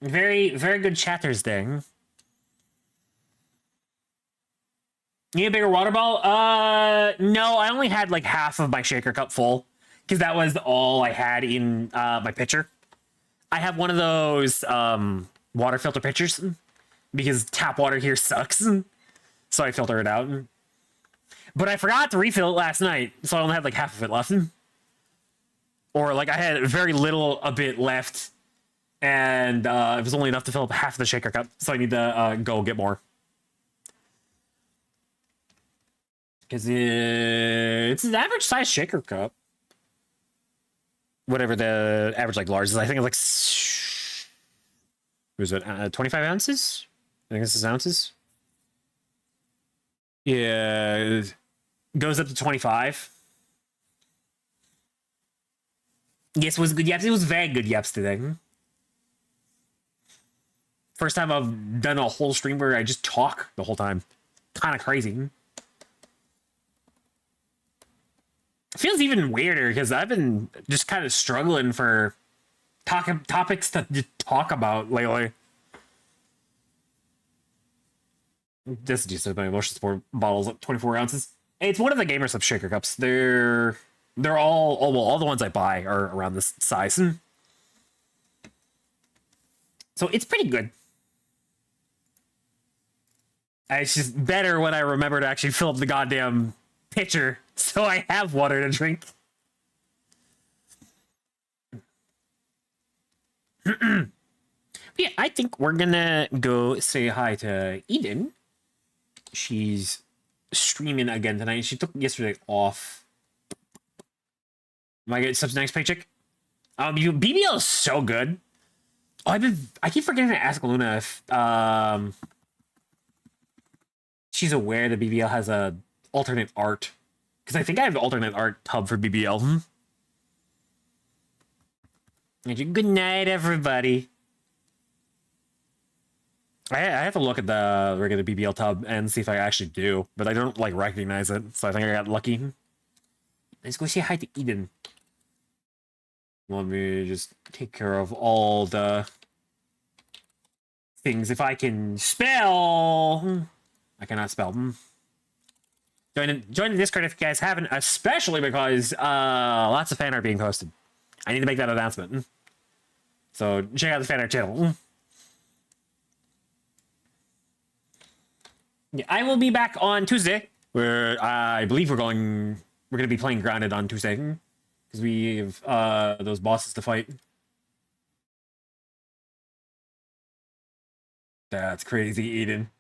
Very good chatters day. You need a bigger water bottle? No, I only had like half of my shaker cup full because that was all I had in my pitcher. I have one of those water filter pitchers because tap water here sucks, so I filter it out. But I forgot to refill it last night, so I only had like half of it left. Or like I had very little a bit left, and it was only enough to fill up half of the shaker cup, so I need to go get more. Because it's an average size shaker cup. Whatever the average like large is, I think it's like, what is it, 25 ounces? I think this is ounces. Yeah, it goes up to 25. Yes, it was good yaps. It was very good yaps today. First time I've done a whole stream where I just talk the whole time. Kind of crazy. It feels even weirder because I've been just kind of struggling for topics to talk about lately. This is just my emotion support bottles at 24 ounces. It's one of the Gamer Sub shaker cups. They're all the ones I buy are around this size. So it's pretty good. It's just better when I remember to actually fill up the goddamn pitcher so I have water to drink. Yeah, I think we're gonna go say hi to Eden. She's streaming again tonight. She took yesterday off. Am I getting such a nice paycheck? BBL is so good. Oh, I keep forgetting to ask Luna if she's aware that BBL has a alternate art. Because I think I have the alternate art tub for BBL. Good night, everybody. I have to look at the regular BBL tub and see if I actually do, but I don't like recognize it, so I think I got lucky. Let's go say hi to Eden. Let me just take care of all the things. If I can spell, I cannot spell. Join the Discord if you guys haven't, especially because lots of fan art being posted. I need to make that announcement. So check out the fan art channel. Yeah, I will be back on Tuesday, where I believe we're going to be playing Grounded on Tuesday, because we have those bosses to fight. That's crazy, Eden.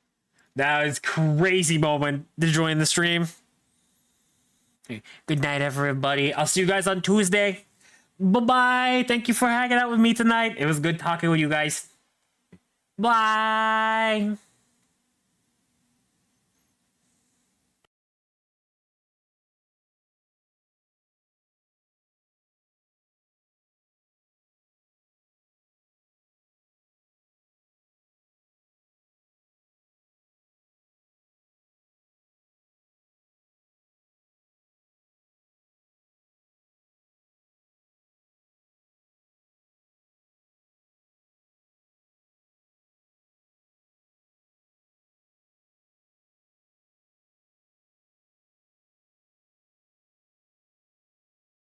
That was crazy moment to join the stream. Good night, everybody. I'll see you guys on Tuesday. Bye-bye. Thank you for hanging out with me tonight. It was good talking with you guys. Bye.